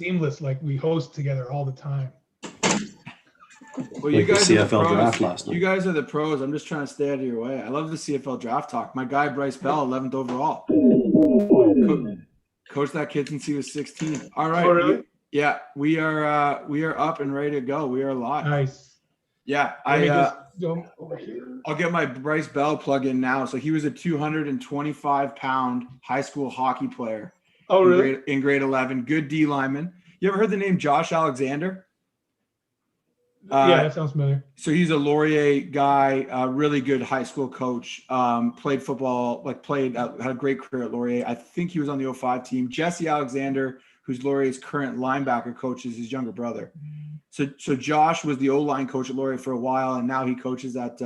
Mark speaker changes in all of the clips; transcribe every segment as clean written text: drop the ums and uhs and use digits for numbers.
Speaker 1: seamless. Like we host together all the time.
Speaker 2: Well, you
Speaker 3: Like the
Speaker 2: guys are the
Speaker 3: CFL draft
Speaker 2: pros.
Speaker 3: last night.
Speaker 2: You guys are the pros. I'm just trying to stay out of your way. I love the CFL draft talk. My guy Bryce Bell, 11th overall. Coached that kid since he was 16. All right.
Speaker 1: Oh, really?
Speaker 2: We are up and ready to go. We are live.
Speaker 1: Nice.
Speaker 2: Yeah,
Speaker 1: Let me just go over here.
Speaker 2: I'll get my Bryce Bell plug in now. So he was a 225-pound high school hockey player.
Speaker 1: Oh, really?
Speaker 2: In grade 11. Good D lineman. You ever heard the name Josh Alexander?
Speaker 1: Yeah, that sounds familiar.
Speaker 2: So he's a Laurier guy, really good high school coach. Played football, had a great career at Laurier. I think he was on the 05 team. Jesse Alexander, who's Laurier's current linebacker coach, is his younger brother. So Josh was the O-line coach at Laurier for a while, and now he coaches at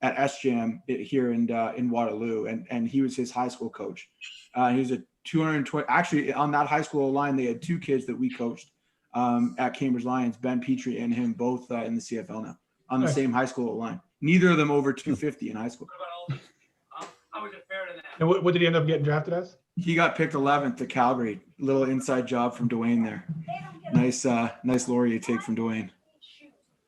Speaker 2: SJAM here in Waterloo, and he was his high school coach. He was a 220. Actually, on that high school line, they had two kids that we coached at Cambridge Lions, Ben Petrie and him, both in the CFL now on the same high school line. Neither of them over 250 in high school.
Speaker 4: How was it fair to them?
Speaker 1: And what did he end up getting drafted as?
Speaker 2: He got picked 11th to Calgary. Little inside job from Dwayne there. Nice Laurier take from Dwayne.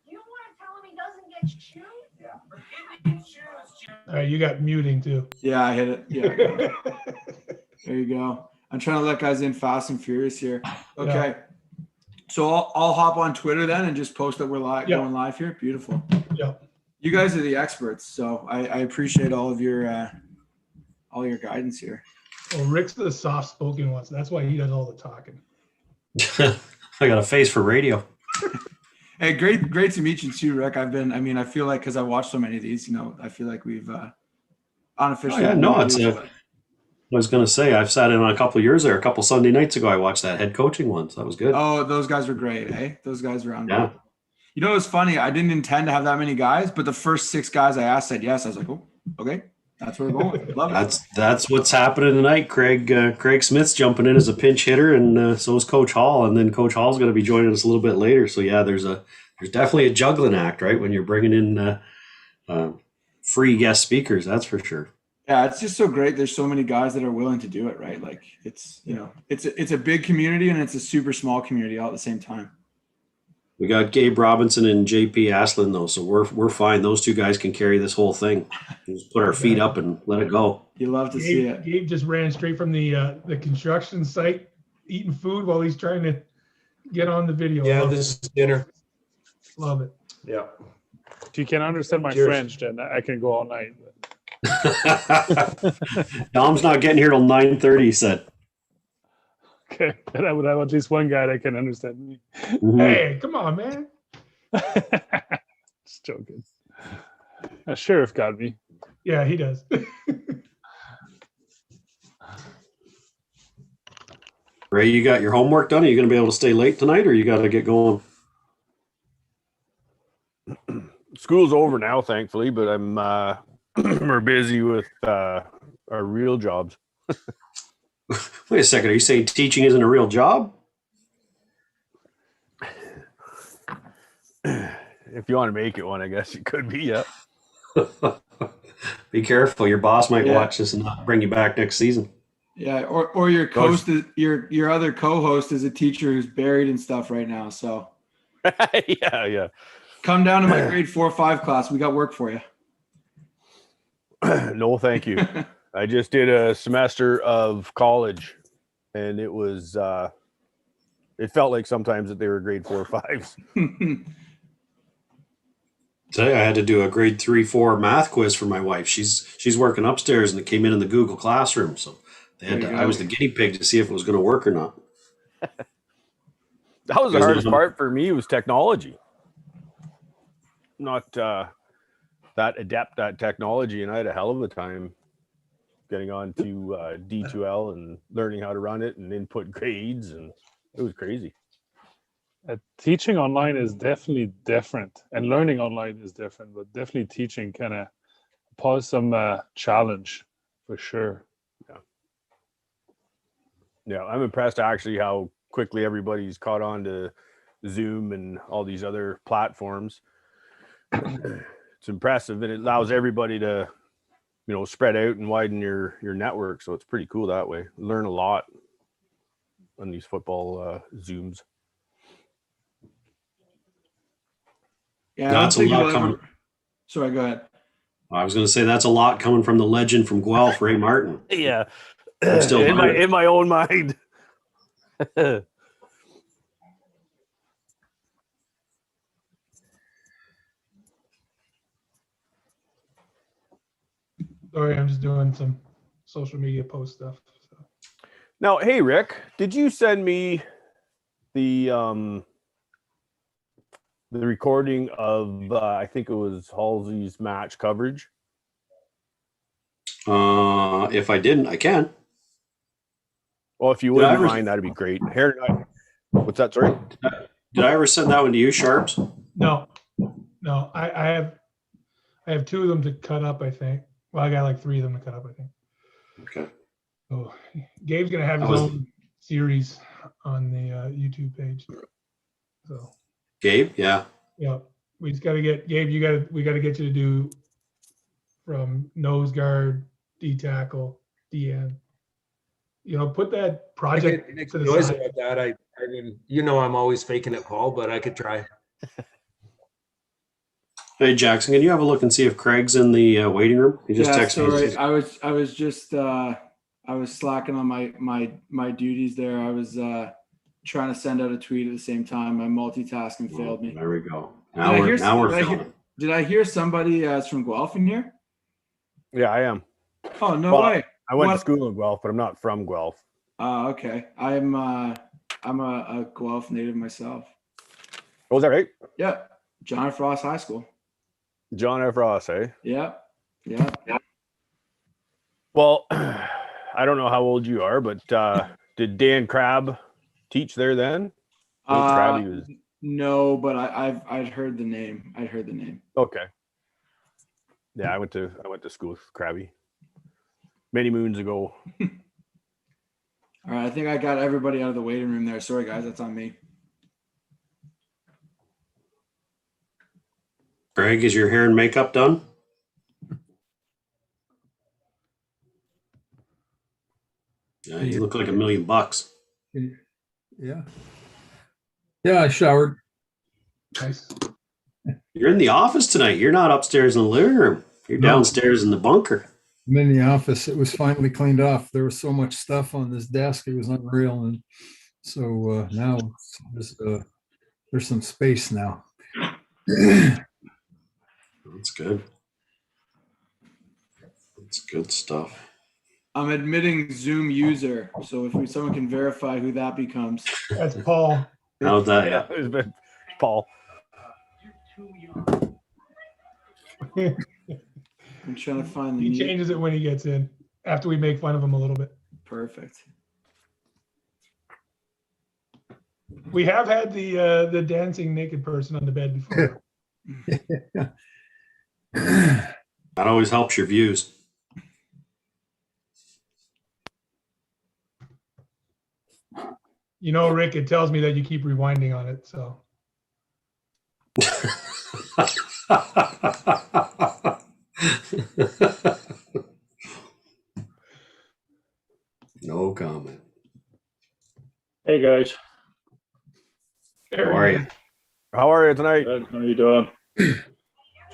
Speaker 4: You don't want to tell him he doesn't get shoes? Yeah. For giving shoes.
Speaker 1: All right, you got muting too.
Speaker 2: Yeah, I hit it. Yeah. I got it. There you go. I'm trying to let guys in fast and furious here. Okay.
Speaker 1: Yeah.
Speaker 2: So I'll hop on Twitter then and just post that we're live, going live here. Beautiful.
Speaker 1: Yeah.
Speaker 2: You guys are the experts, so I appreciate all your guidance here.
Speaker 1: Well, Rick's the soft-spoken one, so that's why he does all the talking.
Speaker 3: I got a face for radio.
Speaker 2: Hey, great to meet you too, Rick. I feel like because I watched so many of these, I feel like we've unofficially.
Speaker 3: Oh, yeah, no, I was going to say, I've sat in on a couple of years there. A couple Sunday nights ago, I watched that head coaching one. So that was good.
Speaker 2: Oh, those guys were great, eh? Those guys were on.
Speaker 3: Yeah.
Speaker 2: You know, it was funny. I didn't intend to have that many guys, but the first 6 guys I asked said yes. I was like, oh, okay. That's where we're going. Love it.
Speaker 3: That's what's happening tonight. Craig Smith's jumping in as a pinch hitter, and so is Coach Hall. And then Coach Hall's going to be joining us a little bit later. So, yeah, there's definitely a juggling act, right, when you're bringing in free guest speakers, that's for sure.
Speaker 2: Yeah, it's just so great. There's so many guys that are willing to do it, right? Like it's a big community and it's a super small community all at the same time.
Speaker 3: We got Gabe Robinson and JP Aslin though, so we're fine. Those two guys can carry this whole thing. Just put our feet up and let it go.
Speaker 2: You love to see it.
Speaker 1: Gabe just ran straight from the construction site, eating food while he's trying to get on the video.
Speaker 5: Yeah, this is dinner.
Speaker 1: Love it.
Speaker 5: Yeah.
Speaker 6: If you can understand my
Speaker 5: Cheers.
Speaker 6: French, then I can go all night.
Speaker 3: Dom's not getting here till 9:30, he said.
Speaker 6: Okay, then I would have at least one guy that can understand me.
Speaker 3: Mhm.
Speaker 1: Hey, come on, man.
Speaker 6: Just joking. Sheriff got me.
Speaker 1: Yeah, he does.
Speaker 3: Ray, you got your homework done? Are you going to be able to stay late tonight, or you got to get going?
Speaker 7: School's over now, thankfully, but I'm we're busy with our real jobs.
Speaker 3: Wait a second. Are you saying teaching isn't a real job?
Speaker 7: If you want to make it one, I guess it could be. Yeah.
Speaker 3: Be careful. Your boss might watch this and not bring you back next season.
Speaker 2: Yeah, or your host, your other co-host is a teacher who's buried in stuff right now. So
Speaker 7: yeah.
Speaker 2: come down to my grade 4 or 5 class. We got work for you.
Speaker 7: No, thank you. I just did a semester of college, and it was it felt like sometimes that they were grade 4 or 5s.
Speaker 3: Today I had to do a grade 3-4 math quiz for my wife. She's working upstairs, and it came in the Google Classroom. So I was the guinea pig to see if it was going to work or not.
Speaker 7: That was the hardest part for me, was technology. Not that adept at technology, and I had a hell of a time getting on to D2L and learning how to run it and input grades, and it was crazy.
Speaker 6: Teaching online is definitely different, and learning online is different, but definitely teaching kind of pose some challenge for sure.
Speaker 7: Yeah, I'm impressed actually how quickly everybody's caught on to Zoom and all these other platforms. It's impressive, and it allows everybody to, spread out and widen your network. So it's pretty cool that way. Learn a lot. on these football Zooms.
Speaker 2: Yeah, I don't
Speaker 3: That's a
Speaker 2: think
Speaker 3: lot
Speaker 2: it'll ever-
Speaker 3: coming.
Speaker 2: Sorry, go ahead.
Speaker 3: I was going to say that's a lot coming from the legend from Guelph, Ray Martin.
Speaker 7: Yeah,
Speaker 3: I'm still
Speaker 7: in
Speaker 3: learning.
Speaker 7: my own mind.
Speaker 1: Sorry, I'm just doing some social media post stuff. So.
Speaker 7: Now, hey Rick, did you send me the recording of I think it was Halsey's match coverage?
Speaker 3: If I didn't, I can.
Speaker 7: Well, if you
Speaker 3: Did I
Speaker 7: wouldn't
Speaker 3: ever-
Speaker 7: mind, that'd be great. What's that? Sorry.
Speaker 3: Did I ever send that one to you, Sharps?
Speaker 1: No, I have two of them to cut up, I think. Well, I got like three of them to cut up, I think.
Speaker 3: Okay.
Speaker 1: So Gabe's gonna have his
Speaker 3: That was-
Speaker 1: own series on the YouTube page. So
Speaker 3: Gabe? Yeah.
Speaker 1: yeah, we just gotta get Gabe. We gotta get you to do from nose guard, D tackle, DN. You know, put that
Speaker 5: I
Speaker 1: project
Speaker 5: get
Speaker 1: to the
Speaker 5: noise
Speaker 1: side.
Speaker 5: about that. I mean, you know, I'm always faking it, Paul, but I could try.
Speaker 3: Hey, Jackson, can you have a look and see if Craig's in the waiting room? He just
Speaker 2: Yeah,
Speaker 3: texted me.
Speaker 2: sorry. I was just I was slacking on my duties there. I was trying to send out a tweet at the same time. My multitasking failed me.
Speaker 3: There we go.
Speaker 2: Did I
Speaker 3: Now
Speaker 2: hear-
Speaker 3: we're
Speaker 2: did I hear-
Speaker 3: filming.
Speaker 2: Did I hear somebody is from Guelph in here?
Speaker 7: Yeah, I am.
Speaker 2: Oh, no
Speaker 7: Well,
Speaker 2: way.
Speaker 7: I went
Speaker 2: What?
Speaker 7: to school in Guelph, but I'm not from Guelph.
Speaker 2: Okay. I'm a Guelph native myself.
Speaker 7: Oh, is that right?
Speaker 2: Yeah. John F. Ross High School.
Speaker 7: John F. Ross, eh?
Speaker 2: Yeah. Yeah.
Speaker 7: Well, I don't know how old you are, but did Dan Crabb teach there then? I think Crabby was
Speaker 2: No, but I'd heard the name. I'd heard the name.
Speaker 7: okay. Yeah, I went to school with Crabby many moons ago.
Speaker 2: All right. I think I got everybody out of the waiting room there. Sorry, guys. That's on me.
Speaker 3: Craig, is your hair and makeup done? Yeah, you look like $1 million.
Speaker 8: Yeah. Yeah, I showered.
Speaker 1: Nice.
Speaker 3: You're in the office tonight. You're not upstairs in the living room. You're
Speaker 8: No.
Speaker 3: downstairs in the bunker.
Speaker 8: I'm in the office. It was finally cleaned off. There was so much stuff on this desk. It was unreal. And so now there's some space now.
Speaker 3: That's good. That's good stuff.
Speaker 2: I'm admitting Zoom user. So if someone can verify who that becomes.
Speaker 1: That's Paul.
Speaker 3: How's that? Yeah.
Speaker 7: It's been Paul.
Speaker 2: I'm trying to find the
Speaker 1: He
Speaker 2: mute.
Speaker 1: changes it when he gets in after we make fun of him a little bit.
Speaker 2: Perfect.
Speaker 1: We have had the dancing naked person on the bed before.
Speaker 3: That always helps your views.
Speaker 1: You know, Rick, it tells me that you keep rewinding on it. So
Speaker 3: No comment.
Speaker 9: Hey guys,
Speaker 3: How are you?
Speaker 7: How are you tonight?
Speaker 9: Good. How are you doing?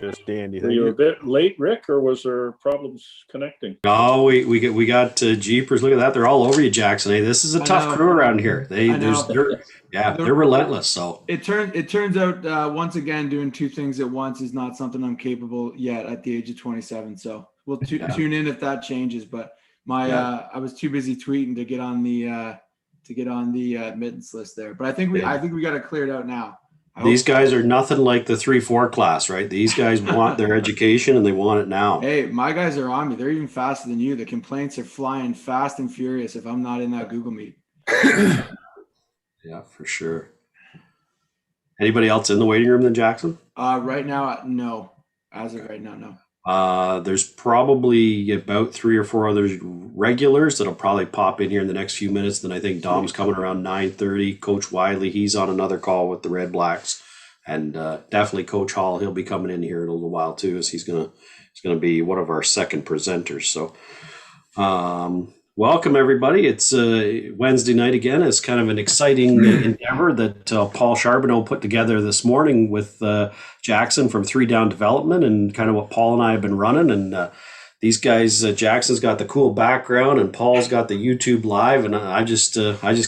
Speaker 7: Just dandy.
Speaker 9: Were you a bit late, Rick, or was there problems connecting?
Speaker 3: Oh, we got Jeepers. Look at that. They're all over you, Jackson. Hey, this is a
Speaker 2: I
Speaker 3: tough
Speaker 2: know.
Speaker 3: crew around here.
Speaker 2: I know.
Speaker 3: They're relentless. So
Speaker 2: It turns out once again doing two things at once is not something I'm capable yet at the age of 27. So we'll tune in if that changes. But I was too busy tweeting to get on the admittance list there. But I think we got it cleared out now.
Speaker 3: these guys are nothing like the 3-4 class, right? These guys want their education and they want it now.
Speaker 2: Hey, my guys are on me. They're even faster than you. The complaints are flying fast and furious if I'm not in that Google Meet.
Speaker 3: Yeah, for sure. Anybody else in the waiting room than Jackson?
Speaker 2: Right now, no. As of right now, no.
Speaker 3: There's probably about 3 or 4 others regulars that'll probably pop in here in the next few minutes. Then I think Dom's coming around 9:30. Coach Wiley, he's on another call with the Red Blacks, and definitely Coach Hall. He'll be coming in here in a little while too, as he's gonna be one of our second presenters. So Welcome, everybody. It's Wednesday night again. It's kind of an exciting endeavor that Paul Charbonneau put together this morning with Jackson from 3 Down Development, and kind of what Paul and I have been running. And these guys, Jackson's got the cool background, and Paul's got the YouTube live. And I just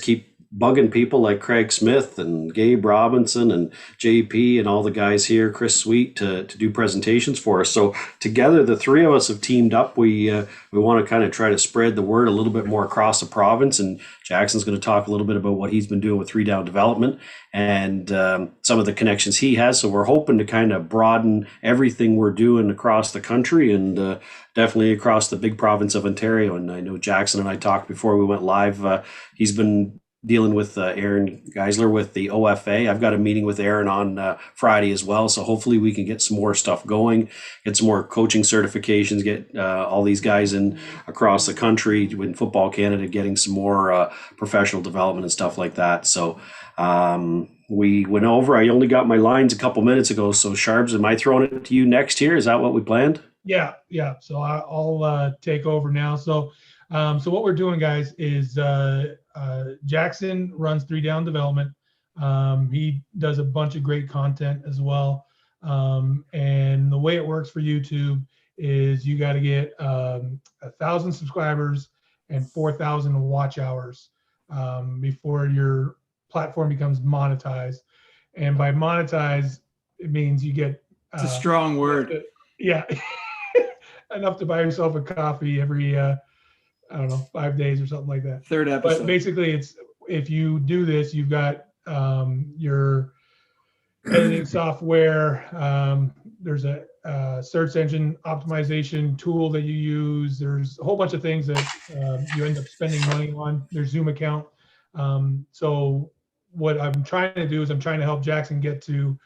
Speaker 3: keep bugging people like Craig Smith and Gabe Robinson and JP and all the guys here, Chris Sweet, to do presentations for us. So together, the 3 of us have teamed up. We want to kind of try to spread the word a little bit more across the province. And Jackson's going to talk a little bit about what he's been doing with 3 Down Development and some of the connections he has. So we're hoping to kind of broaden everything we're doing across the country and definitely across the big province of Ontario. And I know Jackson and I talked before we went live. He's been dealing with Aaron Geisler with the OFA. I've got a meeting with Aaron on Friday as well. So hopefully we can get some more stuff going, get some more coaching certifications, get all these guys in across the country in Football Canada, getting some more professional development and stuff like that. So we went over. I only got my lines a couple minutes ago. So Sharbs, am I throwing it to you next here? Is that what we planned?
Speaker 1: Yeah. So I'll take over now. So what we're doing, guys, is Jackson runs 3 Down Development. He does a bunch of great content as well. And the way it works for YouTube is you got to get 1,000 subscribers and 4,000 watch hours before your platform becomes monetized. And by monetize, it means you get
Speaker 2: It's a strong word.
Speaker 1: Yeah. Enough to buy yourself a coffee every I don't know, 5 days or something like that.
Speaker 2: 3rd episode.
Speaker 1: But basically, it's if you do this, you've got your editing software. There's a search engine optimization tool that you use. There's a whole bunch of things that you end up spending money on. There's Zoom account. So what I'm trying to do is I'm trying to help Jackson get to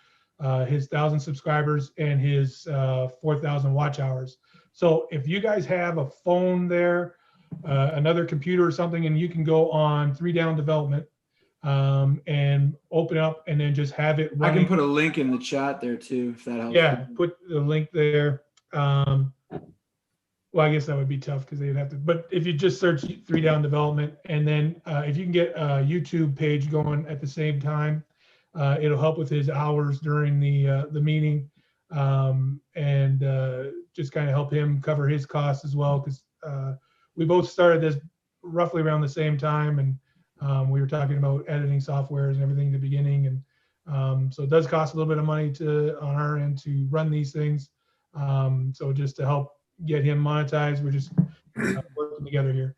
Speaker 1: his 1,000 subscribers and his 4,000 watch hours. So if you guys have a phone there, another computer or something, and you can go on 3 Down Development and open up and then just have it running.
Speaker 2: I can put a link in the chat there too, if that helps.
Speaker 1: Yeah, put the link there. Well, I guess that would be tough because they'd have to, but if you just search 3 Down Development, and then if you can get a YouTube page going at the same time, it'll help with his hours during the meeting, and just kind of help him cover his costs as well, because we both started this roughly around the same time, and we were talking about editing softwares and everything in the beginning, and so it does cost a little bit of money on our end to run these things. So just to help get him monetized, we're just working together here.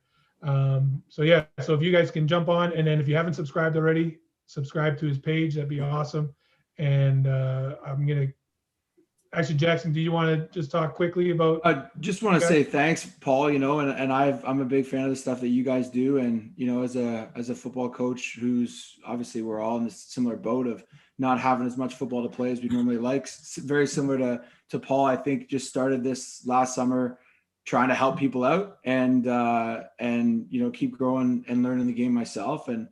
Speaker 1: So if you guys can jump on, and then if you haven't subscribed already, subscribe to his page. That'd be awesome. And I'm gonna. Actually, Jackson, do you want to just talk quickly about?
Speaker 2: I just want to say thanks, Paul. And I'm a big fan of the stuff that you guys do. And as a football coach, who's obviously we're all in this similar boat of not having as much football to play as we normally like. Very similar to Paul. I think just started this last summer, trying to help people out and keep growing and learning the game myself. And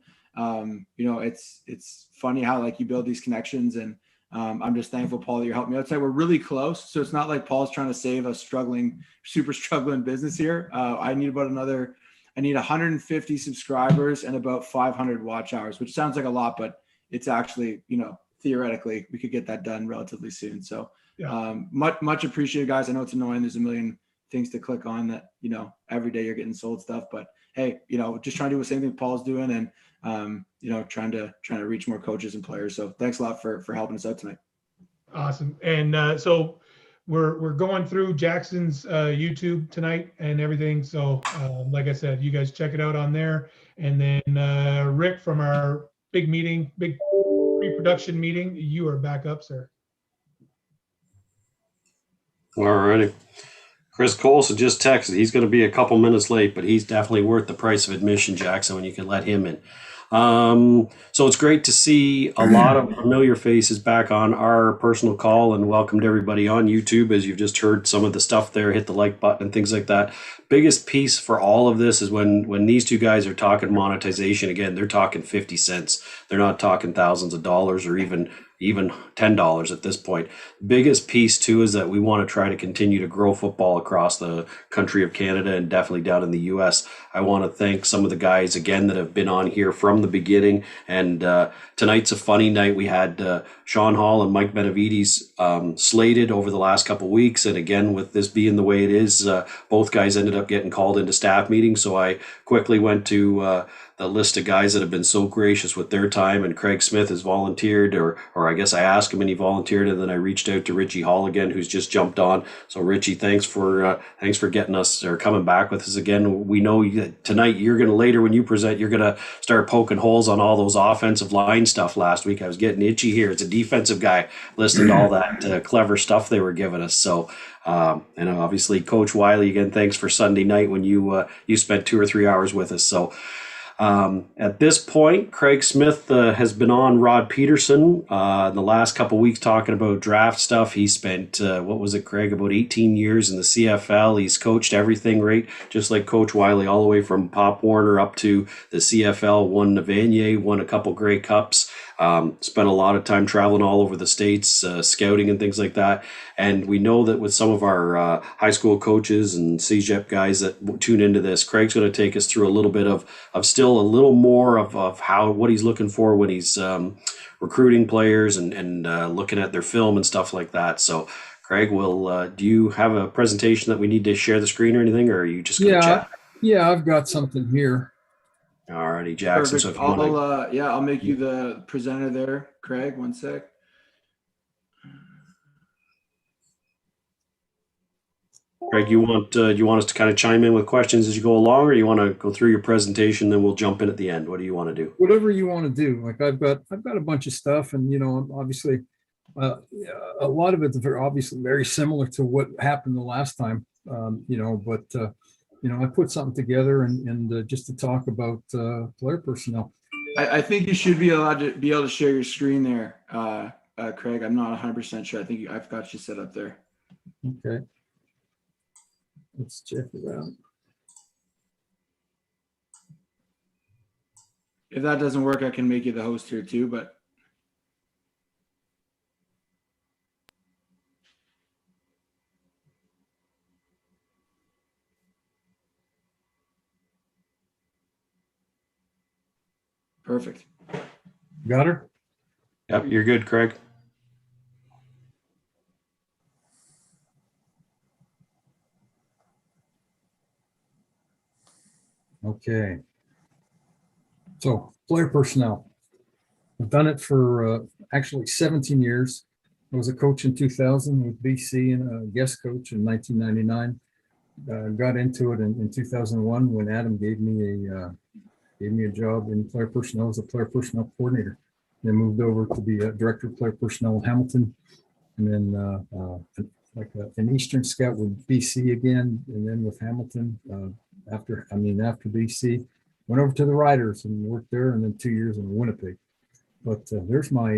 Speaker 2: it's funny how like you build these connections, and I'm just thankful, Paul, that you're helping me out. We're really close. So it's not like Paul's trying to save a super struggling business here. I need 150 subscribers and about 500 watch hours, which sounds like a lot, but it's actually, theoretically we could get that done relatively soon. So much appreciated, guys. I know it's annoying. There's a million things to click on that, every day you're getting sold stuff, but hey, just trying to do the same thing Paul's doing, and trying to reach more coaches and players. So thanks a lot for helping us out tonight.
Speaker 1: Awesome. And so we're going through Jackson's YouTube tonight and everything. So like I said, you guys check it out on there. And then Rick from our big pre-production meeting, you are back up, sir.
Speaker 3: All righty. Chris Colson just texted. He's going to be a couple minutes late, but he's definitely worth the price of admission, Jackson, when you can let him in. So it's great to see a lot of familiar faces back on our personal call, and welcome to everybody on YouTube. As you've just heard some of the stuff there, hit the like button and things like that. Biggest piece for all of this is when these two guys are talking monetization, again, they're talking 50 cents. They're not talking thousands of dollars or even even $10 at this point. Biggest piece too is that we want to try to continue to grow football across the country of Canada and definitely down in the US. I want to thank some of the guys again that have been on here from the beginning. And tonight's a funny night. We had Sean Hall and Mike Benavides slated over the last couple of weeks. And again, with this being the way it is, both guys ended up getting called into staff meetings. So I quickly went to the list of guys that have been so gracious with their time, and Craig Smith has volunteered, or I guess I asked him and he volunteered, and then I reached out to Richie Hall again, who's just jumped on. So Richie, thanks for getting us or coming back with us again. We know tonight you're gonna, later when you present, you're gonna start poking holes on all those offensive line stuff. Last week I was getting itchy here. It's a defensive guy listening to all that clever stuff they were giving us. So. And obviously, Coach Wiley, again, thanks for Sunday night when you spent 2 or 3 hours with us. So at this point, Craig Smith has been on Rod Peterson in the last couple of weeks talking about draft stuff. He spent, what was it, Craig, about 18 years in the CFL. He's coached everything, right? Just like Coach Wiley, all the way from Pop Warner up to the CFL, won the Vanier, won a couple Grey Cups. Spent a lot of time traveling all over the States, scouting and things like that. And we know that with some of our high school coaches and CJEP guys that tune into this, Craig's going to take us through a little bit of still a little more of what he's looking for when he's recruiting players and looking at their film and stuff like that. So Craig, do you have a presentation that we need to share the screen or anything, or are you just going to chat?
Speaker 8: Yeah, I've got something here.
Speaker 3: Alrighty, Jackson.
Speaker 2: Perfect.
Speaker 3: So if you
Speaker 2: I'll make you the presenter there, Craig. One sec.
Speaker 3: Craig, you want us to kind of chime in with questions as you go along, or you want to go through your presentation, then we'll jump in at the end? What do you want to do?
Speaker 8: Whatever you want to do. Like I've got a bunch of stuff, and obviously a lot of it's obviously very similar to what happened the last time. But I put something together and just to talk about player personnel.
Speaker 2: I think you should be allowed to be able to share your screen there, Craig. I'm not 100% sure. I think I've got you set up there.
Speaker 8: Okay. Let's check it out.
Speaker 2: If that doesn't work, I can make you the host here too, but. Perfect.
Speaker 8: Got her?
Speaker 3: Yep, you're good, Craig.
Speaker 8: Okay. So player personnel. I've done it for actually 17 years. I was a coach in 2000 with BC and a guest coach in 1999. Got into it in 2001 when Adam gave me a job in player personnel as a player personnel coordinator. Then moved over to be a director of player personnel in Hamilton, and then an Eastern scout with BC again, and then with Hamilton. After BC, went over to the Riders and worked there, and then 2 years in Winnipeg. But there's my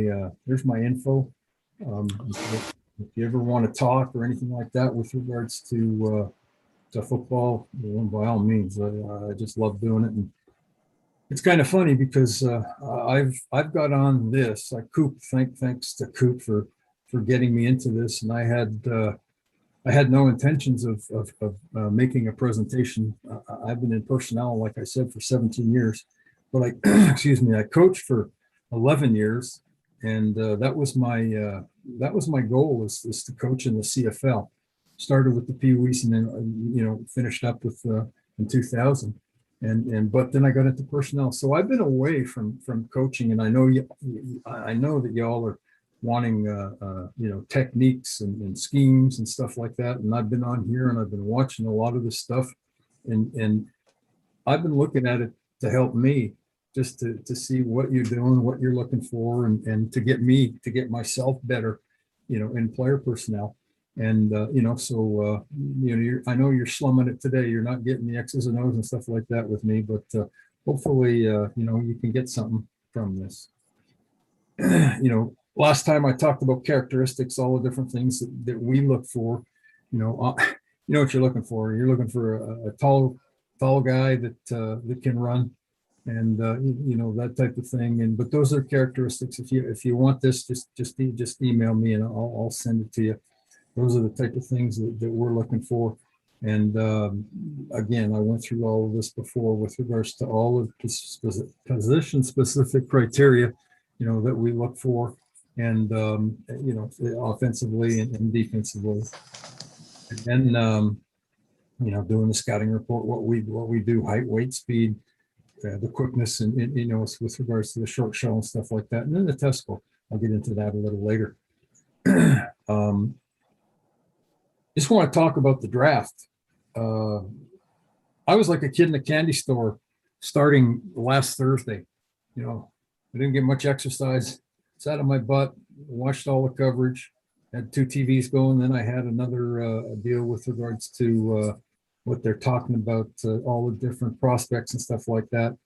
Speaker 8: info. If you ever want to talk or anything like that with regards to football, by all means. I just love doing it, and it's kind of funny because I've got on this. Thanks to Coop for getting me into this, and I had no intentions of making a presentation. I've been in personnel, like I said, for 17 years, but I coached for 11 years, and that was my goal is to coach in the CFL. Started with the Pee Wees, and then finished up with in 2000, but then I got into personnel. So I've been away from coaching, and I know that y'all are wanting techniques and schemes and stuff like that, and I've been on here and I've been watching a lot of this stuff, and I've been looking at it to help me just to see what you're doing, what you're looking for, and to get myself better in player personnel. And I know you're slumming it today. You're not getting the X's and O's and stuff like that with me, but hopefully you can get something from this. Last time I talked about characteristics, all the different things that we look for. You know what you're looking for. You're looking for a tall guy that can run. and that type of thing. And but those are characteristics. If you want this, just email me and I'll send it to you. Those are the type of things that we're looking for. And again, I went through all of this before with regards to all of the position specific criteria, that we look for, and offensively and defensively. And then doing the scouting report, what we do, height, weight, speed, the quickness, and with regards to the short shell and stuff like that. And then the test score. I'll get into that a little later. Just want to talk about the draft. I was like a kid in a candy store starting last Thursday. I didn't get much exercise, sat on my butt, watched all the coverage, had 2 TVs going. Then I had another deal with regards to what they're talking about, all the different prospects and stuff like that.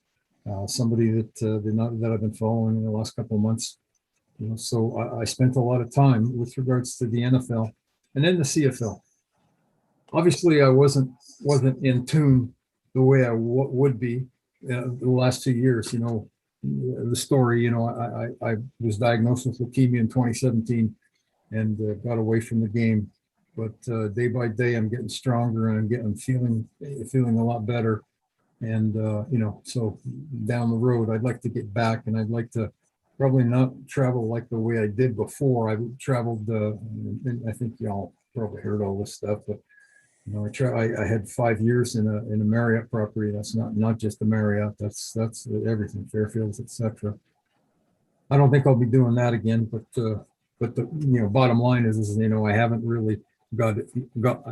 Speaker 8: Somebody that I've been following in the last couple of months. So I spent a lot of time with regards to the NFL and then the CFL. Obviously, I wasn't in tune the way I would be the last 2 years. The story. I was diagnosed with leukemia in 2017 and got away from the game. But day by day, I'm getting stronger and I'm feeling a lot better. And so down the road, I'd like to get back, and I'd like to probably not travel like the way I did before. I traveled, and I think y'all probably heard all this stuff, but I had 5 years in a Marriott property. That's not just a Marriott. That's everything, Fairfields, etc. I don't think I'll be doing that again. But the bottom line is I haven't really got.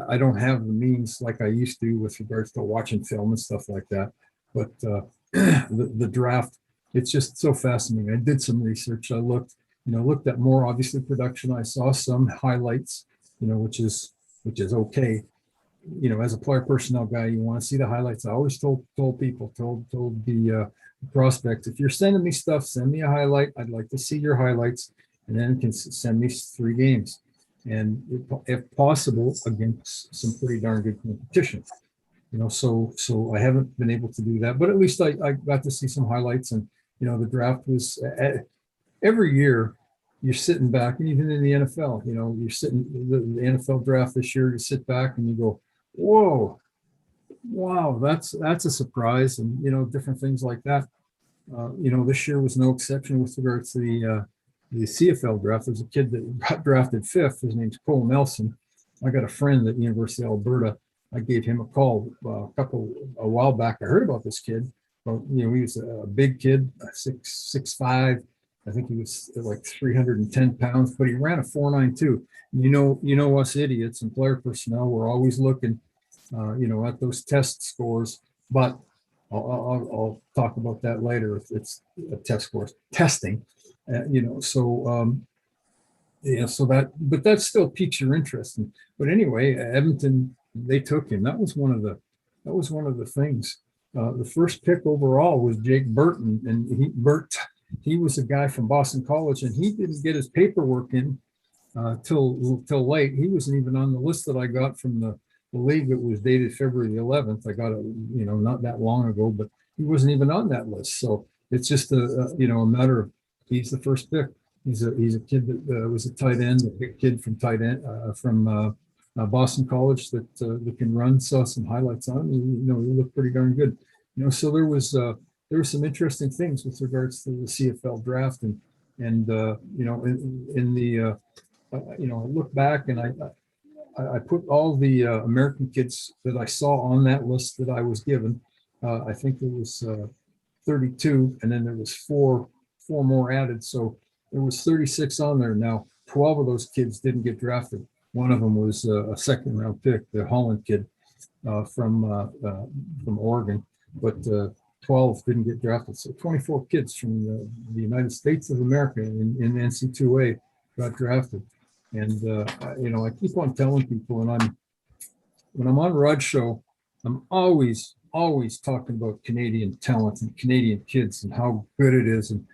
Speaker 8: I don't have the means like I used to with regards to watching film and stuff like that. But the draft, it's just so fascinating. I did some research. I looked at more obviously production. I saw some highlights, which is okay. As a player personnel guy, you want to see the highlights. I always told people, told the prospects, if you're sending me stuff, send me a highlight. I'd like to see your highlights, and then can send me 3 games, and if possible, against some pretty darn good competition. So I haven't been able to do that, but at least I got to see some highlights. And the draft was every year. You're sitting back, and even in the NFL, you're sitting the NFL draft this year. You sit back and you go, "Whoa, wow, that's a surprise," and different things like that. This year was no exception with regards to the CFL draft. There's a kid that got drafted 5th. His name's Cole Nelson. I got a friend at the University of Alberta. I gave him a call a while back. I heard about this kid. Well, he was a big kid, 6'5". I think he was like 310 pounds, but he ran a 4.92. Us idiots and player personnel, we're always looking, at those test scores. But I'll talk about that later if it's a test scores testing, So that, but that still piques your interest. But anyway, Edmonton, they took him. That was one of the things. The first pick overall was Jake Burton, and he was a guy from Boston College, and he didn't get his paperwork in till late. He wasn't even on the list that I got from the league that was dated February the 11th. I got it, not that long ago, but he wasn't even on that list. So it's just a matter of, he's the first pick. He's a kid that was a tight end, a big kid from Boston College that can run. Saw some highlights on him. He looked pretty darn good. So there were some interesting things with regards to the CFL draft, and I look back and I put all the American kids that I saw on that list that I was given. I think there was 32, and then there was four more added, so there was 36 on there. Now 12 of those kids didn't get drafted. One of them was a 2nd round pick, the Holland kid from Oregon, but 12 didn't get drafted. So 24 kids from the United States of America in NC2A got drafted. And I keep on telling people, and when I'm on Rod's show, I'm always talking about Canadian talent and Canadian kids and how good it is. And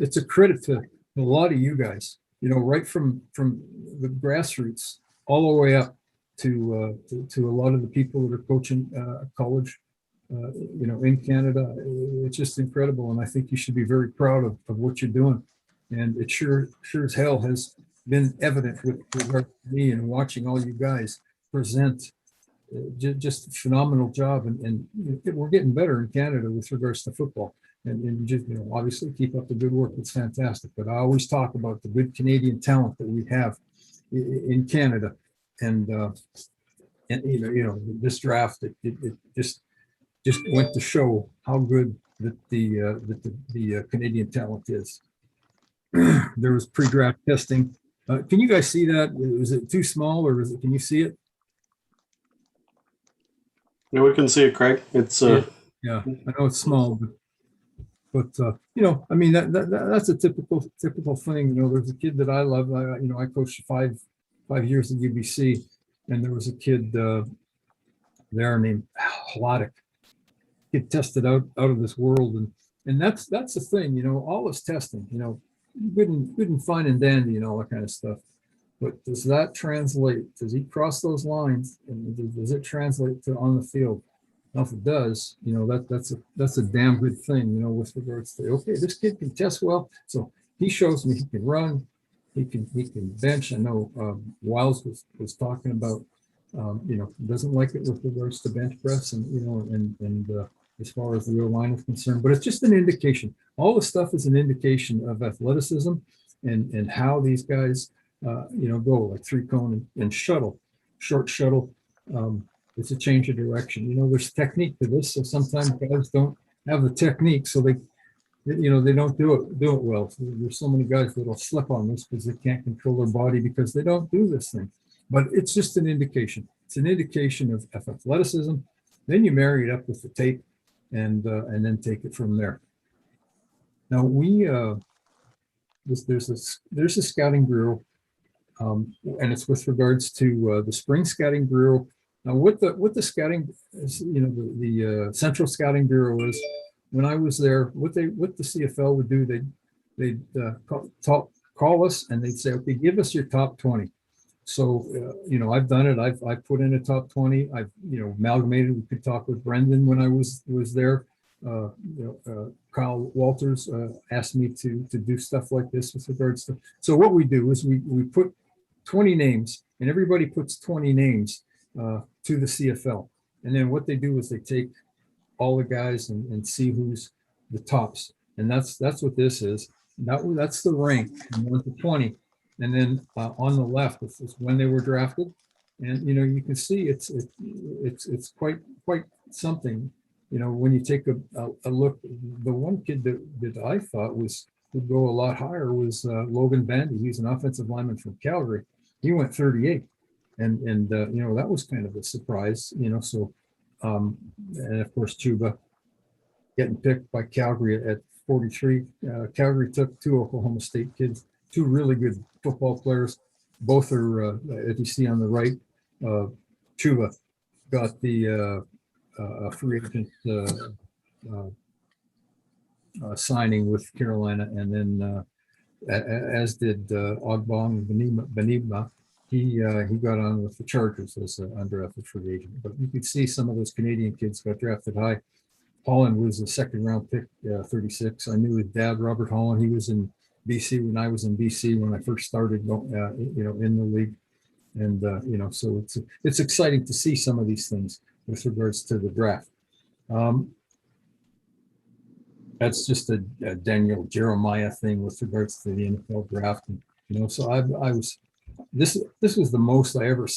Speaker 8: it's a credit to a lot of you guys. Right from the grassroots all the way up to a lot of the people that are coaching college in Canada. It's just incredible. And I think you should be very proud of what you're doing. And it sure as hell has been evident with regard to me and watching all you guys present. Just a phenomenal job. And we're getting better in Canada with regards to football. And just, obviously keep up the good work. It's fantastic. But I always talk about the good Canadian talent that we have in Canada. And this draft, it just went to show how good that the Canadian talent is. There was pre-draft testing. Can you guys see that? Is it too small, or can you see it?
Speaker 3: Yeah, we can see it, Craig. It's
Speaker 8: Yeah, I know it's small, but I mean that's a typical thing. There's a kid that I love. I coached five years at UBC, and there was a kid there named Hladic. Get tested out of this world, and that's the thing. All this testing. Good and fine and dandy and all that kind of stuff. But does that translate? Does he cross those lines? And does it translate to on the field? Now, if it does, that's a damn good thing. With regards to, okay, this kid can test well, so he shows me he can run, he can bench. I know Wiles was talking about, doesn't like it with regards to bench press and as far as the O line is concerned. But it's just an indication. All the stuff is an indication of athleticism and how these guys. Go like three cone and short shuttle. It's a change of direction. There's technique to this. So sometimes guys don't have the technique, so they don't do it well. So there's so many guys that'll slip on this because they can't control their body because they don't do this thing. But it's just an indication. It's an indication of athleticism. Then you marry it up with the tape, and then take it from there. Now there's a scouting bureau. And it's with regards to the spring scouting bureau. Now, what the scouting, the Central Scouting Bureau is. When I was there, what the CFL would do, they'd call us and they'd say, okay, give us your top 20. So I've done it. I've put in a top 20. I've amalgamated. We could talk with Brendan when I was there. Kyle Walters asked me to do stuff like this with regards to. So what we do is we put 20 names, and everybody puts 20 names to the CFL. And then what they do is they take all the guys and see who's the tops. And that's what this is. That's the rank from 1 to 20. And then on the left is when they were drafted. And you can see it's quite something. When you take a look, the one kid that I thought would go a lot higher was Logan Bandy. He's an offensive lineman from Calgary. He went 38, and that was kind of a surprise. So and of course Chuba getting picked by Calgary at 43. Calgary took 2 Oklahoma State kids, 2 really good football players. Both are, if you see on the right, Chuba got the free agent signing with Carolina, and then as did Ogbong Benigma. He got on with the Chargers as an undrafted free agent. But you could see some of those Canadian kids got drafted high. Holland was a second-round pick, 36. I knew his dad, Robert Holland. He was in BC when I was in BC when I first started, in the league. And so it's exciting to see some of these things with regards to the draft. That's just a Daniel Jeremiah thing with regards to the NFL draft. And, so this was the most I ever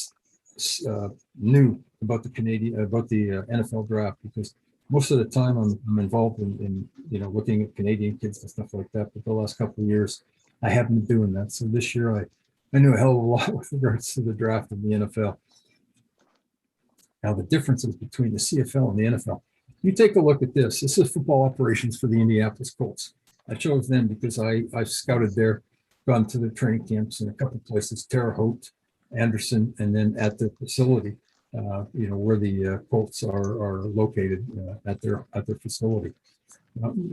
Speaker 8: knew about the NFL draft, because most of the time I'm involved in looking at Canadian kids and stuff like that. But the last couple of years, I haven't been doing that. So this year I knew a hell of a lot with regards to the draft in the NFL. Now the differences between the CFL and the NFL. You take a look at this. This is football operations for the Indianapolis Colts. I chose them because I've scouted there, gone to the training camps in a couple of places, Terre Haute, Anderson, and then at the facility, where the Colts are located at their facility.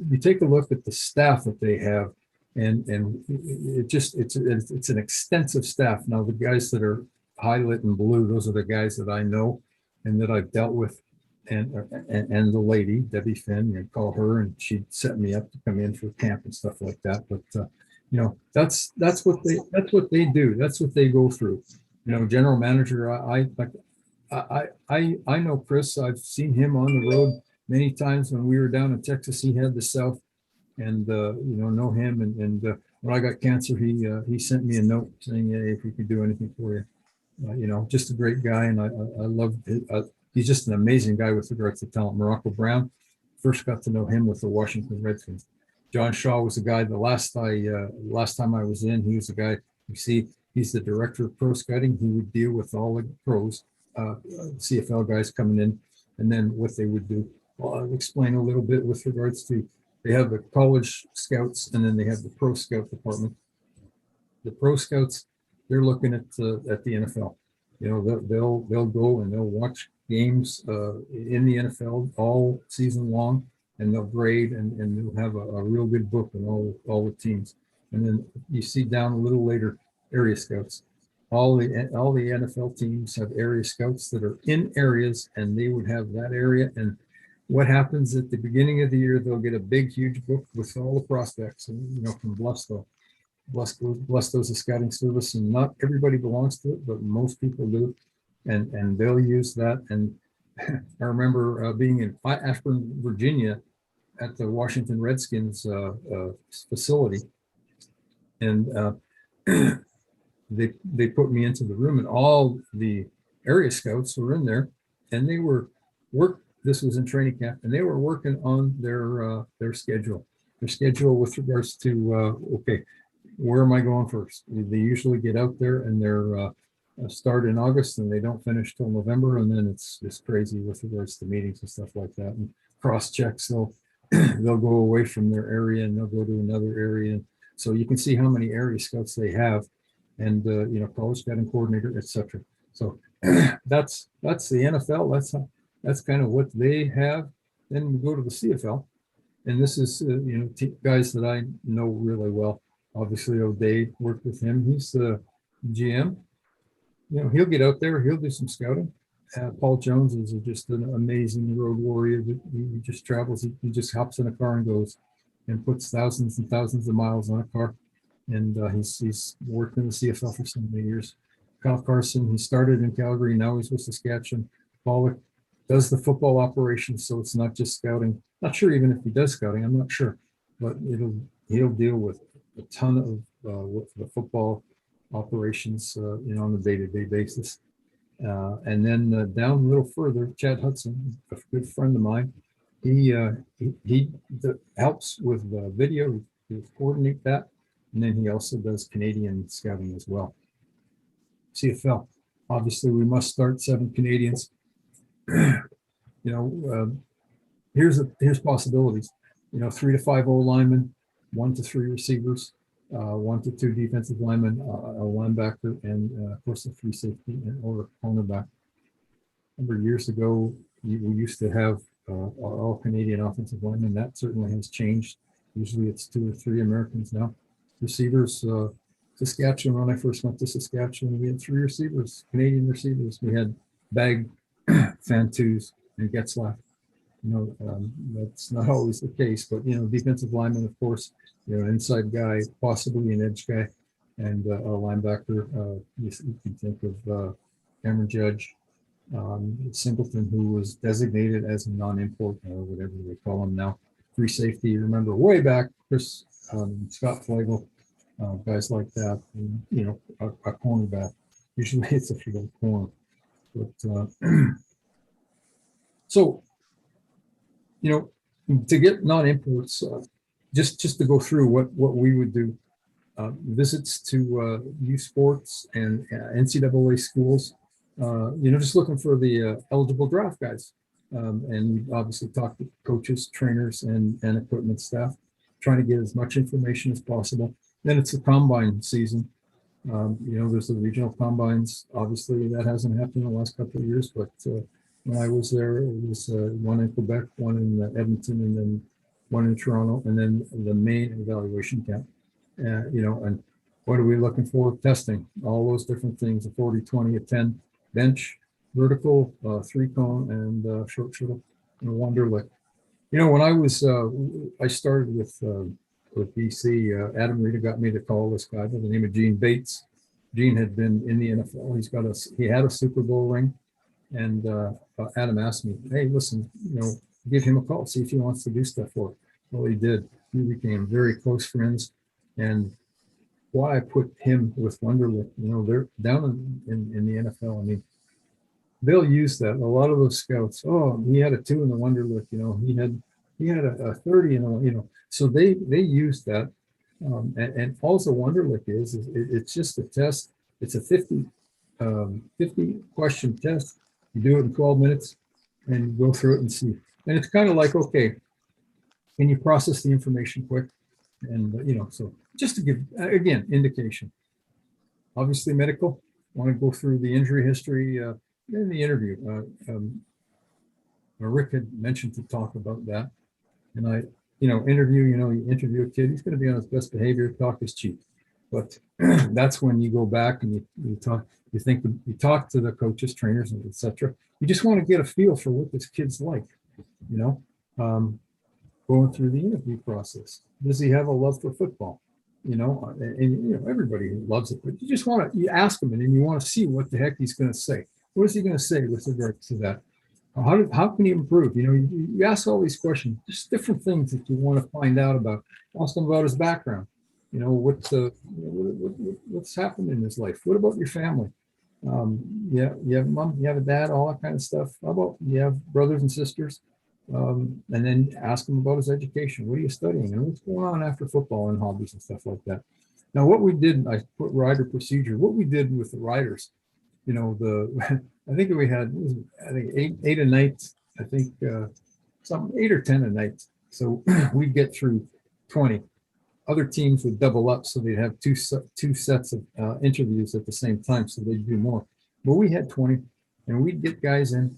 Speaker 8: You take a look at the staff that they have, and it's an extensive staff. Now the guys that are highlighted in blue, those are the guys that I know and that I've dealt with. and the lady, Debbie Finn, and call her, and she'd set me up to come in for camp and stuff like that. But that's what they do. That's what they go through. General manager, I know Chris. I've seen him on the road many times. When we were down in Texas, he had the South, and know him. And when I got cancer, he sent me a note saying, "Hey, if we could do anything for you." Just a great guy, and I love it. He's just an amazing guy with regards to talent. Morocco Brown, first got to know him with the Washington Redskins. John Shaw was the guy. The last time I was in, he was the guy. You see, he's the director of pro scouting. He would deal with all the pros, CFL guys coming in, and then what they would do. I'll explain a little bit with regards to. They have the college scouts, and then they have the pro scout department. The pro scouts, they're looking at the NFL. They'll go and they'll watch games in the NFL all season long, and they'll grade and they'll have a real good book on all the teams. And then you see down a little later, area scouts. All the NFL teams have area scouts that are in areas, and they would have that area. And what happens at the beginning of the year, they'll get a big, huge book with all the prospects, and from Blusto. Blusto's a scouting service, and not everybody belongs to it, but most people do, and they'll use that. And I remember being in Ashburn, Virginia, at the Washington Redskins facility, and they put me into the room, and all the area scouts were in there, and they were This was in training camp, and they were working on their schedule with regards to okay, where am I going first? They usually get out there and they're start in August, and they don't finish till November, and then it's crazy with regards to meetings and stuff like that. And cross checks, they'll go away from their area and they'll go to another area. So you can see how many area scouts they have, and college scouting coordinator, etc. So that's the NFL. That's kind of what they have. Then we go to the CFL, and this is guys that I know really well. Obviously, O'Day, worked with him. He's the GM. He'll get out there. He'll do some scouting. Paul Jones is just an amazing road warrior. He just travels. He just hops in a car and goes, and puts thousands and thousands of miles on a car. And he's worked in the CFL for so many years. Kyle Carson, he started in Calgary. Now he's with Saskatchewan. Pollock does the football operations, so it's not just scouting. Not sure even if he does scouting. I'm not sure, but he'll deal with a ton of with the football operations, on a day-to-day basis. And then down a little further, Chad Hudson, a good friend of mine, he helps with video to coordinate that, and then he also does Canadian scouting as well. CFL, obviously, we must start 7 Canadians. Here's possibilities. 3 to 5 O linemen, 1 to 3 receivers, 1 to 2 defensive linemen, a linebacker, and of course a free safety or a cornerback. A number of years ago, we used to have all Canadian offensive linemen. That certainly has changed. Usually it's 2 or 3 Americans now. Receivers, Saskatchewan, when I first went to Saskatchewan, we had 3 receivers, Canadian receivers. We had Bag, Fantus, and Getzlaff. That's not always the case, but defensive lineman, of course, inside guy, possibly an edge guy, and a linebacker. You can think of Cameron Judge, Singleton, who was designated as a non-import, or whatever they call him now. Free safety, remember way back, Chris, Scott Flagel, guys like that, and, a cornerback. Usually it's a field corner. But so, to get non-imports, just to go through what we would do, visits to youth sports and NCAA schools, just looking for the eligible draft guys. And we obviously talk to coaches, trainers, and equipment staff, trying to get as much information as possible. Then it's the combine season. There's the regional combines. Obviously, that hasn't happened in the last couple of years, but when I was there, it was one in Quebec, one in Edmonton, and then one in Toronto, and then the main evaluation camp. And what are we looking for? Testing, all those different things, a 40, 20, a 10 bench, vertical, 3-cone, and short shuttle, and a Wonderlic. You know, when I started with BC, Adam Rita got me to call this guy by the name of Gene Bates. Gene had been in the NFL. He had a Super Bowl ring, and Adam asked me, "Hey, listen, you know, give him a call, see if he wants to do stuff for it." Well, he did. We became very close friends, and why I put him with Wonderlic, you know, they're down in the NFL. I mean, they'll use that. A lot of those scouts, oh, he had a 2 in the Wonderlic, you know, he had a 30 in the, you know, so they use that. And also Wonderlic it's just a test. It's a 50 question test. You do it in 12 minutes and you go through it and see. And it's kind of like, okay, can you process the information quick? And, you know, so just to give, again, indication. Obviously medical, want to go through the injury history in the interview. Rick had mentioned to talk about that. And you interview a kid, he's going to be on his best behavior, talk is cheap. But that's when you go back and you talk, you talk to the coaches, trainers, and etc. You just want to get a feel for what this kid's like, you know, going through the interview process. Does he have a love for football? You know, and you know, everybody loves it, but you ask him and then you want to see what the heck he's going to say. What is he going to say with regards to that? How can he improve? You know, you ask all these questions, just different things that you want to find out about. Ask him about his background. You know, what's happened in his life? What about your family? You have a mom, you have a dad, all that kind of stuff. How about you have brothers and sisters? And then ask him about his education. What are you studying? And what's going on after football and hobbies and stuff like that. Now, what we did, I put rider procedure. What we did with the riders, you know, I think we had, eight a night. I think some 8 or 10 a night. So we'd get through 20. Other teams would double up, so they'd have two sets of interviews at the same time, so they'd do more. But we had 20, and we'd get guys in.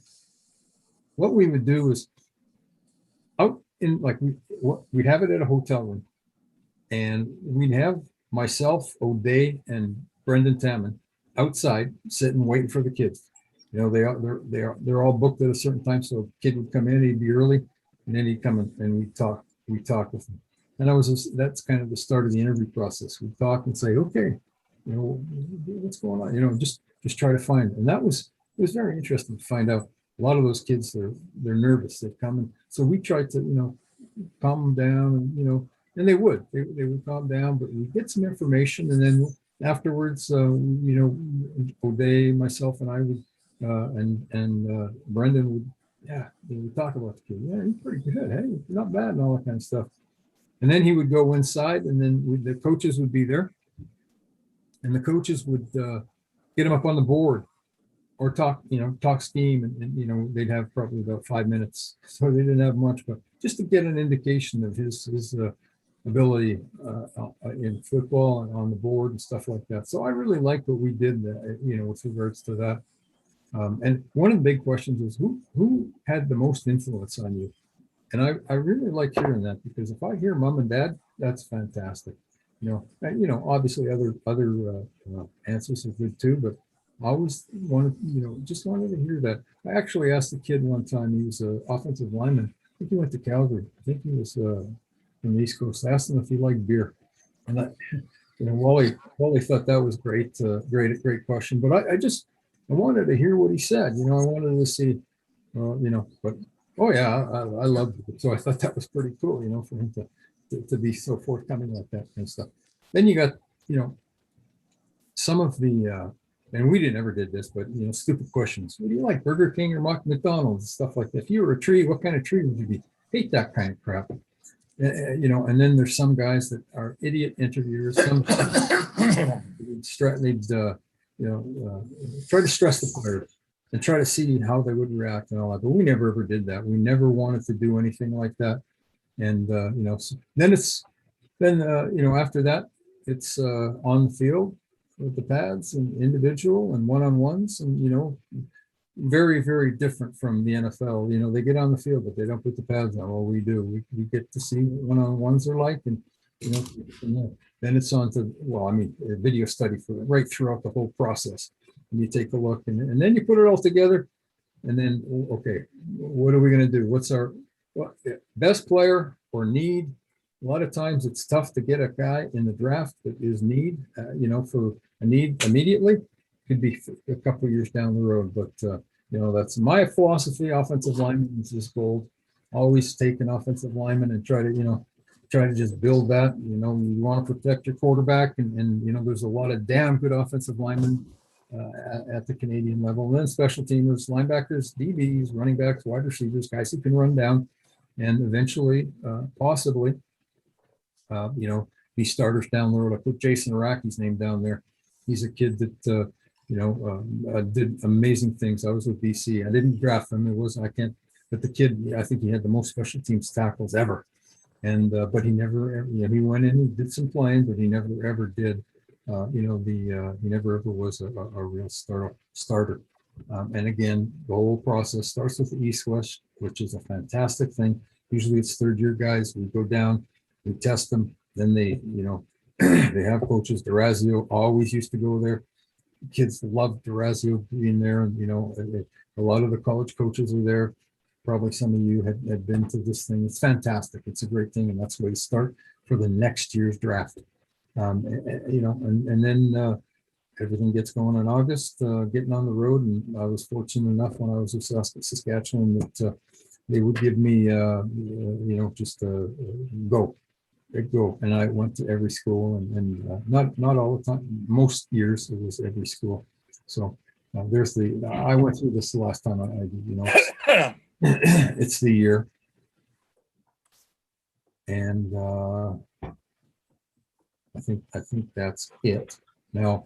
Speaker 8: What we would do is out in we'd have it at a hotel room, and we'd have myself, O'Day, and Brendan Tamman outside sitting waiting for the kids. You know, they're all booked at a certain time, so a kid would come in, he'd be early, and then he'd come in and we'd talk with him. And that's kind of the start of the interview process. We'd talk and say, okay, you know, what's going on? You know, just try to find. And it was very interesting to find out. A lot of those kids, they're nervous. They come in. So we tried to, you know, calm them down, and, you know, and they would calm down, but we get some information, and then afterwards, you know, O'Day, myself, and I would, and Brendan would, we would talk about the kid. Yeah, he's pretty good. Hey, not bad, and all that kind of stuff. And then he would go inside, and then the coaches would be there, and the coaches would get him up on the board or talk scheme, and you know, they'd have probably about 5 minutes, so they didn't have much, but just to get an indication of his ability in football and on the board and stuff like that. So I really liked what we did, you know, with regards to that. And one of the big questions is who had the most influence on you? And I really like hearing that, because if I hear mom and dad, that's fantastic. You know, and, you know, obviously other answers are good too, but I always wanted to hear that. I actually asked the kid one time, he was an offensive lineman. I think he went to Calgary. I think he was from the East Coast. I asked him if he liked beer. And you know, Wally thought that was great question. But I wanted to hear what he said. You know, I wanted to see, you know, but oh yeah, I loved it. So I thought that was pretty cool, you know, for him to be so forthcoming like that kind of stuff. Then you got, you know, some of the, and we never did this, but, you know, stupid questions. What do you like, Burger King or McDonald's and stuff like that? If you were a tree, what kind of tree would you be? Hate that kind of crap. You know, and then there's some guys that are idiot interviewers. Some they'd try to stress the players and try to see how they would react and all that. But we never ever did that. We never wanted to do anything like that. And you know, so then you know, after that, it's on the field with the pads and individual and one-on-ones, and you know, very, very different from the NFL. You know, they get on the field, but they don't put the pads on. Well, we do. We get to see what one-on-ones are like, and you know, then it's on to, well, I mean, a video study for right throughout the whole process. and you take a look, and then you put it all together, and then, okay, what are we going to do? What's our best player or need? A lot of times it's tough to get a guy in the draft that is need, for a need immediately. Could be a couple of years down the road, but that's my philosophy. Offensive lineman is just gold. Always take an offensive lineman and try to just build that. You want to protect your quarterback, and there's a lot of damn good offensive linemen at the Canadian level. And then special teamers, linebackers, DBs, running backs, wide receivers, guys who can run down, and eventually, possibly, be starters down the road. I put Jason Araki's name down there. He's a kid that did amazing things. I was with BC. I didn't draft him. But the kid, I think he had the most special teams tackles ever. And but he never, he went in and did some playing, but he never ever did. He never ever was a real starter. And again, the whole process starts with the East-West, which is a fantastic thing. Usually it's third-year guys. We go down, we test them, then they they have coaches. Durazio always used to go there. Kids loved Durazio being there, and a lot of the college coaches are there. Probably some of you had been to this thing. It's fantastic. It's a great thing, and that's where you start for the next year's draft. And then everything gets going in August, getting on the road. And I was fortunate enough when I was in Saskatchewan that they would give me, just a go. And I went to every school, and not all the time. Most years it was every school. So I went through this the last time I it's the year. And I think that's it. Now,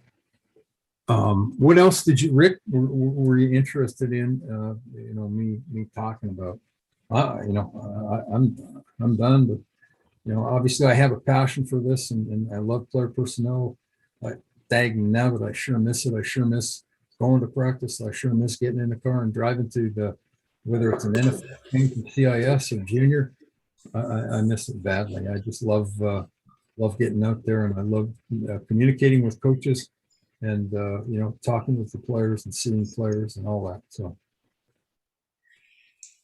Speaker 8: what else did you, Rick, were you interested in, me talking about? I'm done, but, obviously I have a passion for this, and I love player personnel. Now that I sure miss it. I sure miss going to practice. I sure miss getting in the car and driving to whether it's an NFL game, CIS or junior. I miss it badly. I just love getting out there, and I love communicating with coaches, and talking with the players and seeing players and all that. So,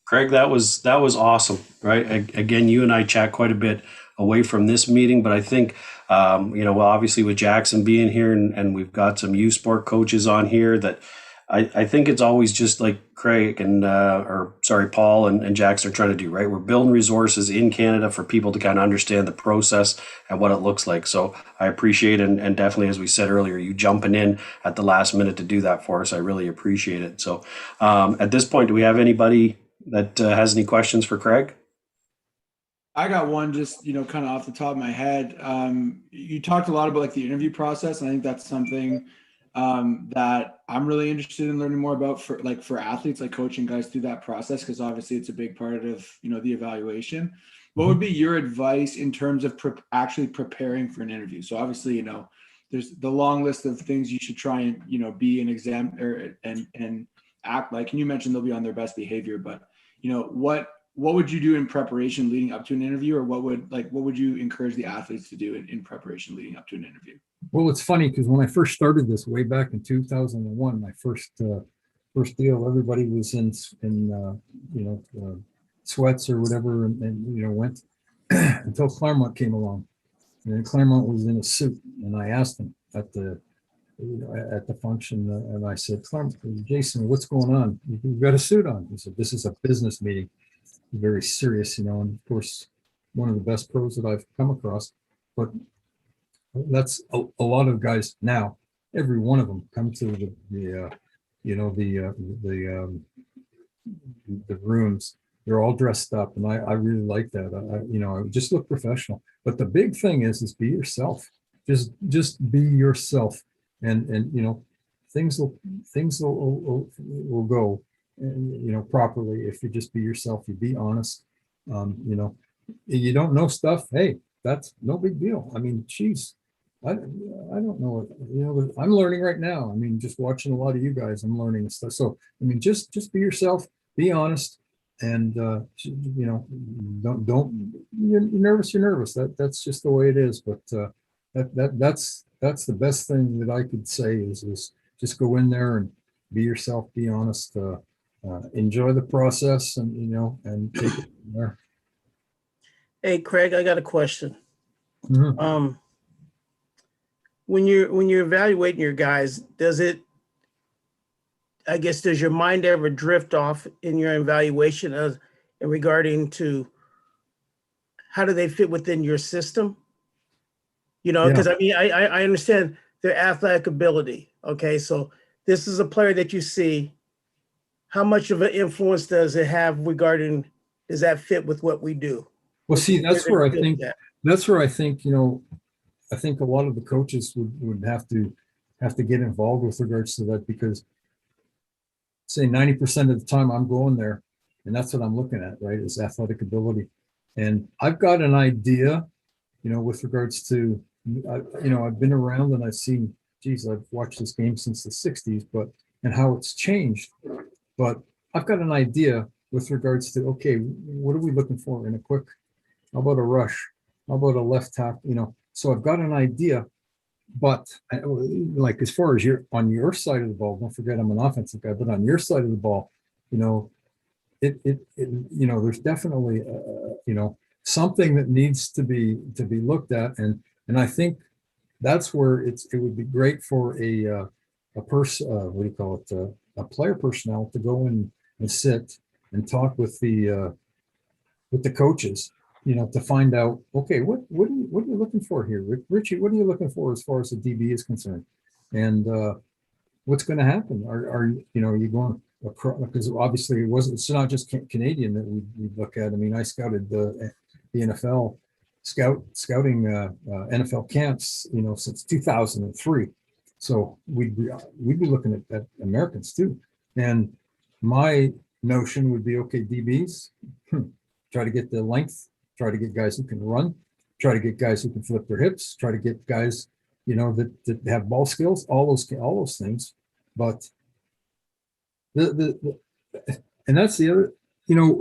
Speaker 3: Craig, that was awesome, right? Again, you and I chat quite a bit away from this meeting, but I think obviously with Jackson being here, and we've got some U Sport coaches on here, that I think it's always just like Craig and Paul and Jackson are trying to do, right? We're building resources in Canada for people to kind of understand the process and what it looks like. So I appreciate it, and definitely, as we said earlier, you jumping in at the last minute to do that for us. I really appreciate it. So at this point, do we have anybody that has any questions for Craig?
Speaker 2: I got one, just kind of off the top of my head. You talked a lot about the interview process, and I think that's something that I'm really interested in learning more about for athletes, coaching guys through that process, because obviously it's a big part of the evaluation. What would be your advice in terms of actually preparing for an interview? So obviously there's the long list of things you should try and be an exam and act like, and you mentioned they'll be on their best behavior, but what would you do in preparation leading up to an interview, or what would you encourage the athletes to do in preparation leading up to an interview?
Speaker 8: Well, it's funny because when I first started this way back in 2001, my first deal, everybody was in sweats or whatever, and went until Claremont came along, and then Claremont was in a suit, and I asked him at the function, and I said, Jason, what's going on? You've got a suit on. He said, this is a business meeting. Very serious, and of course, one of the best pros that I've come across. But that's a lot of guys now. Every one of them come to the rooms. They're all dressed up, and I really like that. I just look professional. But the big thing is be yourself. Just be yourself, and things will go properly if you just be yourself. You be honest. You don't know stuff. Hey, that's no big deal. I mean, geez, I don't know what, I'm learning right now. I mean, just watching a lot of you guys, I'm learning stuff. So I mean, just be yourself, be honest, and don't you're nervous. You're nervous. That's just the way it is. But that's the best thing that I could say is just go in there and be yourself, be honest, enjoy the process, and and take it from there.
Speaker 10: Hey, Craig, I got a question.
Speaker 8: Mhm.
Speaker 10: When you're evaluating your guys, does your mind ever drift off in your evaluation in regarding to how do they fit within your system? Because I mean, I understand their athletic ability. Okay, so this is a player that you see. How much of an influence does it have regarding, does that fit with what we do?
Speaker 8: Well, see, that's where I think
Speaker 10: that.
Speaker 8: I think a lot of the coaches would have to get involved with regards to that, because say 90% of the time I'm going there, and that's what I'm looking at, right, is athletic ability. And I've got an idea, with regards to, I've been around and I've seen, geez, I've watched this game since the 60s, and how it's changed. But I've got an idea with regards to, okay, what are we looking for in a quick, how about a rush? How about a left tackle? So I've got an idea, but like as far as you're on your side of the ball, don't forget I'm an offensive guy, but on your side of the ball, there's definitely, something that needs to be looked at. And I think that's where it would be great for a person, what do you call it? A player personnel to go in and sit and talk with the coaches, to find out, okay, what are you looking for here, Richie? What are you looking for as far as the DB is concerned, and what's going to happen? Are you going across? Because obviously it's not just Canadian that we look at. I mean, I scouted the NFL scouting NFL camps, since 2003. So we'd be looking at Americans too. And my notion would be, okay, DBs, try to get the length, try to get guys who can run, try to get guys who can flip their hips, try to get guys, that have ball skills, all those things. But and that's the other,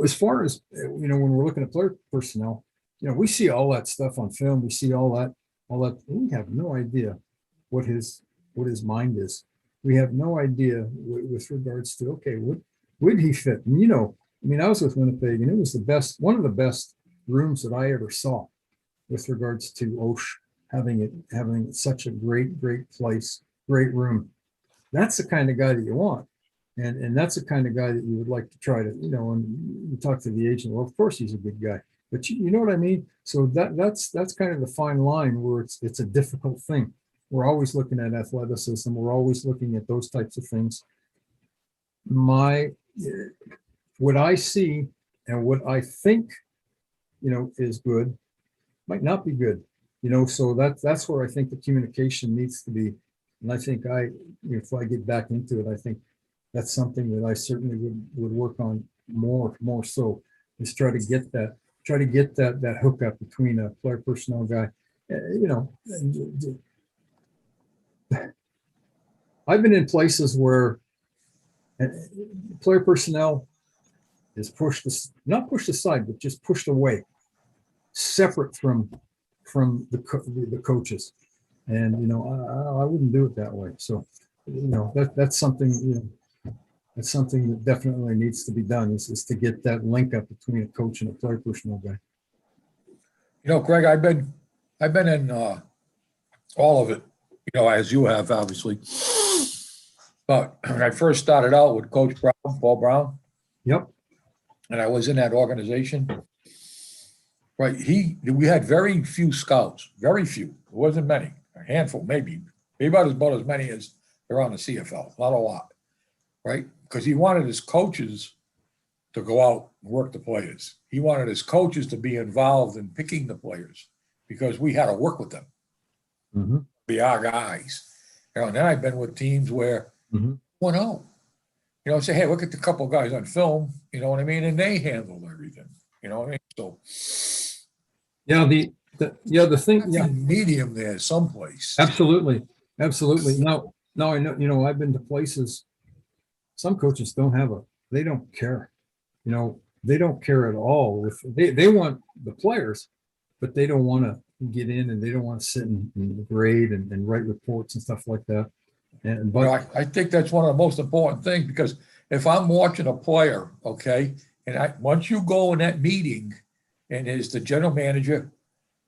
Speaker 8: as far as, when we're looking at player personnel, we see all that stuff on film. We see all that. We have no idea what his mind is. We have no idea with regards to, okay, what would he fit? And, I was with Winnipeg, and it was one of the best rooms that I ever saw with regards to Osh having such a great place, great room. That's the kind of guy that you want. And that's the kind of guy that you would like to try to, and you talk to the agent, well, of course he's a good guy, but you know what I mean? So that's kind of the fine line where it's a difficult thing. We're always looking at athleticism. We're always looking at those types of things. What I see and what I think, is good might not be good, so that's where I think the communication needs to be. And I think if I get back into it, I think that's something that I certainly would work on more so, is try to get that hookup between a player personnel guy. I've been in places where player personnel is not pushed aside, but just pushed away, separate from the coaches. And I wouldn't do it that way. So that's something that's something that definitely needs to be done, is to get that link up between a coach and a player personnel guy.
Speaker 11: Craig, I've been in all of it, as you have, obviously. But when I first started out with Coach Brown, Paul Brown.
Speaker 8: Yep. And
Speaker 11: I was in that organization. Right. We had very few scouts, very few. It wasn't many, a handful, maybe about as many as there are on the CFL, not a lot. Right. Because he wanted his coaches to go out and work the players. He wanted his coaches to be involved in picking the players, because we had to work with them.
Speaker 8: Mm-hmm.
Speaker 11: Be our guys. And then I've been with teams where, went out. Say, hey, look at the couple guys on film, you know what I mean? And they handled everything, you know what I mean? So
Speaker 8: yeah, the thing, yeah,
Speaker 11: medium there someplace.
Speaker 8: Absolutely. Now I know, I've been to places, some coaches they don't care. They don't care at all. They want the players, but they don't want to get in, and they don't want to sit and grade and write reports and stuff like that. And
Speaker 11: But
Speaker 8: but
Speaker 11: I think that's one of the most important things, because if I'm watching a player, okay, and once you go in that meeting and there's the general manager,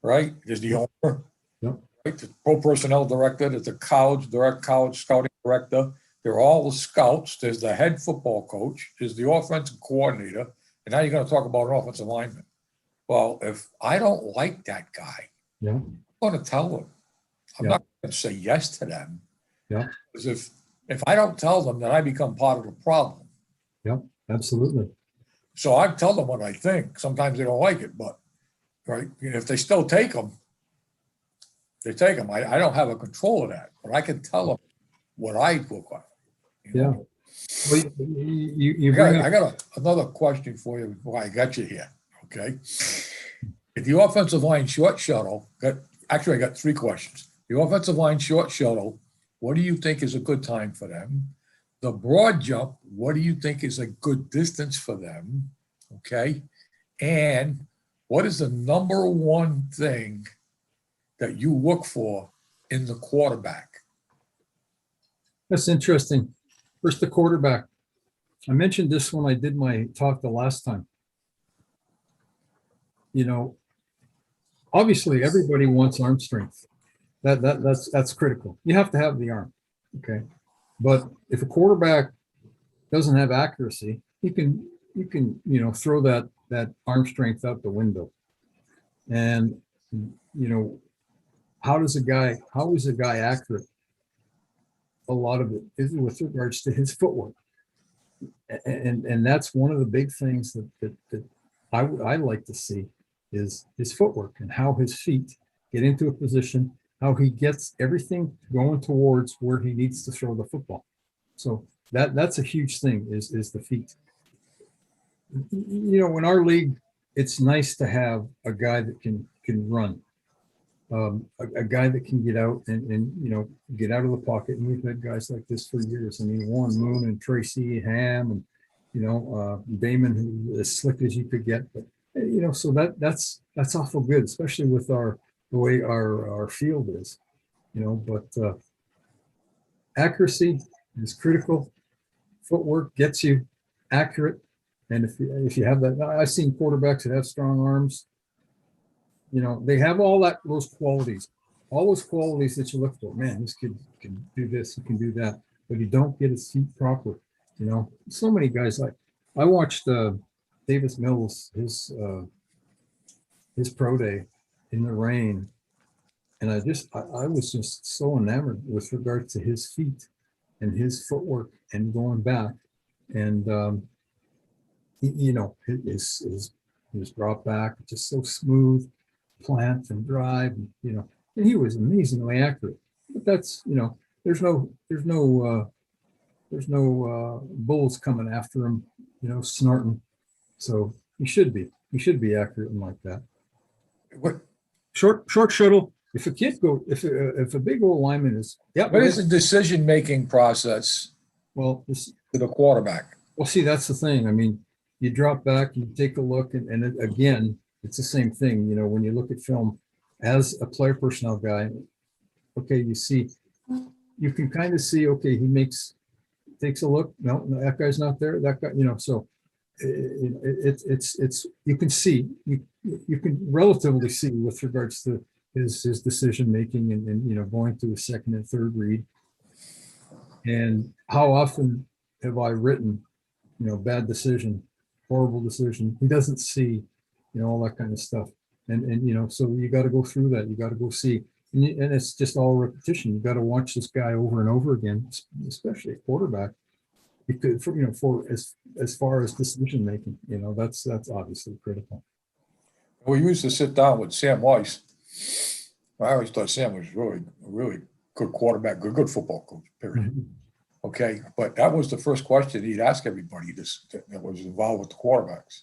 Speaker 11: right? There's the owner,
Speaker 8: Yep.
Speaker 11: right? The pro personnel director, there's the college scouting director. They're all the scouts. There's the head football coach, there's the offensive coordinator, and now you're going to talk about an offensive lineman. Well, if I don't like that guy,
Speaker 8: yeah,
Speaker 11: I'm going to tell him. I'm
Speaker 8: Yeah.
Speaker 11: not going to say yes to them.
Speaker 8: Yeah.
Speaker 11: Because if I don't tell them, then I become part of the problem.
Speaker 8: absolutely.
Speaker 11: So I tell them what I think. Sometimes they don't like it, but right, if they still take them, they take them. I don't have a control of that, but I can tell them what I look like. you know?
Speaker 8: Well, you bring
Speaker 11: I
Speaker 8: up,
Speaker 11: got another question for you before I got you here. Okay. If the offensive line short shuttle, I got 3 questions. The offensive line short shuttle, what do you think is a good time for them? The broad jump, what do you think is a good distance for them? Okay. And what is the number one thing that you look for in the quarterback?
Speaker 8: that's interesting. First, the quarterback. I mentioned this when I did my talk the last time. You know, obviously everybody wants arm strength. That's critical. You have to have the arm. Okay. But if a quarterback doesn't have accuracy, you can throw that arm strength out the window. And how is a guy accurate? A lot of it is with regards to his footwork. And that's one of the big things that I like to see is his footwork and how his feet get into a position, how he gets everything going towards where he needs to throw the football. So that's a huge thing is the feet. In our league, it's nice to have a guy that can run, a guy that can get out and get out of the pocket. And we've had guys like this for years. I mean, Warren Moon and Tracy Ham and Damon, who as slick as you could get. But so that's awful good, especially with the way our field is. But accuracy is critical. Footwork gets you accurate. And if you have that, I've seen quarterbacks that have strong arms. They have those qualities that you look for. Man, this kid can do this, he can do that, but you don't get his feet proper. So many guys. I watched Davis Mills, his pro day in the rain, and I was just so enamored with regard to his feet and his footwork and going back, and his drop back just so smooth, plant and drive, and he was amazingly accurate. But that's there's no bulls coming after him, snorting. So he should be accurate and like that.
Speaker 11: What
Speaker 8: Short shuttle. If a big old lineman is,
Speaker 11: what is the decision-making process
Speaker 8: well,
Speaker 11: to the quarterback?
Speaker 8: well, see, that's the thing. I mean, you drop back, you take a look, and again, it's the same thing. When you look at film as a player personnel guy, okay, you can kind of see, okay, he takes a look. No, that guy's not there. That guy, so it's you can see, you can relatively see with regards to his decision making and going to a second and third read. And how often have I written, bad decision, horrible decision. He doesn't see, all that kind of stuff. And so you got to go through that. You got to go see. And it's just all repetition. You got to watch this guy over and over again, especially a quarterback. Because for as far as decision making, that's obviously critical.
Speaker 11: We used to sit down with Sam Weiss. I always thought Sam was really, really good quarterback, good football coach, period.
Speaker 8: Mm-hmm.
Speaker 11: Okay, but that was the first question he'd ask everybody that was involved with the quarterbacks.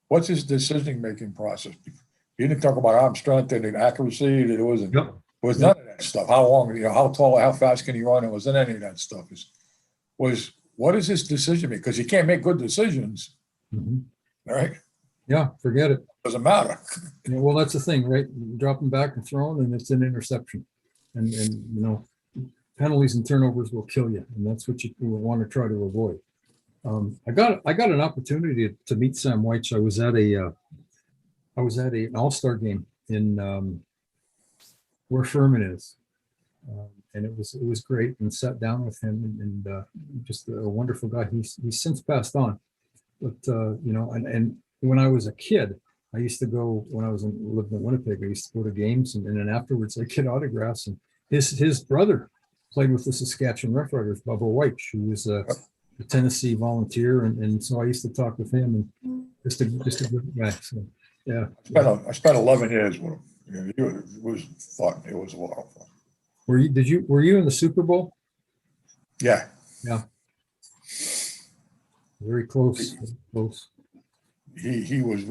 Speaker 11: What's his decision-making process? He didn't talk about arm strength and accuracy. It wasn't.
Speaker 8: Yep.
Speaker 11: It was none of that stuff. How long, how tall, how fast can he run? It wasn't any of that stuff. What is his decision making? Because he can't make good decisions.
Speaker 8: Mm-hmm.
Speaker 11: All right.
Speaker 8: Yeah, forget it.
Speaker 11: Doesn't matter.
Speaker 8: Well, that's the thing, right? Dropping back and throwing, and it's an interception. And penalties and turnovers will kill you, and that's what you want to try to avoid. I got an opportunity to meet Sam White. I was at an All-Star game in where Furman is, and it was great. And sat down with him, and just a wonderful guy. He's since passed on, but and when I was a kid, I used to go when I lived in Winnipeg. I used to go to games, and then afterwards I get autographs. And his brother played with the Saskatchewan Roughriders, Bubba White, who was a Tennessee Volunteer, and so I used to talk with him, and just a good guy. So yeah,
Speaker 11: I spent 11 years with him. It was fun. It was a lot of fun.
Speaker 8: were you in the Super Bowl?
Speaker 11: Yeah.
Speaker 8: Yeah, very close.
Speaker 11: He was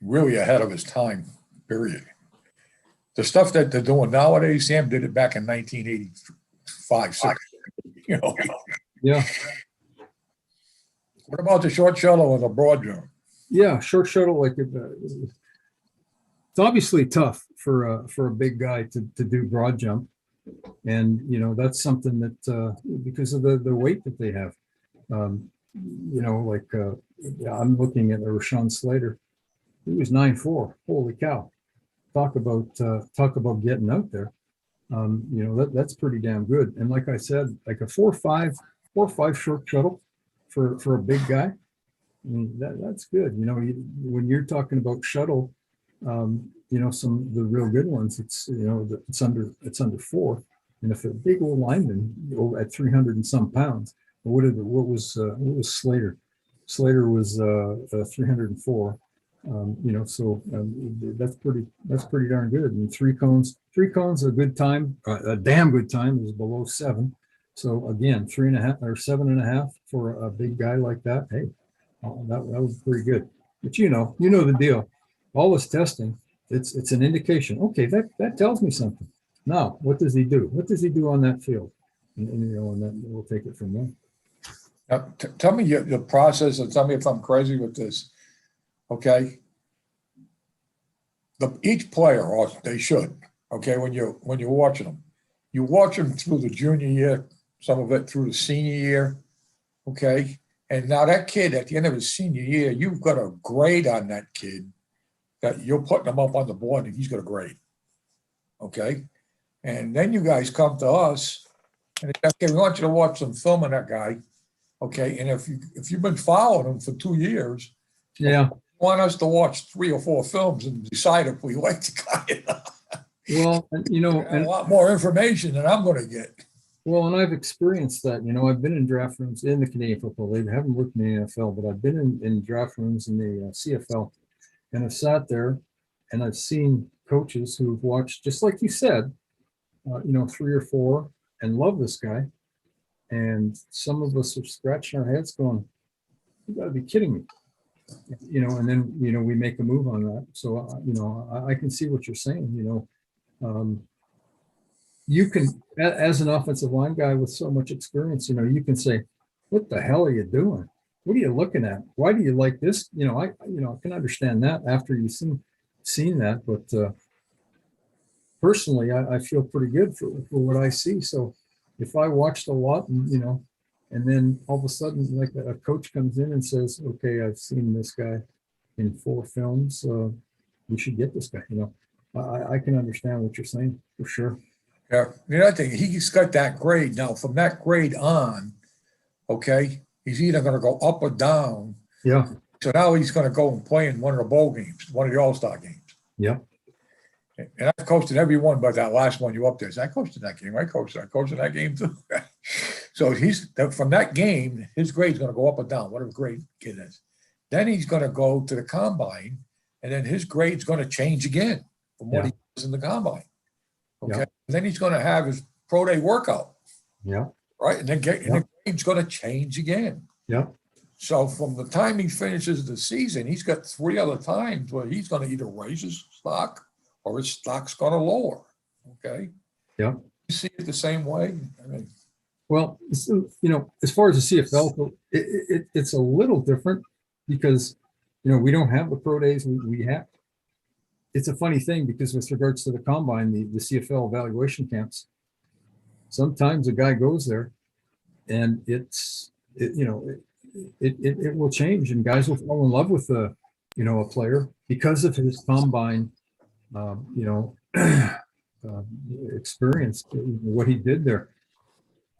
Speaker 11: really ahead of his time, period. The stuff that they're doing nowadays, Sam did it back in 1985, 6.
Speaker 8: Yeah.
Speaker 11: What about the short shuttle or the broad jump?
Speaker 8: Yeah, short shuttle, like it's obviously tough for a big guy to do broad jump, and that's something that because of the weight that they have, I'm looking at Rashawn Slater. He was 9'4". Holy cow! Talk about getting out there. That's pretty damn good. And like I said, like a 4.5 short shuttle for a big guy. I mean, that's good. When you're talking about shuttle, some of the real good ones, it's under 4. And if a big old lineman at 300 and some pounds, what was Slater? Slater was 304. That's pretty darn good. And three cones, a good time, a damn good time is below 7. So again, 3.5 or 7.5 for a big guy like that. Hey, that was pretty good. But the deal. All this testing, it's an indication. Okay, that tells me something. Now, what does he do? What does he do on that field? And then we'll take it from there.
Speaker 11: Now, tell me your process, and tell me if I'm crazy with this. Okay. Each player, or they should. Okay, when you're watching them, you watch them through the junior year, some of it through the senior year. Okay, and now that kid at the end of his senior year, you've got a grade on that kid that you're putting him up on the board, and he's got a grade. Okay, and then you guys come to us, and okay, we want you to watch some film on that guy. Okay, and if you've been following him for 2 years,
Speaker 8: yeah.
Speaker 11: Want us to watch 3 or 4 films and decide if we like the guy.
Speaker 8: Well, and
Speaker 11: a lot more information than I'm going to get.
Speaker 8: Well, and I've experienced that. I've been in draft rooms in the Canadian Football League. I haven't worked in the NFL, but I've been in draft rooms in the CFL, and I've sat there and I've seen coaches who've watched, just like you said, 3 or 4 and love this guy, and some of us are scratching our heads, going, "You got to be kidding me." And then we make a move on that. So I can see what you're saying. You can, as an offensive line guy with so much experience, you can say, "What the hell are you doing? What are you looking at? Why do you like this?" I can understand that after you've seen that, but personally, I feel pretty good for what I see. So if I watched a lot, and then all of a sudden, like a coach comes in and says, "Okay, I've seen this guy in 4 films. We should get this guy." I can understand what you're saying for sure.
Speaker 11: Yeah, the other thing, he's got that grade now. From that grade on, okay, he's either going to go up or down.
Speaker 8: Yeah.
Speaker 11: So now he's going to go and play in one of the bowl games, one of the All-Star games.
Speaker 8: Yeah.
Speaker 11: And I've coached in every one but that last one you up there. So I coached in that game. I coached in that game too. So from that game, his grade's going to go up or down, whatever grade kid is. Then he's going to go to the combine, and then his grade's going to change again from what he was in the combine. Okay.
Speaker 8: Yeah.
Speaker 11: And then he's going to have his pro day workout.
Speaker 8: Yeah.
Speaker 11: Right. And then the grade's going to change again.
Speaker 8: Yeah.
Speaker 11: So from the time he finishes the season, he's got 3 other times where he's going to either raise his stock or his stock's going to lower. Okay.
Speaker 8: Yeah.
Speaker 11: You see it the same way? I mean,
Speaker 8: well, as far as the CFL, it's a little different because, we don't have the pro days we have. It's a funny thing because with regards to the combine, the CFL evaluation camps, sometimes a guy goes there and it will change, and guys will fall in love with a player because of his combine, experience, what he did there.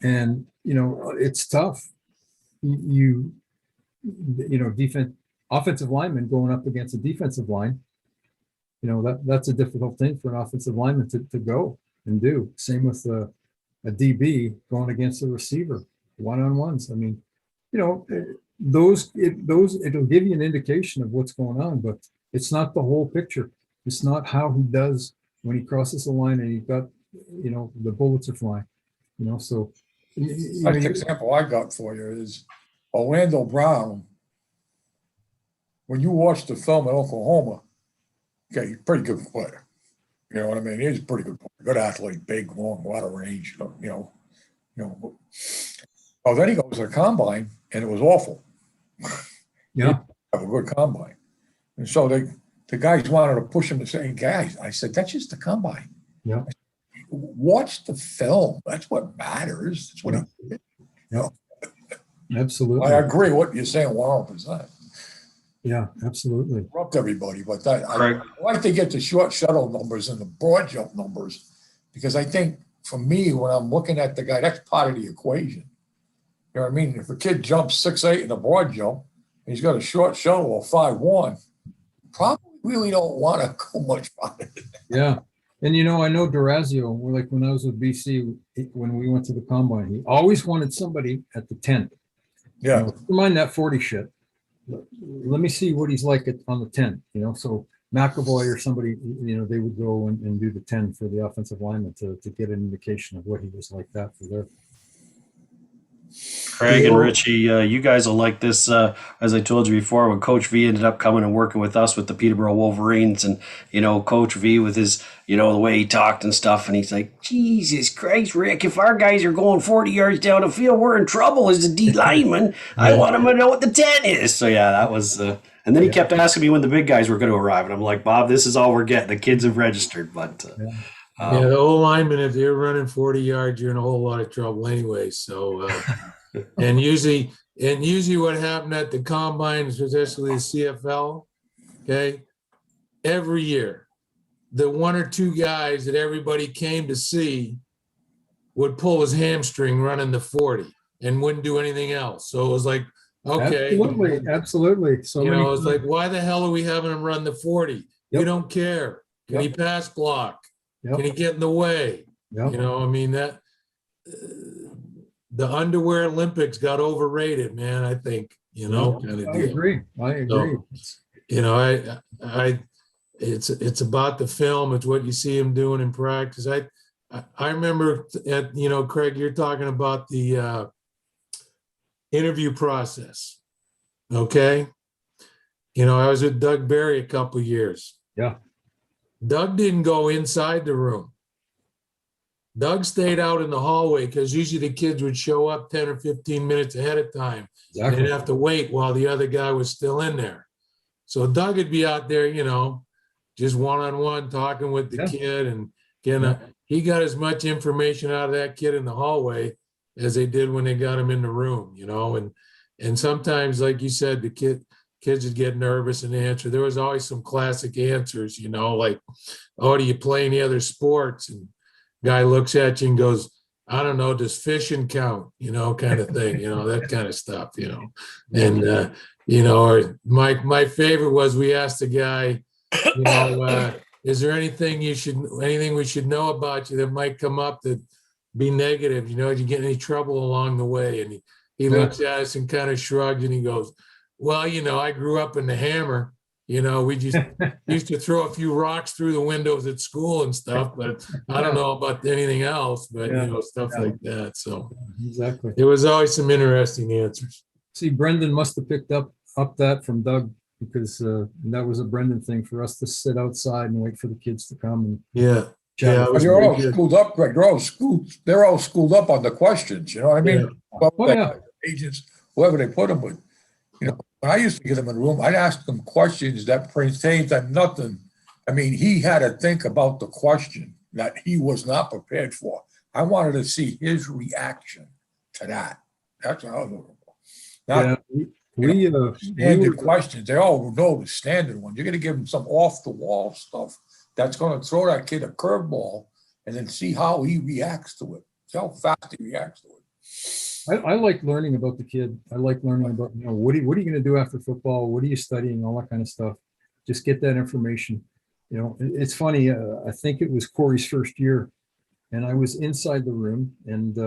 Speaker 8: And, it's tough. Offensive lineman going up against a defensive line, that's a difficult thing for an offensive lineman to go and do. Same with a DB going against a receiver, one-on-ones. I mean, it'll give you an indication of what's going on, but it's not the whole picture. It's not how he does when he crosses the line and he got, the bullets are flying, so.
Speaker 11: Best example I got for you is Orlando Brown. When you watch the film at Oklahoma, okay, he's a pretty good player. You know what I mean? He's a pretty good player. Good athlete, big, long, a lot of range, Oh, then he goes to the combine and it was awful.
Speaker 8: Yeah.
Speaker 11: Have a good combine. And so the guys wanted to push him to say, guys, I said, that's just the combine.
Speaker 8: Yeah.
Speaker 11: Watch the film. That's what matters. That's what
Speaker 8: Absolutely.
Speaker 11: I agree with what you're saying 100%.
Speaker 8: Yeah, absolutely.
Speaker 11: Interrupt everybody, but I like to get the short shuttle numbers and the broad jump numbers, because I think for me, when I'm looking at the guy, that's part of the equation. You know what I mean? If a kid jumps 6'8" in a broad jump, and he's got a short shuttle of 5'1", probably really don't want to go much farther.
Speaker 8: Yeah. And, I know Durazio, like when I was with BC, when we went to the combine, he always wanted somebody at the 10.
Speaker 11: Yeah.
Speaker 8: Never mind that 40 shit. Let me see what he's like on the 10, so McAvoy or somebody, they would go and do the 10 for the offensive lineman to get an indication of what he was like that for their.
Speaker 3: Craig and Richie, you guys will like this. As I told you before, when Coach V ended up coming and working with us with the Peterborough Wolverines, and Coach V with his, the way he talked and stuff, and he's like, Jesus Christ, Rick, if our guys are going 40 yards down the field, we're in trouble as a D lineman. I want them to know what the 10 is. So yeah, that was. And then he kept asking me when the big guys were going to arrive, and I'm like, Bob, this is all we're getting. The kids have registered, but.
Speaker 12: The old lineman, if you're running 40 yards, you're in a whole lot of trouble anyway. So. And usually what happened at the combines, especially the CFL, okay, every year, the one or two guys that everybody came to see would pull his hamstring running the 40 and wouldn't do anything else. So it was like, okay.
Speaker 8: Absolutely. So
Speaker 12: it's like, why the hell are we having him run the 40? Yep. We don't care. Can he pass block? Yep. Can he get in the way? Yep. That the underwear Olympics got overrated, man. I think, kind of deal.
Speaker 8: I agree.
Speaker 12: So, it's about the film. It's what you see him doing in practice. I remember Craig, you're talking about the interview process. Okay. I was with Doug Barry a couple of years.
Speaker 8: Yeah. Doug
Speaker 12: didn't go inside the room. Doug stayed out in the hallway because usually the kids would show up 10 or 15 minutes ahead of time. Exactly. And they'd have to wait while the other guy was still in there. So Doug would be out there, just one-on-one talking with the kid, and he got as much information out of that kid in the hallway as they did when they got him in the room, and sometimes, like you said, the kids would get nervous and answer. There was always some classic answers, like, oh, do you play any other sports? And guy looks at you and goes, I don't know, does fishing count? Kind of thing, that kind of stuff, And, my favorite was we asked the guy, is there anything we should know about you that might come up that be negative? Did you get any trouble along the way? And he looks at us and kind of shrugs and he goes, well, I grew up in the Hammer. We just used to throw a few rocks through the windows at school and stuff, but I don't know about anything else, but stuff like that. So
Speaker 8: exactly.
Speaker 12: There was always some interesting answers.
Speaker 8: See, Brendan must have picked up that from Doug, because that was a Brendan thing for us to sit outside and wait for the kids to come and
Speaker 11: chat. They're all schooled up, Greg. They're all schooled up on the questions. You know what I mean? Agents, whoever they put them with. When I used to get him in the room, I'd ask him questions that pertained to nothing. I mean, he had to think about the question that he was not prepared for. I wanted to see his reaction to that. That's what I was looking for. Not
Speaker 8: we
Speaker 11: standard questions. They all know the standard ones. You're going to give them some off the wall stuff that's going to throw that kid a curveball and then see how he reacts to it. See how fast he reacts to it.
Speaker 8: I like learning about the kid. I like learning about, what are you going to do after football? What are you studying? All that kind of stuff. Just get that information. It's funny. I think it was Corey's first year, and I was inside the room, and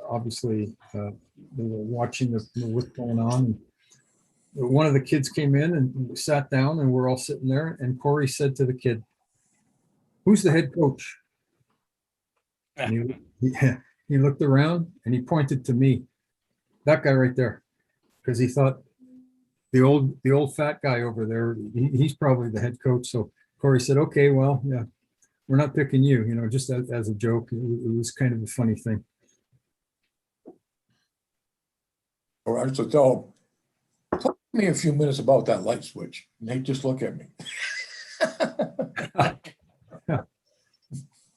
Speaker 8: obviously they were watching what's going on. And one of the kids came in and sat down, and we're all sitting there. And Corey said to the kid, "Who's the head coach?" And he looked around and he pointed to me, that guy right there, because he thought the old fat guy over there, he's probably the head coach. So Corey said, "Okay, well, yeah, we're not picking you," just as a joke. It was kind of a funny thing.
Speaker 11: All right, so tell me a few minutes about that light switch. And they just look at me.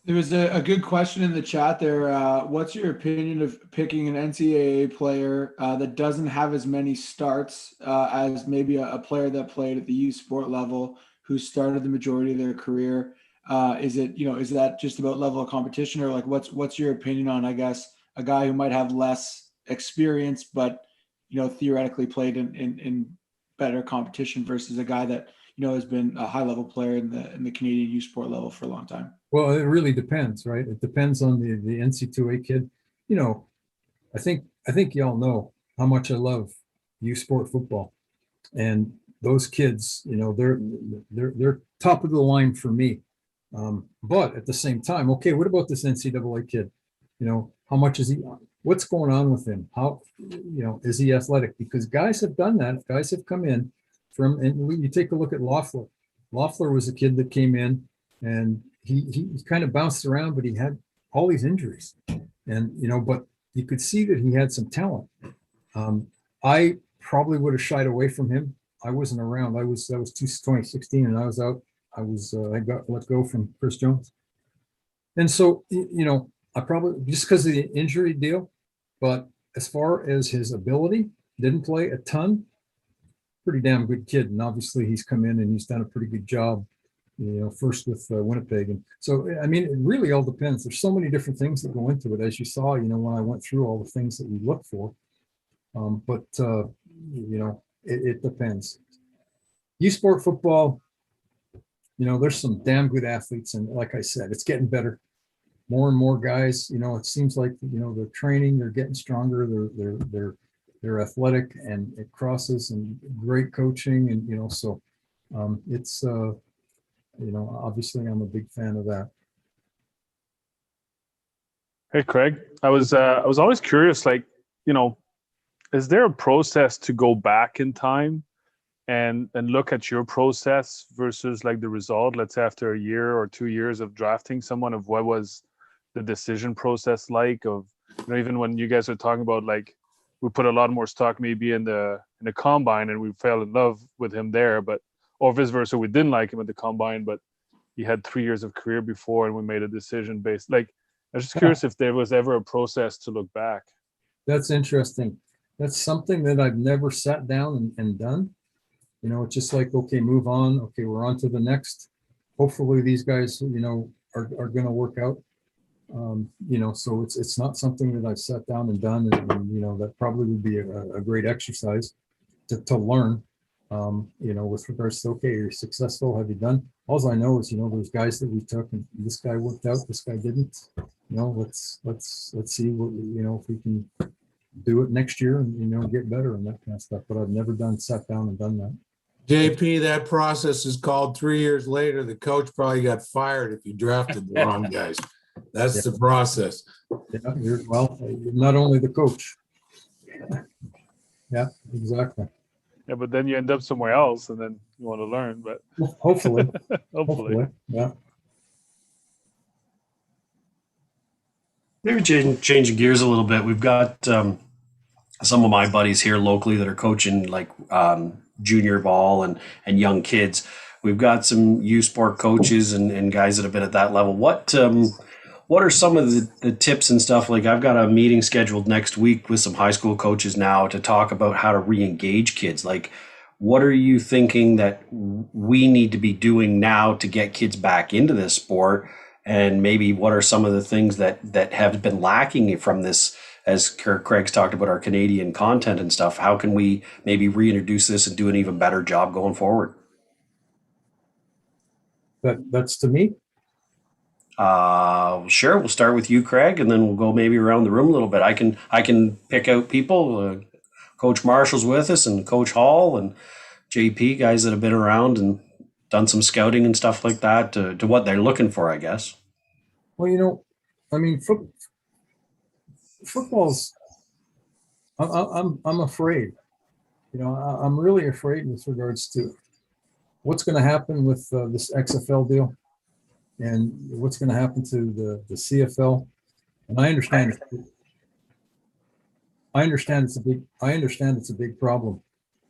Speaker 2: There was a good question in the chat there. What's your opinion of picking an NCAA player that doesn't have as many starts as maybe a player that played at the youth sport level who started the majority of their career? Is that just about level of competition, or like what's your opinion on, I guess, a guy who might have less experience but theoretically played in better competition versus a guy that has been a high level player in the Canadian youth sport level for a long time?
Speaker 8: Well, it really depends, right? It depends on the NC2A kid. I think y'all know how much I love youth sport football, and those kids, they're top of the line for me. But at the same time, okay, what about this NCAA kid? How much is he? What's going on with him? How, is he athletic? Because guys have done that. Guys have come in and you take a look at Loeffler. Loeffler was a kid that came in and he kind of bounced around, but he had all these injuries, and but you could see that he had some talent. I probably would have shied away from him. I wasn't around. That was 2016, and I was out. I got let go from Chris Jones, and so I probably, just because of the injury deal, but as far as his ability, didn't play a ton. Pretty damn good kid, and obviously he's come in and he's done a pretty good job. First with Winnipeg. And so, I mean, it really all depends. There's so many different things that go into it, as you saw, when I went through all the things that we look for. But it depends. Youth sport football, there's some damn good athletes. And like I said, it's getting better. More and more guys, it seems like, they're training, they're getting stronger, they're athletic, and it crosses, and great coaching. And, so it's, obviously I'm a big fan of that.
Speaker 6: Hey, Craig, I was always curious, is there a process to go back in time and look at your process versus like the result, let's say after a year or 2 years of drafting someone, of what was the decision process like, of, even when you guys are talking about, like, we put a lot more stock maybe in the combine and we fell in love with him there, but, or vice versa, we didn't like him at the combine, but he had 3 years of career before and we made a decision based, like, I was just curious if there was ever a process to look back.
Speaker 8: That's interesting. That's something that I've never sat down and done. It's just like, okay, move on. Okay, we're on to the next. Hopefully these guys, are going to work out. So it's not something that I've sat down and done. And that probably would be a great exercise to learn. With regards to, okay, you're successful. Have you done? All I know is, there's guys that we took, and this guy worked out, this guy didn't. Let's see what, if we can do it next year and, get better and that kind of stuff. But I've never sat down and done that.
Speaker 12: JP, that process is called 3 years later. The coach probably got fired if you drafted the wrong guys. That's the process.
Speaker 8: Yeah, not only the coach. Yeah, exactly.
Speaker 6: Yeah, but then you end up somewhere else and then you want to learn, but
Speaker 8: hopefully.
Speaker 6: hopefully.
Speaker 8: Yeah.
Speaker 3: Maybe changing gears a little bit. We've got some of my buddies here locally that are coaching like junior ball and young kids. We've got some youth sport coaches and guys that have been at that level. What what are some of the tips and stuff? Like I've got a meeting scheduled next week with some high school coaches now to talk about how to re-engage kids. Like, what are you thinking that we need to be doing now to get kids back into this sport? And maybe what are some of the things that have been lacking from this, as Craig's talked about our Canadian content and stuff? How can we maybe reintroduce this and do an even better job going forward?
Speaker 8: That's to me.
Speaker 3: Sure. We'll start with you, Craig, and then we'll go maybe around the room a little bit. I can pick out people. Coach Marshall's with us, and Coach Hall and JP, guys that have been around and done some scouting and stuff like that to what they're looking for, I guess.
Speaker 8: Well, I mean, football's. I'm afraid. I'm really afraid with regards to what's going to happen with this XFL deal, and what's going to happen to the CFL. And I understand it's a big problem,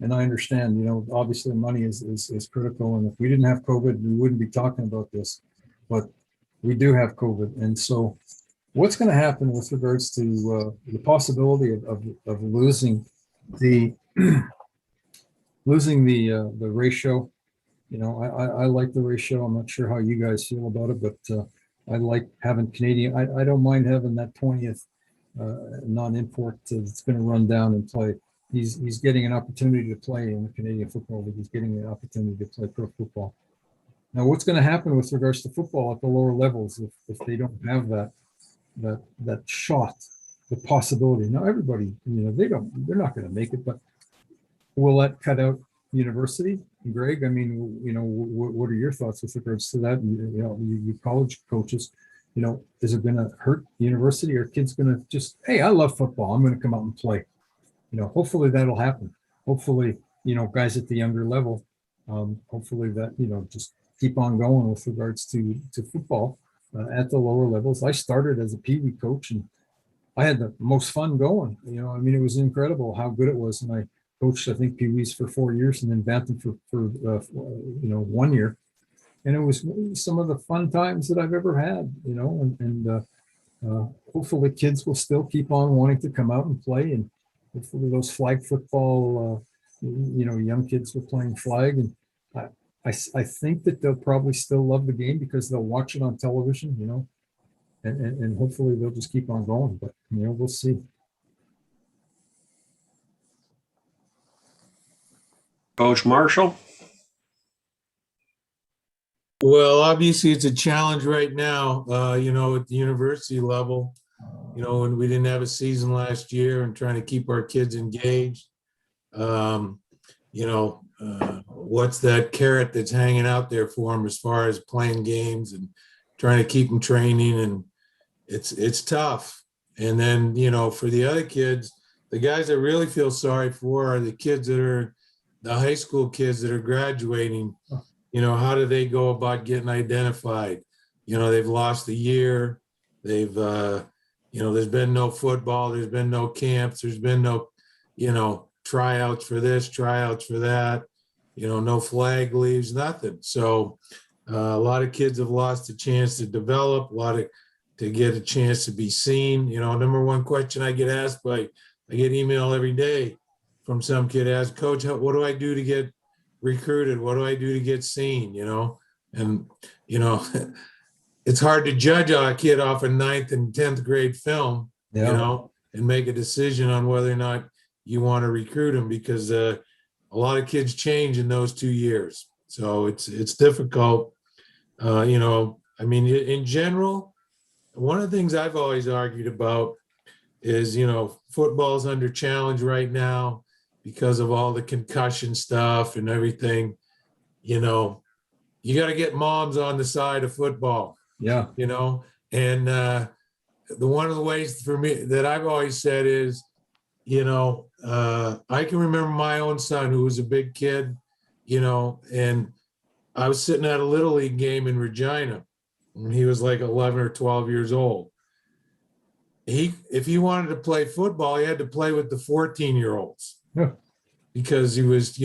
Speaker 8: and I understand. Obviously, money is critical, and if we didn't have COVID, we wouldn't be talking about this. But we do have COVID, and so what's going to happen with regards to the possibility of losing the ratio? I like the ratio. I'm not sure how you guys feel about it, but I like having Canadian. I don't mind having that 20th non-import that's going to run down and play. He's getting an opportunity to play in the Canadian Football League. He's getting an opportunity to play pro football. Now, what's going to happen with regards to football at the lower levels if they don't have that shot, the possibility? Now, everybody, they're not going to make it, but will that cut out university? Greg, I mean, what are your thoughts with regards to that? You college coaches, is it going to hurt university, or kids going to just, hey, I love football, I'm going to come out and play? Hopefully that'll happen. Hopefully, guys at the younger level, hopefully that, just keep on going with regards to football at the lower levels. I started as a Pee Wee coach, and I had the most fun going. It was incredible how good it was. And I coached, I think, Pee Wees for 4 years, and then Bantam for 1 year. And it was some of the fun times that I've ever had, and hopefully kids will still keep on wanting to come out and play. And hopefully those flag football, young kids are playing flag. And I think that they'll probably still love the game because they'll watch it on television, and hopefully they'll just keep on going. But, we'll see.
Speaker 3: Coach Marshall?
Speaker 12: Well, obviously it's a challenge right now, at the university level, when we didn't have a season last year and trying to keep our kids engaged. What's that carrot that's hanging out there for them as far as playing games and trying to keep them training, and it's tough. And then, for the other kids, the guys I really feel sorry for are the kids that are the high school kids that are graduating. How do they go about getting identified? They've lost a year. They've, there's been no football. There's been no camps. There's been no, tryouts for this, tryouts for that, no flag leaves, nothing. So a lot of kids have lost a chance to develop, to get a chance to be seen. Number one question I get asked I get email every day from some kid ask, Coach, what do I do to get recruited? What do I do to get seen? And it's hard to judge a kid off a 9th and 10th grade film, and make a decision on whether or not you want to recruit them, because a lot of kids change in those 2 years. So it's difficult. In general, one of the things I've always argued about is, football's under challenge right now because of all the concussion stuff and everything. You got to get moms on the side of football.
Speaker 8: Yeah.
Speaker 12: And the one of the ways for me that I've always said is, I can remember my own son who was a big kid, and I was sitting at a Little League game in Regina, and he was like 11 or 12 years old. If he wanted to play football, he had to play with the 14-year-olds.
Speaker 8: Yeah.
Speaker 12: Because he was,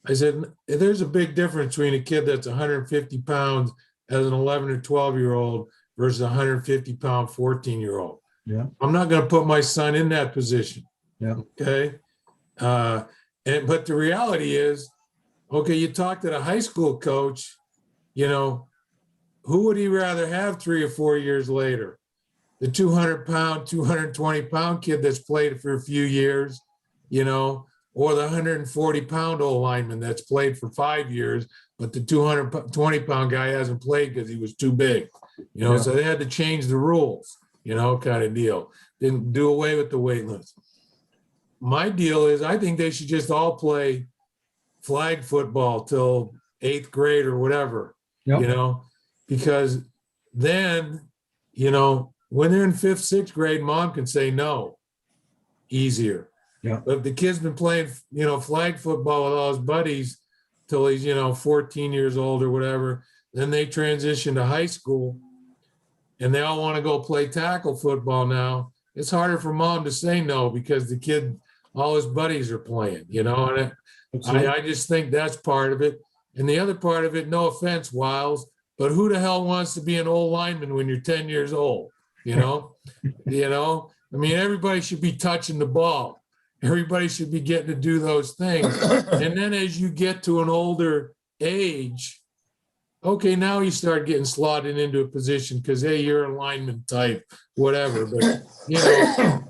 Speaker 12: I said, there's a big difference between a kid that's 150 pounds as an 11 or 12-year-old versus a 150-pound 14-year-old.
Speaker 8: Yeah.
Speaker 12: I'm not going to put my son in that position.
Speaker 8: Yeah.
Speaker 12: Okay. But the reality is, okay, you talk to the high school coach, you know, who would he rather have 3 or 4 years later? The 200-pound, 220-pound kid that's played for a few years, you know, or the 140-pound old lineman that's played for 5 years, but the 220-pound guy hasn't played because he was too big, you know,
Speaker 8: Yeah.
Speaker 12: so they had to change the rules, you know, kind of deal. Didn't do away with the weight limits. My deal is I think they should just all play flag football till 8th grade or whatever,
Speaker 8: Yep.
Speaker 12: you know, because then, you know, when they're in 5th, 6th grade, mom can say no easier.
Speaker 8: Yeah.
Speaker 12: But if the kid's been playing, you know, flag football with all his buddies till he's, you know, 14 years old or whatever, then they transition to high school and they all want to go play tackle football now. It's harder for mom to say no because the kid, all his buddies are playing, you know, and I just think that's part of it. And the other part of it, no offense, Wiles, but who the hell wants to be an old lineman when you're 10 years old? You know, I mean, everybody should be touching the ball. Everybody should be getting to do those things. And then as you get to an older age, okay, now you start getting slotted into a position because, hey, you're a lineman type, whatever. But, you know,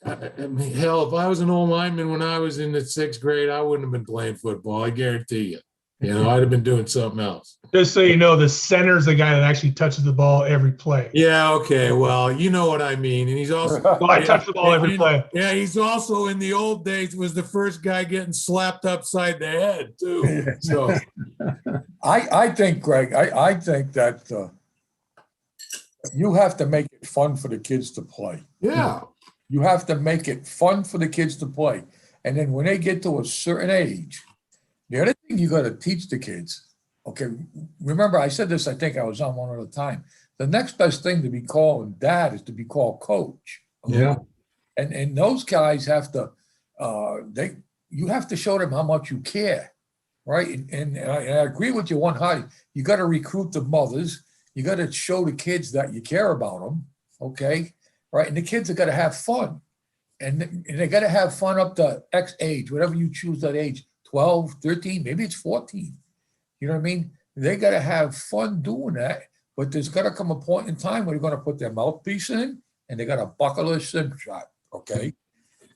Speaker 12: I mean, hell, if I was an old lineman when I was in the 6th grade, I wouldn't have been playing football. I guarantee you. You know, I'd have been doing something else.
Speaker 1: Just so you know, the center's the guy that actually touches the ball every play.
Speaker 12: Yeah, okay. Well, you know what I mean. And he's also
Speaker 1: Well, I touch the ball every play.
Speaker 12: Yeah, he's also in the old days was the first guy getting slapped upside the head too. So
Speaker 11: I think, Greg, I think that you have to make it fun for the kids to play.
Speaker 12: yeah.
Speaker 11: You have to make it fun for the kids to play. And then when they get to a certain age, the other thing you got to teach the kids, okay, remember I said this, I think I was on one at a time. The next best thing to be called dad is to be called coach. Okay?
Speaker 8: Yeah.
Speaker 11: And those guys have to, you have to show them how much you care, right? And I agree with you 100. You got to recruit the mothers. You got to show the kids that you care about them, okay? Right, and the kids are going to have fun. And they got to have fun up to X age, whatever you choose that age, 12, 13, maybe it's 14. You know what I mean? They got to have fun doing that, but there's got to come a point in time where they're going to put their mouthpiece in and they got to buckle their SIM shot, okay?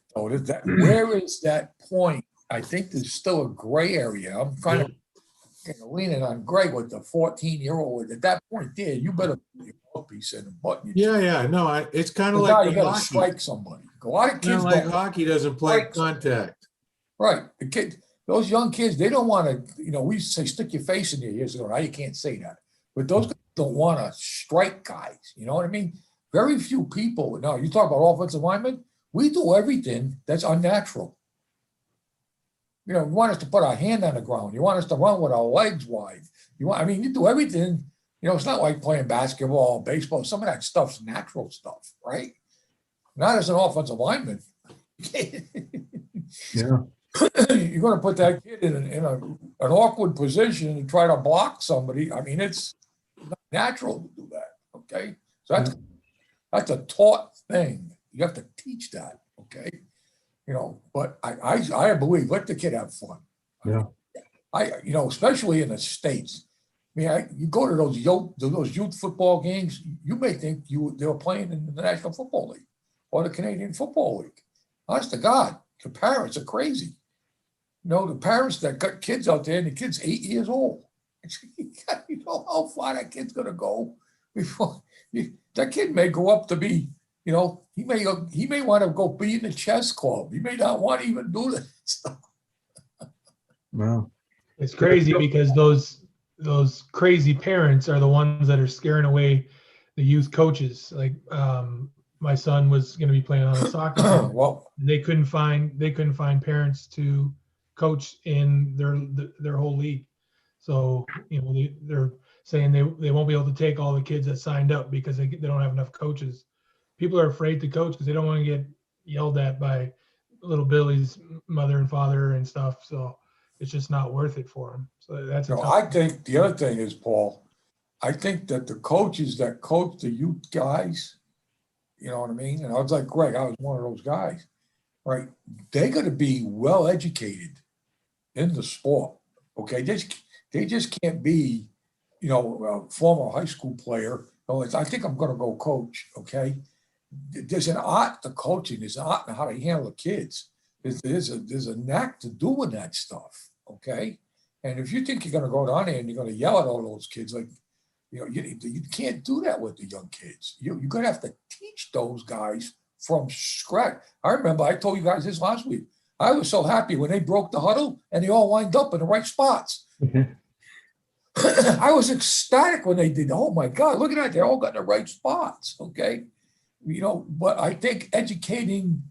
Speaker 11: So where is that point? I think there's still a gray area. I'm kind of leaning on Greg with the 14-year-old. At that point there, you better put your mouthpiece in and button your
Speaker 12: Yeah. No, it's kind of
Speaker 11: Now
Speaker 12: like
Speaker 11: you
Speaker 12: the
Speaker 11: got to
Speaker 12: hockey.
Speaker 11: strike somebody. A lot of
Speaker 12: Kind of
Speaker 11: kids
Speaker 12: like
Speaker 11: don't.
Speaker 12: hockey doesn't play
Speaker 11: Right.
Speaker 12: contact.
Speaker 11: Right. The kid, those young kids, they don't want to, we used to say, stick your face in there years ago. Now you can't say that. But those guys don't want to strike guys. You know what I mean? Very few people. Now, you talk about offensive linemen, we do everything that's unnatural. You want us to put our hand on the ground. You want us to run with our legs wide. You do everything. It's not like playing basketball, baseball. Some of that stuff's natural stuff, right? Not as an offensive lineman.
Speaker 8: Yeah.
Speaker 11: You're going to put that kid in an awkward position and try to block somebody. I mean, it's not natural to do that. Okay, so that's a taught thing. You have to teach that. Okay, But I believe let the kid have fun.
Speaker 8: Yeah.
Speaker 11: Especially in the States. I mean, you go to those youth football games. You may think they were playing in the National Football League or the Canadian Football League. Honest to God, the parents are crazy. The parents that got kids out there, and the kid's 8 years old. You know how far that kid's gonna go before that kid may grow up to be. He may want to go be in the chess club. He may not want to even do that stuff.
Speaker 8: Wow.
Speaker 1: It's crazy because those crazy parents are the ones that are scaring away the youth coaches. Like my son was going to be playing on a soccer team.
Speaker 11: Well,
Speaker 1: they couldn't find parents to coach in their whole league. So they're saying they won't be able to take all the kids that signed up because they don't have enough coaches. People are afraid to coach because they don't want to get yelled at by little Billy's mother and father and stuff. So it's just not worth it for them. So that's
Speaker 11: I think the other thing is, Paul, I think that the coaches that coach the youth guys, you know what I mean? And I was like Greg, I was one of those guys, right? They got to be well educated in the sport. Okay, they just can't be, you know, a former high school player. Oh, I think I'm going to go coach. Okay, there's an art to coaching. There's an art to how to handle the kids. There's a knack to doing that stuff. Okay, and if you think you're going to go down there and you're going to yell at all those kids, like, you know, you can't do that with the young kids. You're going to have to teach those guys from scratch. I remember I told you guys this last week. I was so happy when they broke the huddle and they all lined up in the right spots. I was ecstatic when they did. Oh my God, look at that. They all got in the right spots. Okay. You know, but I think educating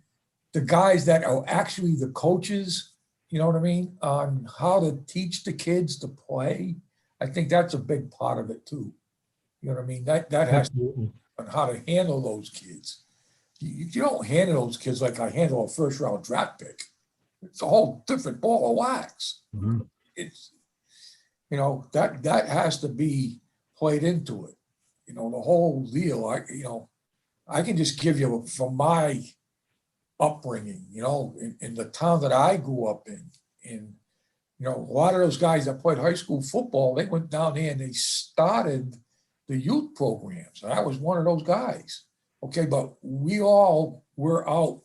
Speaker 11: the guys that are actually the coaches, you know what I mean, on how to teach the kids to play, I think that's a big part of it too. You know what I mean? That has to on how to handle those kids. You don't handle those kids like I handle a first round draft pick. It's a whole different ball of wax.
Speaker 8: Mhm.
Speaker 11: It's, you know, that has to be played into it. You know, the whole deal. I can just give you from my upbringing, you know, in the town that I grew up in, you know, a lot of those guys that played high school football, they went down there and they started the youth programs. And I was one of those guys. Okay, but we all were out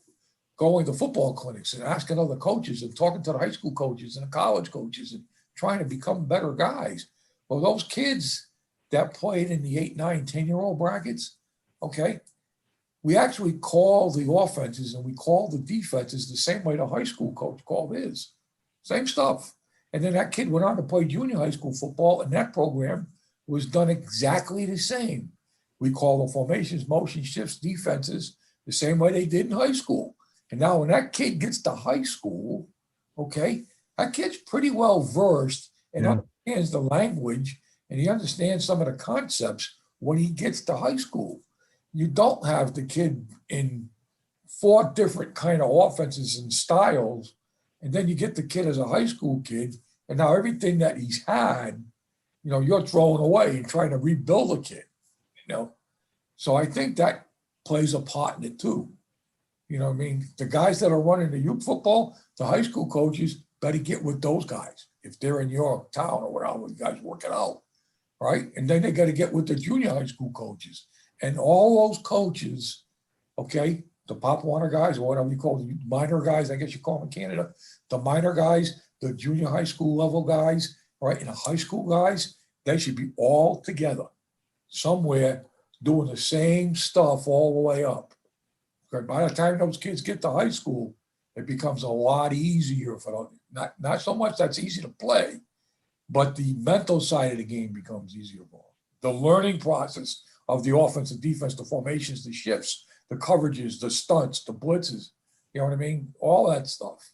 Speaker 11: going to football clinics and asking other coaches and talking to the high school coaches and the college coaches and trying to become better guys. Well, those kids that played in the 8, 9, 10-year-old brackets, okay, we actually call the offenses and we call the defenses the same way the high school coach called his. Same stuff. And then that kid went on to play junior high school football, and that program was done exactly the same. We call the formations, motion shifts, defenses the same way they did in high school. And now when that kid gets to high school, okay, that kid's pretty well versed and understands the language, and he understands some of the concepts when he gets to high school. You don't have the kid in 4 different kind of offenses and styles, and then you get the kid as a high school kid, and now everything that he's had, you know, you're throwing away and trying to rebuild a kid, you know. So I think that plays a part in it too. You know what I mean? The guys that are running the youth football, the high school coaches, got to get with those guys if they're in your town or wherever you guys work it out, right? And then they got to get with the junior high school coaches. And all those coaches, okay, the Pop Warner guys, or whatever you call the minor guys, I guess you call them in Canada, the minor guys, the junior high school level guys, right, and the high school guys, they should be all together somewhere doing the same stuff all the way up. Okay, by the time those kids get to high school, it becomes a lot easier for them. Not so much that's easy to play, but the mental side of the game becomes easier for them. The learning process of the offense and defense, the formations, the shifts, the coverages, the stunts, the blitzes, you know what I mean? All that stuff.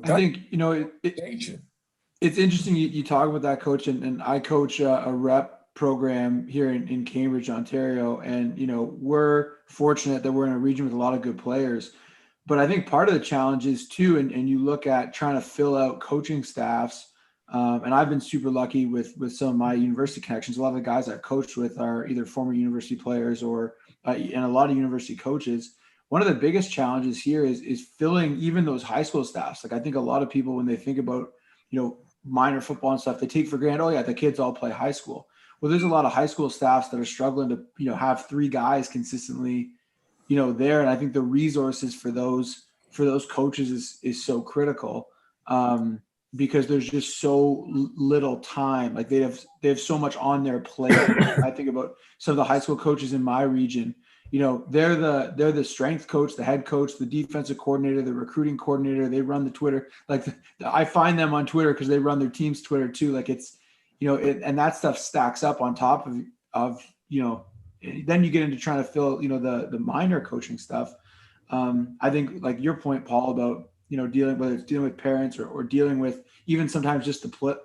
Speaker 2: I think, you know, it's interesting you talk about that, Coach, and I coach a rep program here in Cambridge, Ontario, and, you know, we're fortunate that we're in a region with a lot of good players. But I think part of the challenge is too, and you look at trying to fill out coaching staffs, and I've been super lucky with some of my university connections. A lot of the guys I've coached with are either former university players or and a lot of university coaches. One of the biggest challenges here is filling even those high school staffs. Like, I think a lot of people, when they think about, you know, minor football and stuff, they take for granted, oh yeah, the kids all play high school. Well, there's a lot of high school staffs that are struggling to, you know, have 3 guys consistently, you know, there. And I think the resources for those coaches is so critical, because there's just so little time. Like, they have so much on their plate. I think about some of the high school coaches in my region. You know, they're the strength coach, the head coach, the defensive coordinator, the recruiting coordinator. They run the Twitter. Like, I find them on Twitter because they run their team's Twitter too. Like, it's, you know, and that stuff stacks up on top of, you know, then you get into trying to fill, you know, the minor coaching stuff. I think, like your point, Paul, about, you know, whether it's dealing with parents or dealing with even sometimes just the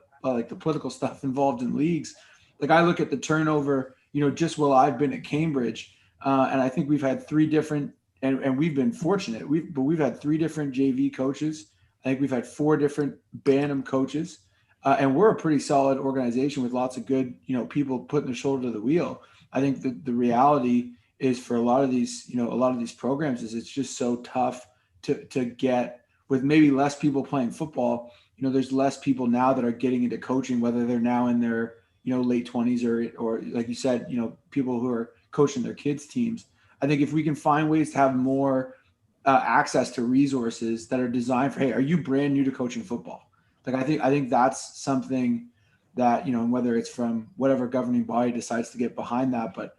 Speaker 2: political stuff involved in leagues. Like, I look at the turnover, you know, just while I've been at Cambridge, and I think we've had 3 different, and we've been fortunate. We've had 3 different JV coaches. I think we've had 4 different Bantam coaches. and we're a pretty solid organization with lots of good, people putting their shoulder to the wheel. I think that the reality is for a lot of these programs is it's just so tough to get with maybe less people playing football. There's less people now that are getting into coaching, whether they're now in their, late 20s or like you said, people who are coaching their kids' teams. I think if we can find ways to have more access to resources that are designed for, hey, are you brand new to coaching football? Like, I think that's something that, and whether it's from whatever governing body decides to get behind that, but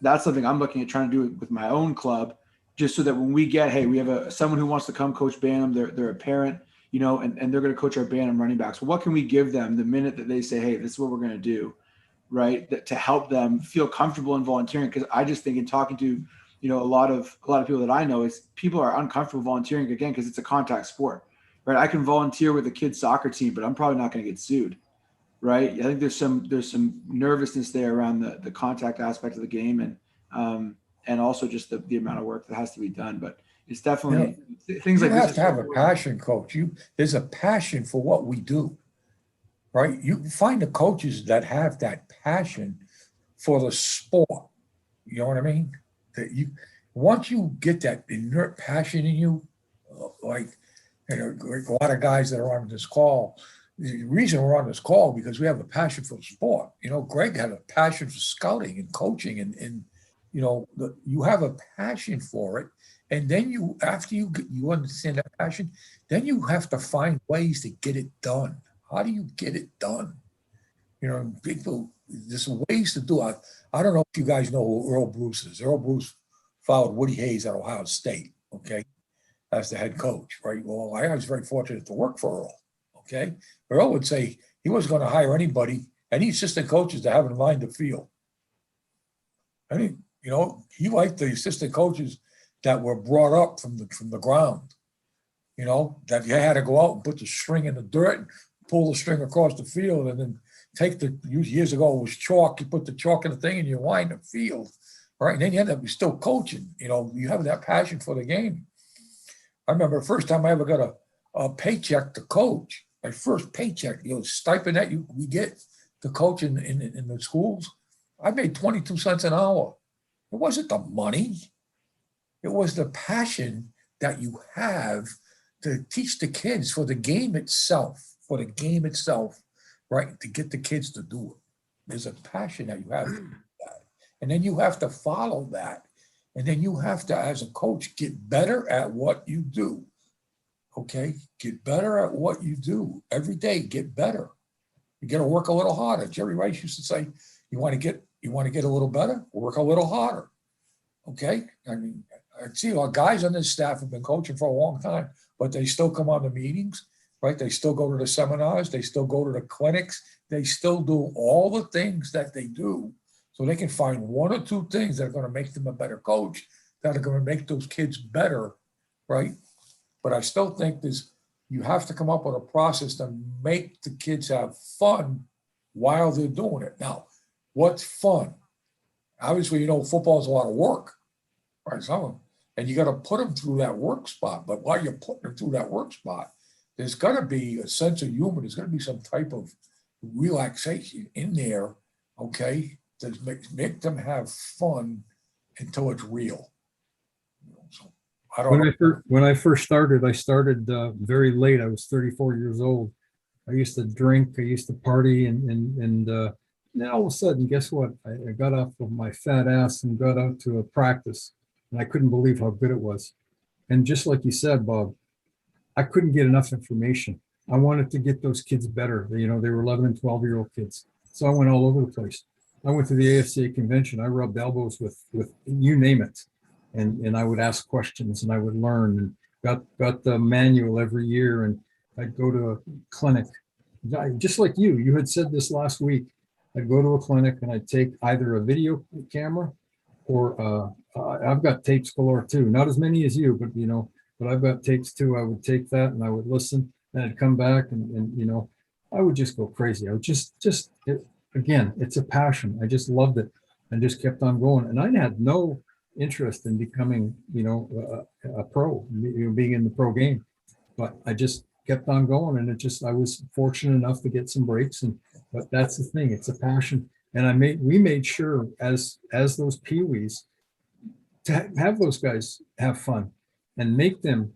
Speaker 2: that's something I'm looking at trying to do with my own club, just so that when we get, hey, we have someone who wants to come coach Bantam, they're a parent, and they're going to coach our Bantam running backs. Well, what can we give them the minute that they say, hey, this is what we're going to do, right? To help them feel comfortable in volunteering. Because I just think in talking to, a lot of people that I know is people are uncomfortable volunteering again, because it's a contact sport, right? I can volunteer with a kid's soccer team, but I'm probably not going to get sued, right? I think there's some nervousness there around the contact aspect of the game, and also just the amount of work that has to be done. But it's definitely things like
Speaker 11: you
Speaker 2: this.
Speaker 11: have to have a passion, coach. There's a passion for what we do, right? You find the coaches that have that passion for the sport. You know what I mean? Once you get that inert passion in you, like a lot of guys that are on this call. The reason we're on this call because we have a passion for sport. Greg had a passion for scouting and coaching, and you have a passion for it. And then after you understand that passion, then you have to find ways to get it done. How do you get it done? People, there's ways to do it. I don't know if you guys know who Earl Bruce is. Earl Bruce followed Woody Hayes at Ohio State, okay, as the head coach, right? Well, I was very fortunate to work for Earl, okay? Earl would say he wasn't going to hire any assistant coaches that haven't lined the field. I mean, he liked the assistant coaches that were brought up from the ground, that you had to go out and put the string in the dirt and pull the string across the field, and then years ago it was chalk. You put the chalk in the thing and you line the field, right? And then you end up still coaching. You have that passion for the game. I remember the first time I ever got a paycheck to coach. My first paycheck, stipend that we get to coach in the schools. I made 22 cents an hour. It wasn't the money. It was the passion that you have to teach the kids for the game itself, right? To get the kids to do it. There's a passion that you have to do that. And then you have to follow that. And then you have to, as a coach, get better at what you do. Okay? Get better at what you do. Every day, get better. You got to work a little harder. Jerry Rice used to say, you want to get a little better? Work a little harder. Okay? I mean, I see our guys on this staff have been coaching for a long time, but they still come on the meetings, right? They still go to the seminars. They still go to the clinics. They still do all the things that they do, so they can find one or two things that are going to make them a better coach, that are going to make those kids better, right? But I still think you have to come up with a process to make the kids have fun while they're doing it. Now, what's fun? Obviously, football is a lot of work, right? And you got to put them through that work spot. But while you're putting them through that work spot, there's got to be a sense of humor. There's going to be some type of relaxation in there, okay, to make them have fun until it's real. So I don't know.
Speaker 8: When I first started, I started very late. I was 34 years old. I used to drink. I used to party, and then all of a sudden, guess what? I got off of my fat ass and got out to a practice, and I couldn't believe how good it was. And just like you said, Bob, I couldn't get enough information. I wanted to get those kids better. They were 11 and 12-year-old kids. So I went all over the place. I went to the AFCA convention. I rubbed elbows with you name it. And I would ask questions and I would learn, and got the manual every year, and I'd go to a clinic. Just like you had said this last week. I'd go to a clinic and I'd take either a video camera or I've got tapes galore too. Not as many as you, but I've got tapes too. I would take that and I would listen, and I'd come back and I would just go crazy. I would again, it's a passion. I just loved it and just kept on going. And I had no interest in becoming, a pro, being in the pro game, but I just kept on going. And I was fortunate enough to get some breaks, but that's the thing. It's a passion. And we made sure as those peewees to have those guys have fun and make them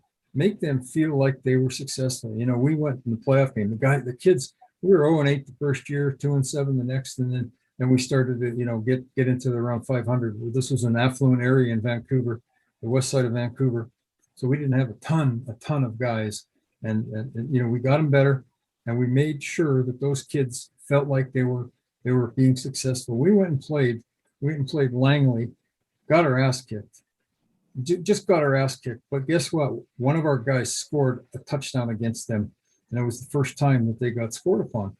Speaker 8: feel like they were successful. You know, we went in the playoff game, the kids, we were 0-8 the first year, 2-7 the next. And then we started to, you know, get into the around 500. This was an affluent area in Vancouver, the west side of Vancouver. So we didn't have a ton of guys, and you know, we got them better, and we made sure that those kids felt like they were being successful. We went and played Langley, got our ass kicked, just got our ass kicked. But guess what? One of our guys scored a touchdown against them, and it was the first time that they got scored upon.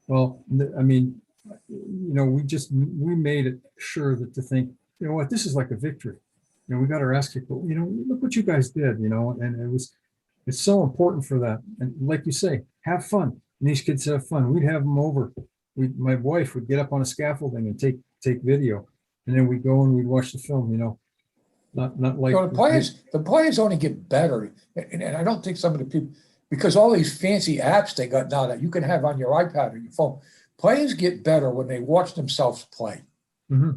Speaker 8: Well, I mean, you know, we made it sure that to think, you know what, this is like a victory. You know, we got our ass kicked, but, you know, look what you guys did, you know, and it's so important for that. And like you say, have fun. And these kids have fun. We'd have them over. My wife would get up on a scaffolding and take video. And then we'd go and we'd watch the film, you know, not like.
Speaker 11: So the players only get better. And I don't think some of the people, because all these fancy apps they got now that you can have on your iPad or your phone, players get better when they watch themselves play.
Speaker 8: Mm-hmm.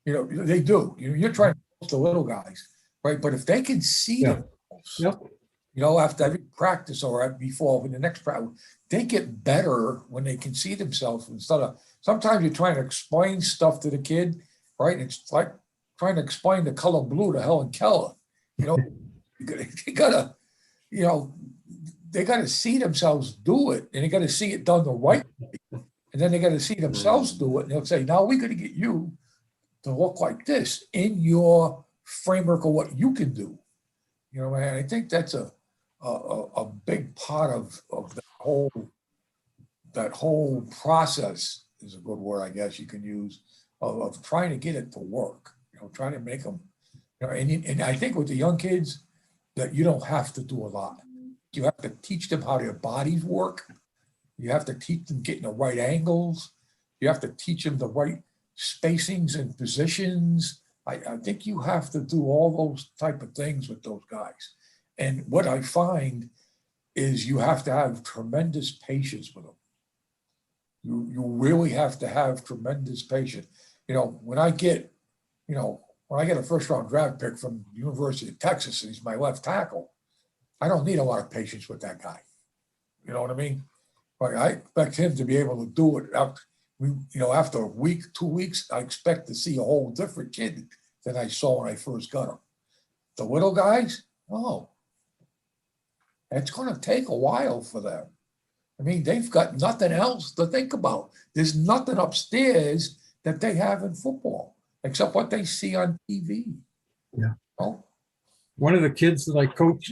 Speaker 11: You know, they do. You're trying to coach the little guys, right? But if they can see themselves, you know, after every practice or before the next practice, they get better when they can see themselves instead of sometimes you're trying to explain stuff to the kid, right? It's like trying to explain the color blue to Helen Keller. You know, they gotta, you know, they gotta see themselves do it, and they gotta see it done the right way. And then they gotta see themselves do it, and they'll say, now we're gonna get you to look like this in your framework of what you can do. You know, and I think that's a big part of that whole process is a good word, I guess you can use, of trying to get it to work, you know, trying to make them, you know, and I think with the young kids that you don't have to do a lot. You have to teach them how their bodies work. You have to teach them getting the right angles. You have to teach them the right spacings and positions. I think you have to do all those type of things with those guys. And what I find is you have to have tremendous patience with them. You really have to have tremendous patience. You know, when I get a first round draft pick from the University of Texas and he's my left tackle, I don't need a lot of patience with that guy. You know what I mean? Like I expect him to be able to do it. After a week, 2 weeks, I expect to see a whole different kid than I saw when I first got him. The little guys, it's going to take a while for them. I mean, they've got nothing else to think about. There's nothing upstairs that they have in football except what they see on TV.
Speaker 8: Yeah.
Speaker 11: You know?
Speaker 8: One of the kids that I coach,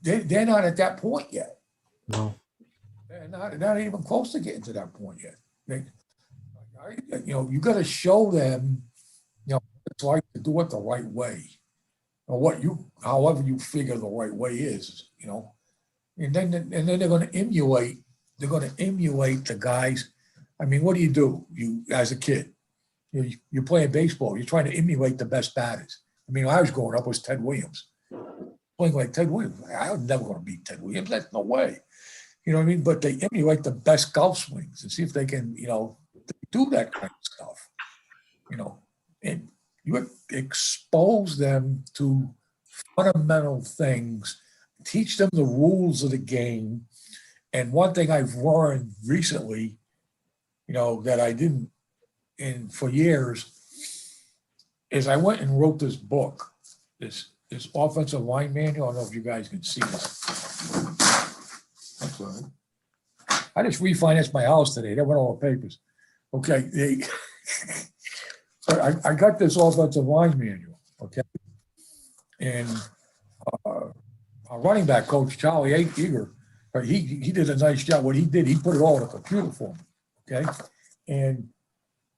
Speaker 11: they're not at that point yet.
Speaker 8: No.
Speaker 11: They're not even close to getting to that point yet. You got to show them, what it's like to do it the right way, or however you figure the right way is, and then they're going to emulate. They're going to emulate the guys. I mean, what do? You as a kid, you're playing baseball. You're trying to emulate the best batters. I mean, when I was growing up, was Ted Williams. Playing like Ted Williams, I was never going to beat Ted Williams. That's no way. You know what I mean? But they emulate the best golf swings and see if they can, do that kind of stuff. And you expose them to fundamental things, teach them the rules of the game. And one thing I've learned recently, that I didn't for years, is I went and wrote this book, this offensive line manual. I don't know if you guys can see this. That's all right. I just refinanced my house today. They went all the papers. Okay. So I got this offensive line manual. Okay. And our running back coach, Charlie Eager, he did a nice job. What he did, he put it all in a computer for me. Okay. And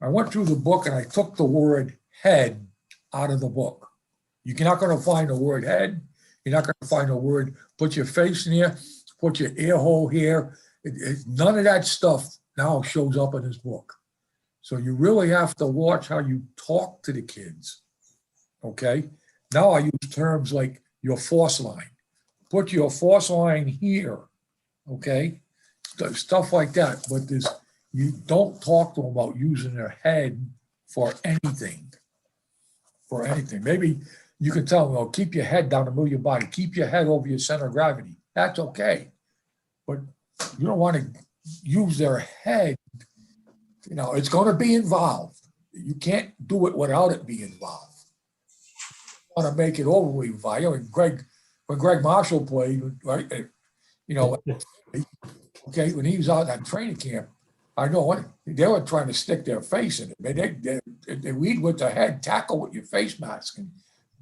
Speaker 11: I went through the book and I took the word head out of the book. You're not going to find the word head. You're not going to find the word, put your face in here, put your ear hole here. None of that stuff now shows up in this book. So you really have to watch how you talk to the kids. Okay. Now I use terms like your force line. put your force line here, okay? Stuff like that, but you don't talk to them about using their head for anything. For anything. Maybe you can tell them, oh, keep your head down to move your body. Keep your head over your center of gravity. That's okay. But you don't want to use their head. You know, it's going to be involved. You can't do it without it being involved. You want to make it overly involved. You know, when Greg Marshall played, right? You know, okay, when he was out at training camp, I know what they were trying to stick their face in it. They lead with their head, tackle with your face mask, and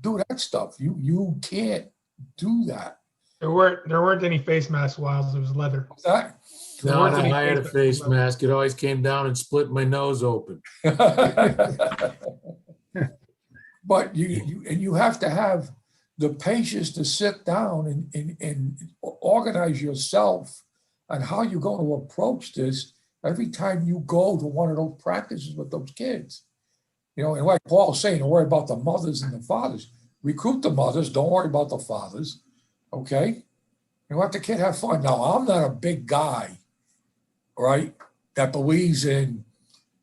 Speaker 11: do that stuff. You can't do that.
Speaker 1: There weren't any face masks while it was leather.
Speaker 11: What's that?
Speaker 1: There
Speaker 12: No,
Speaker 1: weren't
Speaker 12: I
Speaker 1: any
Speaker 12: had a face mask. It always came down and split my nose open.
Speaker 11: But you have to have the patience to sit down and organize yourself on how you're going to approach this every time you go to one of those practices with those kids. You know, and like Paul's saying, don't worry about the mothers and the fathers. Recruit the mothers, don't worry about the fathers, okay? And let the kid have fun. Now, I'm not a big guy, right, that believes in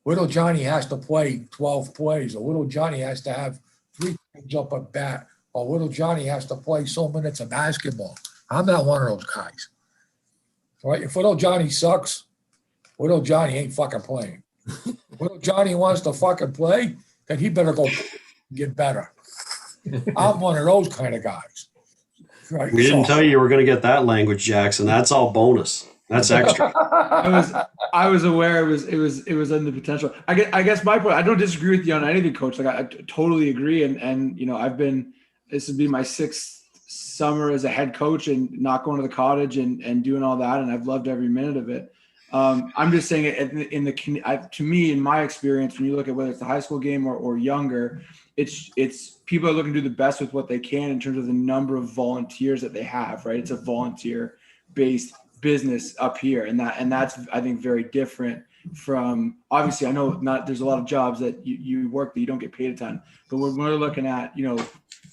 Speaker 11: little Johnny has to play 12 plays, or little Johnny has to have 3 things up at bat, or little Johnny has to play so minutes of basketball. I'm not one of those guys. Right? If little Johnny sucks, little Johnny ain't fucking playing. Little Johnny wants to fucking play, then he better go get better. I'm one of those kind of guys. Right?
Speaker 3: We didn't tell you were going to get that language, Jackson. That's all bonus. That's extra.
Speaker 2: I was aware it was in the potential. I guess my point, I don't disagree with you on anything, Coach. Like I totally agree. And you know, this would be my 6th summer as a head coach and not going to the cottage and doing all that. And I've loved every minute of it. I'm just saying it to me, in my experience, when you look at whether it's the high school game or younger, it's people are looking to do the best with what they can in terms of the number of volunteers that they have, right? It's a volunteer based business up here. And that's, I think, very different from, obviously, I know there's a lot of jobs that you work that you don't get paid a ton, but when we're looking at, you know,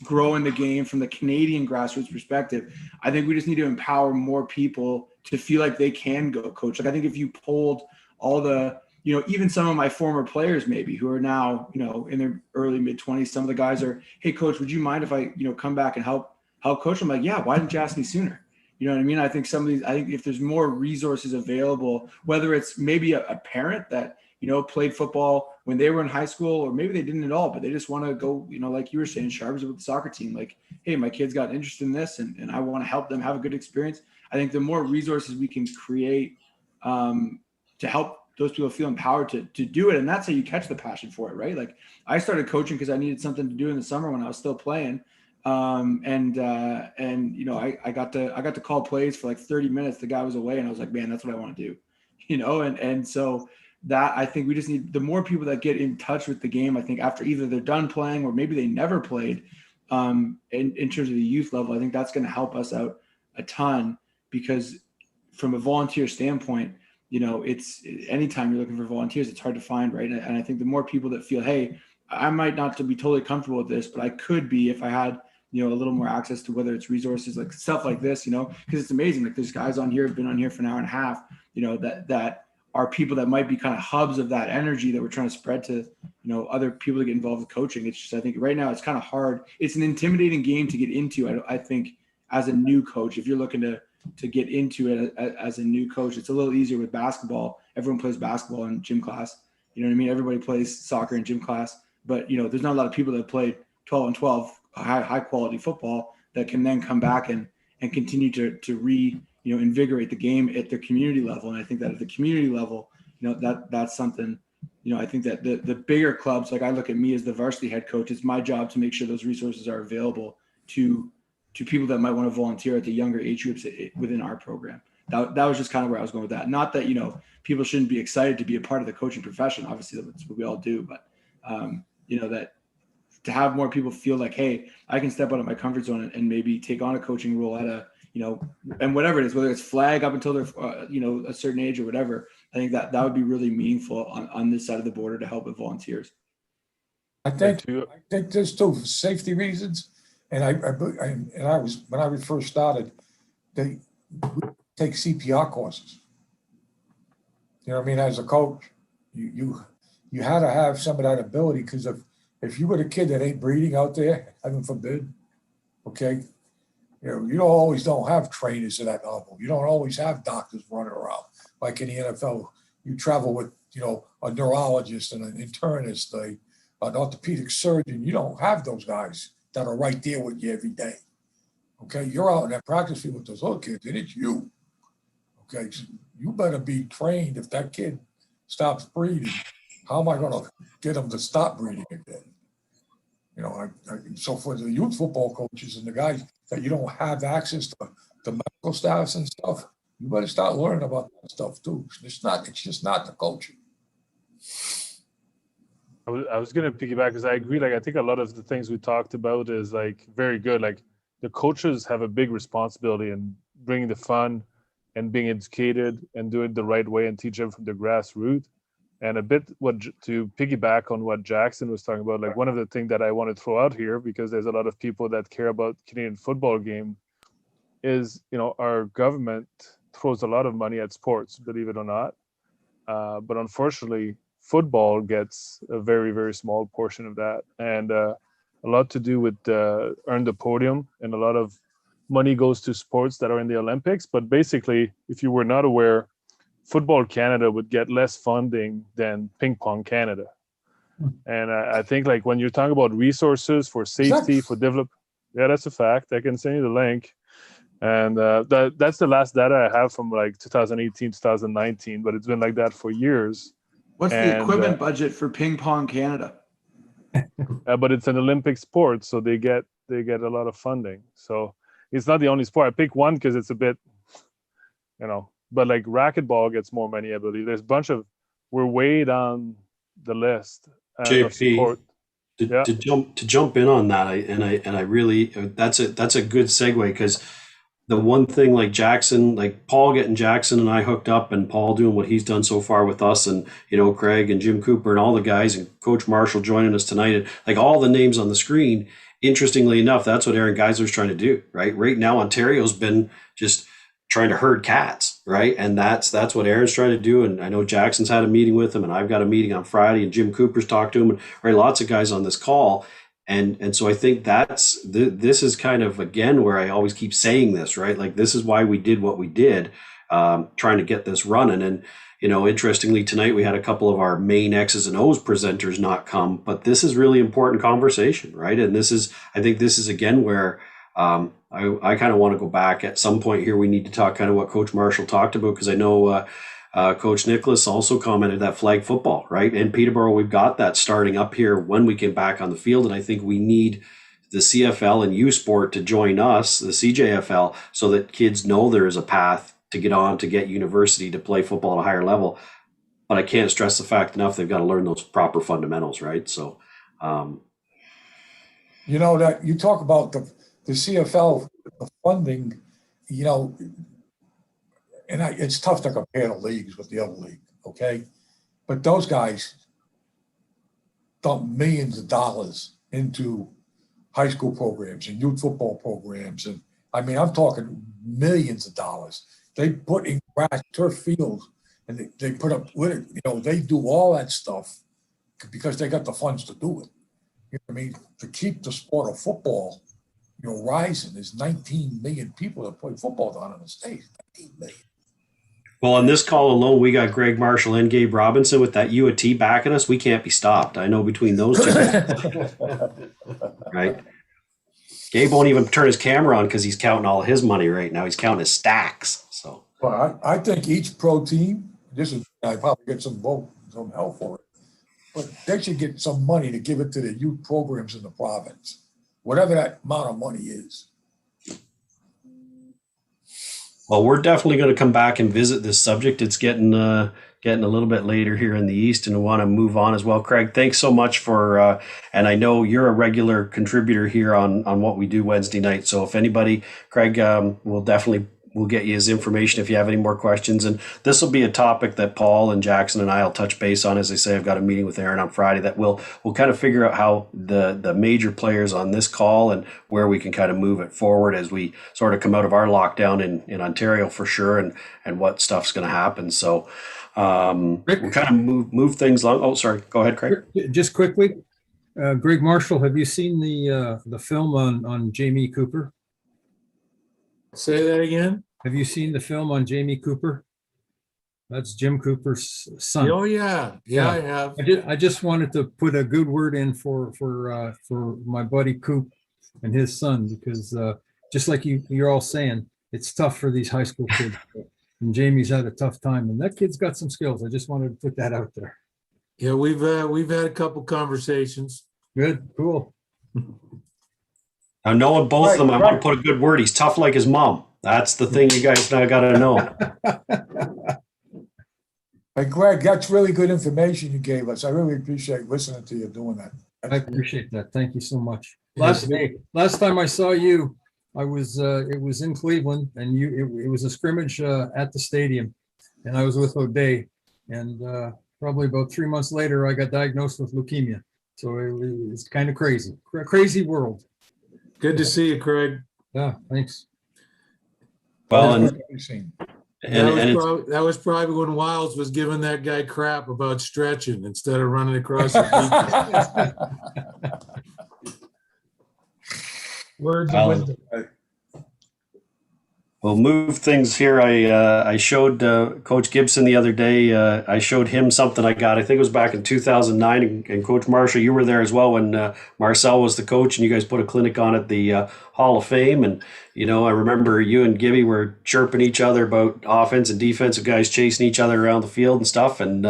Speaker 2: growing the game from the Canadian grassroots perspective, I think we just need to empower more people to feel like they can go coach. Like, I think if you polled all the, you know, even some of my former players maybe who are now, you know, in their early mid-20s, some of the guys are, hey, coach, would you mind if I, you know, come back and help coach? I'm like, yeah, why didn't you ask me sooner? You know what I mean? I think if there's more resources available, whether it's maybe a parent that, you know, played football when they were in high school, or maybe they didn't at all, but they just want to go, you know, like you were saying, Sharps with the soccer team, like, hey, my kid's got interested in this and I want to help them have a good experience. I think the more resources we can create to help those people feel empowered to do it. And that's how you catch the passion for it, right? Like, I started coaching because I needed something to do in the summer when I was still playing. And you know, I got to call plays for like 30 minutes. The guy was away and I was like, man, that's what I want to do, you know? And so that, I think we just need the more people that get in touch with the game. I think after either they're done playing or maybe they never played, in terms of the youth level, I think that's going to help us out a ton, because from a volunteer standpoint, you know, it's anytime you're looking for volunteers, it's hard to find, right? And I think the more people that feel, hey, I might not to be totally comfortable with this, but I could be if I had, you know, a little more access to whether it's resources like stuff like this, you know, because it's amazing. Like, there's guys on here have been on here for an hour and a half, you know, that are people that might be kind of hubs of that energy that we're trying to spread to, you know, other people to get involved with coaching. It's just, I think right now it's kind of hard. It's an intimidating game to get into. I think as a new coach, if you're looking to get into it as a new coach, it's a little easier with basketball. Everyone plays basketball in gym class. You know what I mean? Everybody plays soccer in gym class, but, you know, there's not a lot of people that play 12 and 12 high quality football that can then come back and continue to invigorate the game at the community level. And I think that at the community level, you know, that's something, you know, I think that the bigger clubs, like I look at me as the varsity head coach, it's my job to make sure those resources are available to people that might want to volunteer at the younger age groups within our program. That was just kind of where I was going with that. Not that, you know, people shouldn't be excited to be a part of the coaching profession. Obviously that's what we all do, but you know, that to have more people feel like, hey, I can step out of my comfort zone and maybe take on a coaching role at a, you know, and whatever it is, whether it's flag up until they're, you know, a certain age or whatever, I think that would be really meaningful on this side of the border to help with volunteers.
Speaker 11: I think there's too, for safety reasons, And I was, when I first started, they take CPR courses. You know what I mean? As a coach, you had to have some of that ability, because if you got a kid that ain't breathing out there, heaven forbid, okay, you don't have trainers at that level. You don't always have doctors running around like in the NFL. You travel with, a neurologist and an internist, an orthopedic surgeon. You don't have those guys that are right there with you every day. Okay, you're out in that practice field with those little kids, and it's you. Okay, so you better be trained. If that kid stops breathing, how am I going to get him to stop breathing again? So for the youth football coaches and the guys that you don't have access to the medical staffs and stuff, you better start learning about that stuff too. It's just not the coaching.
Speaker 6: I was going to piggyback because I agree. Like, I think a lot of the things we talked about is like very good. Like, the coaches have a big responsibility in bringing the fun and being educated and doing it the right way and teach them from the grassroots. And a bit to piggyback on what Jackson was talking about, like one of the things that I want to throw out here, because there's a lot of people that care about Canadian football game, is, our government throws a lot of money at sports, believe it or not. But unfortunately, football gets a very, very small portion of that. And a lot to do with earn the podium, and a lot of money goes to sports that are in the Olympics. But basically, if you were not aware, Football Canada would get less funding than Ping Pong Canada. And I think, like, when you're talking about resources for safety, for develop, that's a fact. I can send you the link. And that's the last data I have from like 2018, 2019, but it's been like that for years.
Speaker 2: What's the equipment budget for Ping Pong Canada?
Speaker 6: But it's an Olympic sport, so they get a lot of funding. So it's not the only sport. I pick one because it's a bit, but like racquetball gets more money, I believe. There's a bunch of, we're way down the list.
Speaker 3: JP, to jump in on that, I really, that's a good segue, because the one thing, like Jackson, like Paul getting Jackson and I hooked up, and Paul doing what he's done so far with us, and Craig and Jim Cooper and all the guys, and Coach Marshall joining us tonight, and like all the names on the screen. Interestingly enough, that's what Aaron Geisler's trying to do, right? Right now, Ontario's been just trying to herd cats, right? And that's what Aaron's trying to do. And I know Jackson's had a meeting with him, and I've got a meeting on Friday, and Jim Cooper's talked to him, and right, lots of guys on this call. And so I think this is kind of, again, where I always keep saying this, right? Like, this is why we did what we did, trying to get this running. And, interestingly, tonight we had a couple of our main X's and O's presenters not come, but this is really important conversation, right? And I think this is again where I kind of want to go back at some point here. We need to talk kind of what Coach Marshall talked about, because I know Coach Nicholas also commented that flag football, right? In Peterborough, we've got that starting up here when we get back on the field. And I think we need the CFL and U Sport to join us, the CJFL, so that kids know there is a path to get on to get university to play football at a higher level. But I can't stress the fact enough, they've got to learn those proper fundamentals, right? So,
Speaker 11: that you talk about the CFL, the funding, and it's tough to compare the leagues with the other league, okay? But those guys dump millions of dollars into high school programs and youth football programs. And I mean, I'm talking millions of dollars. They put in grass, turf fields, and they put up with it. They do all that stuff because they got the funds to do it. I mean, to keep the sport of football, rising, there's 19 million people that play football down in the States. 19 million.
Speaker 3: Well, on this call alone, we got Greg Marshall and Gabe Robinson with that U of T backing us. We can't be stopped. I know between those two, right? Gabe won't even turn his camera on because he's counting all his money right now. He's counting his stacks. So,
Speaker 11: well, I think each pro team, I probably get some help for it, but they should get some money to give it to the youth programs in the province, whatever that amount of money is.
Speaker 3: Well, we're definitely going to come back and visit this subject. It's getting a little bit later here in the East, and I want to move on as well. Craig, thanks so much for, and I know you're a regular contributor here on what we do Wednesday night. So if anybody, Craig, we're we'll get you his information if you have any more questions. And this will be a topic that Paul and Jackson and I will touch base on. As I say, I've got a meeting with Aaron on Friday that we'll kind of figure out how the major players on this call and where we can kind of move it forward as we sort of come out of our lockdown in Ontario for sure, and what stuff's going to happen. So we'll kind of move things along. Oh, sorry. Go ahead, Craig.
Speaker 8: Just quickly, Greg Marshall, have you seen the film on Jamie Cooper?
Speaker 12: Say that again?
Speaker 8: Have you seen the film on Jamie Cooper? That's Jim Cooper's son.
Speaker 12: Oh, yeah. Yeah, I have.
Speaker 8: I just wanted to put a good word in for my buddy Coop and his son, because just like you're all saying, it's tough for these high school kids. And Jamie's had a tough time, and that kid's got some skills. I just wanted to put that out there.
Speaker 12: Yeah, we've had a couple conversations.
Speaker 8: Good, cool.
Speaker 3: Now, knowing both of them, I want to put a good word. He's tough like his mom. That's the thing you guys now got to know.
Speaker 11: Hey, Greg, that's really good information you gave us. I really appreciate listening to you doing that.
Speaker 8: I appreciate that. Thank you so much. Last time I saw you, it was in Cleveland, and it was a scrimmage at the stadium, and I was with O'Day, and probably about 3 months later, I got diagnosed with leukemia. So it's kind of crazy, crazy world.
Speaker 12: Good to see you, Craig.
Speaker 8: Yeah, thanks.
Speaker 3: Well,
Speaker 12: that was probably when Wiles was giving that guy crap about stretching instead of running across the beach.
Speaker 1: Words of wisdom.
Speaker 3: We'll move things here. I showed Coach Gibson the other day. I showed him something I got. I think it was back in 2009. And Coach Marshall, you were there as well when Marcel was the coach, and you guys put a clinic on at the Hall of Fame. And I remember you and Gibby were chirping each other about offense and defensive guys chasing each other around the field and stuff. And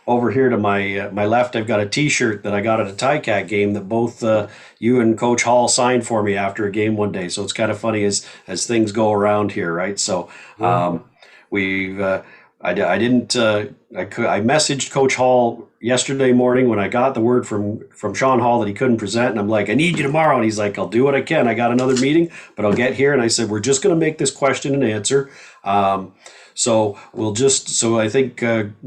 Speaker 3: over here to my left, I've got a T-shirt that I got at a TICAT game that both you and Coach Hall signed for me after a game one day. So it's kind of funny as things go around here, right? So I messaged Coach Hall yesterday morning when I got the word from Sean Hall that he couldn't present, and I'm like, I need you tomorrow. And he's like, I'll do what I can. I got another meeting, but I'll get here. And I said, we're just going to make this question and answer. So I think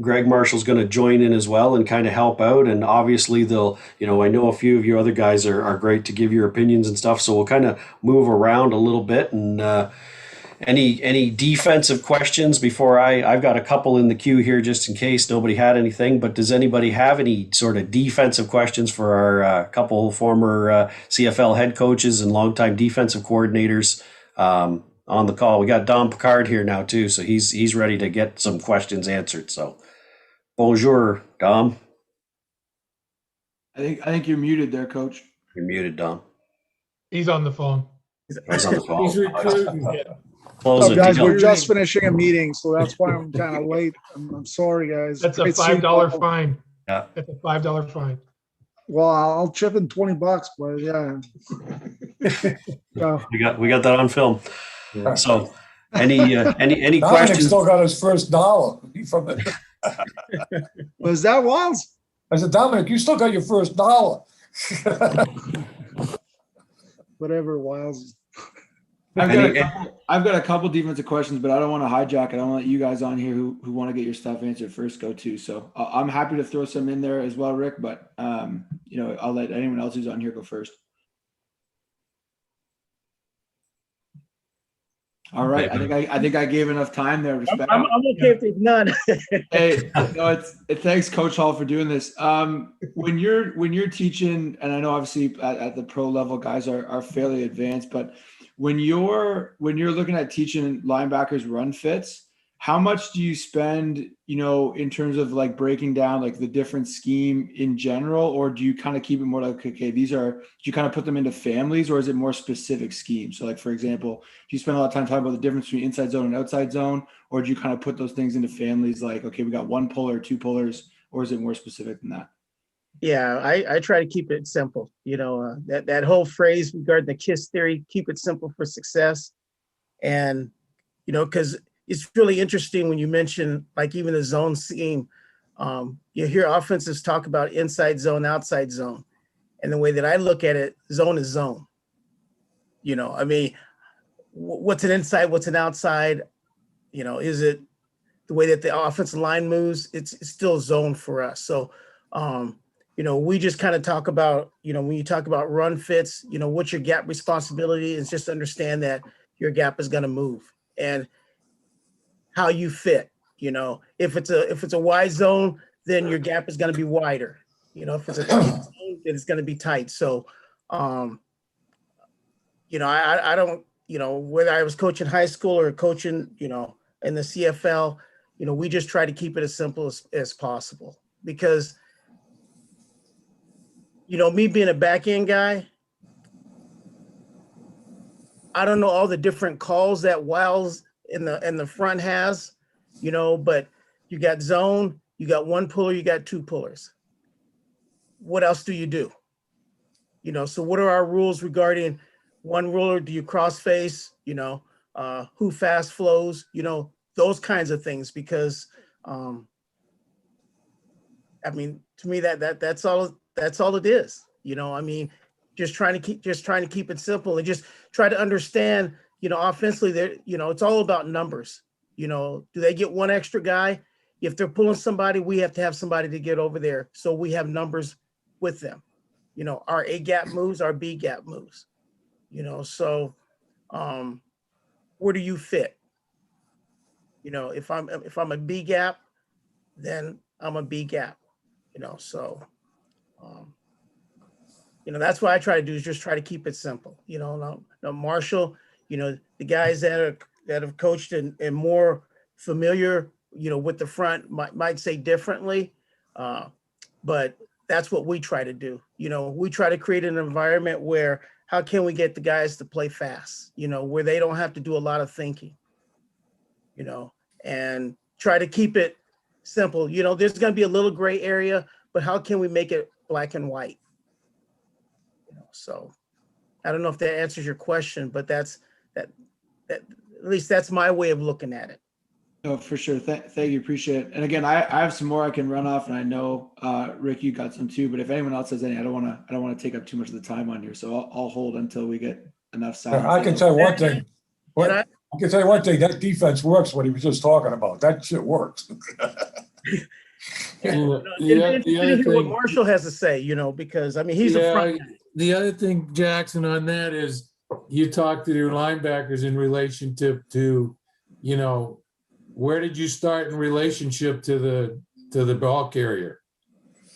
Speaker 3: Greg Marshall's going to join in as well and kind of help out. And obviously I know a few of you other guys are great to give your opinions and stuff. So we'll kind of move around a little bit. And any defensive questions before I've got a couple in the queue here just in case nobody had anything. But does anybody have any sort of defensive questions for our couple former CFL head coaches and longtime defensive coordinators? On the call. We got Dom Picard here now too, so he's ready to get some questions answered. So, bonjour, Dom.
Speaker 2: I think you're muted there, Coach.
Speaker 3: You're muted, Dom.
Speaker 1: He's on the phone.
Speaker 3: He's on the phone.
Speaker 12: He's recruiting.
Speaker 3: Close
Speaker 13: Oh,
Speaker 3: it.
Speaker 13: guys, we're just finishing a meeting, so that's why I'm kind of late. I'm sorry, guys.
Speaker 1: That's a
Speaker 13: Great seeing you
Speaker 1: $5
Speaker 13: all.
Speaker 1: fine.
Speaker 3: Yeah.
Speaker 1: That's a $5 fine.
Speaker 13: Well, I'll chip in $20, but yeah. So,
Speaker 3: We got that on film. Yeah. So, any
Speaker 11: Dominic
Speaker 3: questions?
Speaker 11: still got his first dollar from the.
Speaker 13: was that Wiles?
Speaker 11: I said, Dominic, you still got your first dollar.
Speaker 13: Whatever, Wiles.
Speaker 2: I've got a couple defensive questions, but I don't want to hijack it. I want to let you guys on here who want to get your stuff answered first go too. So I'm happy to throw some in there as well, Rick. But I'll let anyone else who's on here go first. All right. I think I gave enough time there.
Speaker 10: I'm okay if there's none.
Speaker 2: Hey, no, thanks, Coach Hall, for doing this. When you're teaching, and I know obviously at the pro level, guys are fairly advanced, but when you're looking at teaching linebackers run fits, how much do you spend, in terms of like breaking down like the different scheme in general, or do you kind of keep it more like, okay, do you kind of put them into families, or is it more specific schemes? So like, for example, do you spend a lot of time talking about the difference between inside zone and outside zone, or do you kind of put those things into families like, okay, we got one puller, two pullers, or is it more specific than that?
Speaker 10: Yeah, I try to keep it simple. That whole phrase regarding the KISS theory, keep it simple for success. And, because it's really interesting when you mention like even the zone scheme. You hear offenses talk about inside zone, outside zone. And the way that I look at it, zone is zone. what's an inside, what's an outside, you know, is it the way that the offensive line moves? It's still zone for us. So, you know, we just kind of talk about, you know, when you talk about run fits, you know, what's your gap responsibility is just understand that your gap is going to move and how you fit. You know, if it's a wide zone, then your gap is going to be wider. You know, if it's a tight zone, then it's going to be tight. So, you know, I don't, you know, whether I was coaching high school or coaching, you know, in the CFL, you know, we just try to keep it as simple as possible because, you know, me being a back end guy, I don't know all the different calls that Wiles in the front has, you know, but you got zone, you got one puller, you got two pullers. What else do you do? You know, so what are our rules regarding one ruler? Do you cross face? You know, who fast flows? You know, those kinds of things. Because, I mean, to me that's all it is. You know, I mean, just trying to keep it simple and just try to understand. You know, offensively, there, you know, it's all about numbers. You know, do they get one extra guy? If they're pulling somebody, we have to have somebody to get over there. So we have numbers with them. You know, our A gap moves, our B gap moves. You know, so where do you fit? You know, if I'm a B gap, then I'm a B gap. You know, so you know, that's what I try to do is just try to keep it simple. You know, now Marshall, you know, the guys that have coached and more familiar, you know, with the front might say differently, but that's what we try to do. You know, we try to create an environment where how can we get the guys to play fast, you know, where they don't have to do a lot of thinking, you know, and try to keep it simple. You know, there's going to be a little gray area, but how can we make it black and white? You know, so I don't know if that answers your question, but that at least that's my way of looking at it.
Speaker 2: No, for sure. Thank you. Appreciate it. And again, I have some more I can run off, and I know Rick, you got some too. But if anyone else has any, I don't want to take up too much of the time on here, so I'll hold until we get enough silence.
Speaker 11: I can tell you one thing. I can tell you one thing. That defense works. What he was just talking about. That shit works.
Speaker 12: The
Speaker 10: What
Speaker 12: other thing,
Speaker 10: Marshall has to say, you know, because I mean he's a front guy.
Speaker 12: the other thing, Jackson, on that is you talk to your linebackers in relationship to, you know, where did you start in relationship to the ball carrier?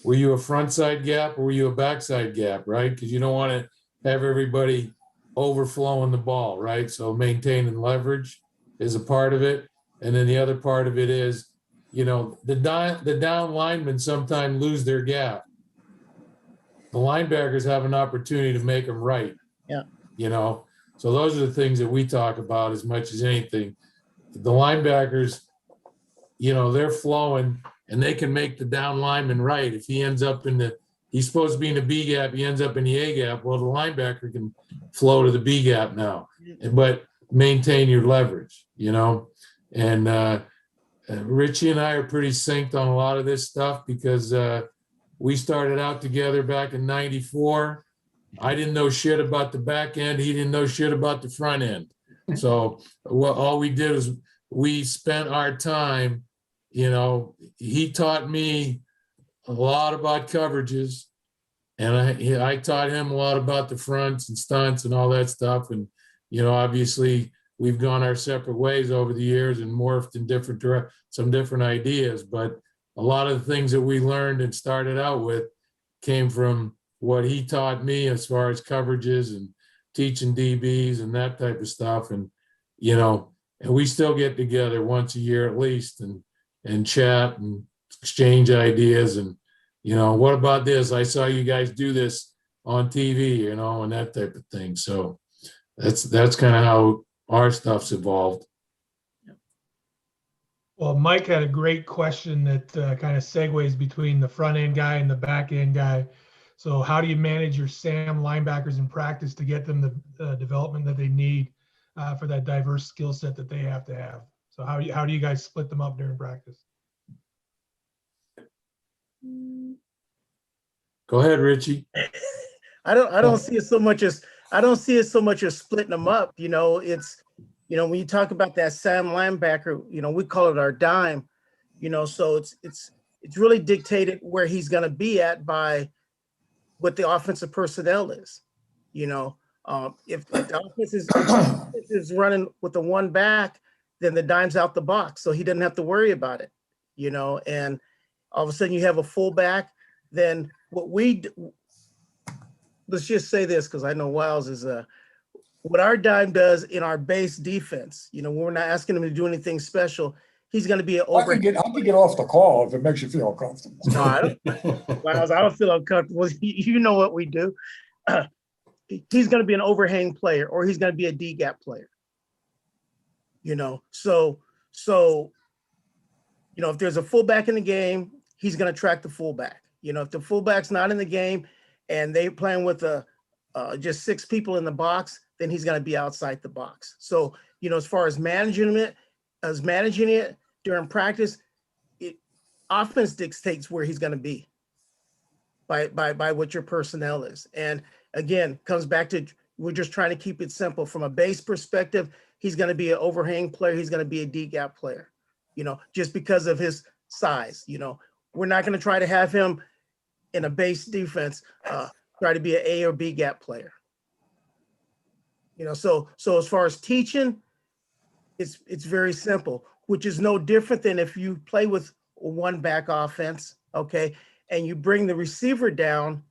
Speaker 12: Were you a front side gap or were you a backside gap, right? Because you don't want to have everybody overflowing the ball, right? So maintaining leverage is a part of it. And then the other part of it is, you know, the down linemen sometimes lose their gap. The linebackers have an opportunity to make them right.
Speaker 10: Yeah.
Speaker 12: You know, so those are the things that we talk about as much as anything. The linebackers, you know, they're flowing and they can make the down lineman right. If he ends up he's supposed to be in the B gap, he ends up in the A gap. Well, the linebacker can flow to the B gap now, but maintain your leverage, you know. And Richie and I are pretty synced on a lot of this stuff because we started out together back in '94. I didn't know shit about the back end. He didn't know shit about the front end. So all we did was we spent our time, you know, he taught me a lot about coverages and I taught him a lot about the fronts and stunts and all that stuff. And, you know, obviously we've gone our separate ways over the years and morphed in some different ideas, but a lot of the things that we learned and started out with came from what he taught me as far as coverages and teaching DBs and that type of stuff. And, you know, and we still get together once a year at least and chat and exchange ideas. And, you know, what about this? I saw you guys do this on TV, you know, and that type of thing. So that's kind of how our stuff's evolved.
Speaker 1: Well, Mike had a great question that kind of segues between the front end guy and the back end guy. So how do you manage your SAM linebackers in practice to get them the development that they need for that diverse skill set that they have to have? So how do you guys split them up during practice?
Speaker 12: Go ahead, Richie.
Speaker 10: I don't see it so much as I don't see it so much as splitting them up. It's, when you talk about that Sam linebacker, we call it our dime, so it's really dictated where he's going to be at by what the offensive personnel is. If the offense is running with the one back, then the dime's out the box, so he doesn't have to worry about it. And all of a sudden you have a fullback. Then let's just say this, because I know Wiles is what our dime does in our base defense. We're not asking him to do anything special. He's going to be an
Speaker 11: I can get off the call if it makes you feel uncomfortable.
Speaker 10: No, Wiles, I don't feel uncomfortable. You know what we do. He's going to be an overhang player, or he's going to be a D gap player. So if there's a fullback in the game, he's going to track the fullback. If the fullback's not in the game and they're playing with just 6 people in the box, then he's going to be outside the box. So, as far as managing it during practice, offense dictates where he's going to be by what your personnel is. And again, comes back to, we're just trying to keep it simple. From a base perspective, he's going to be an overhang player. He's going to be a D gap player, just because of his size. We're not going to try to have him in a base defense, try to be an A or B gap player. So as far as teaching, it's very simple, which is no different than if you play with a one back offense, okay, and you bring the receiver down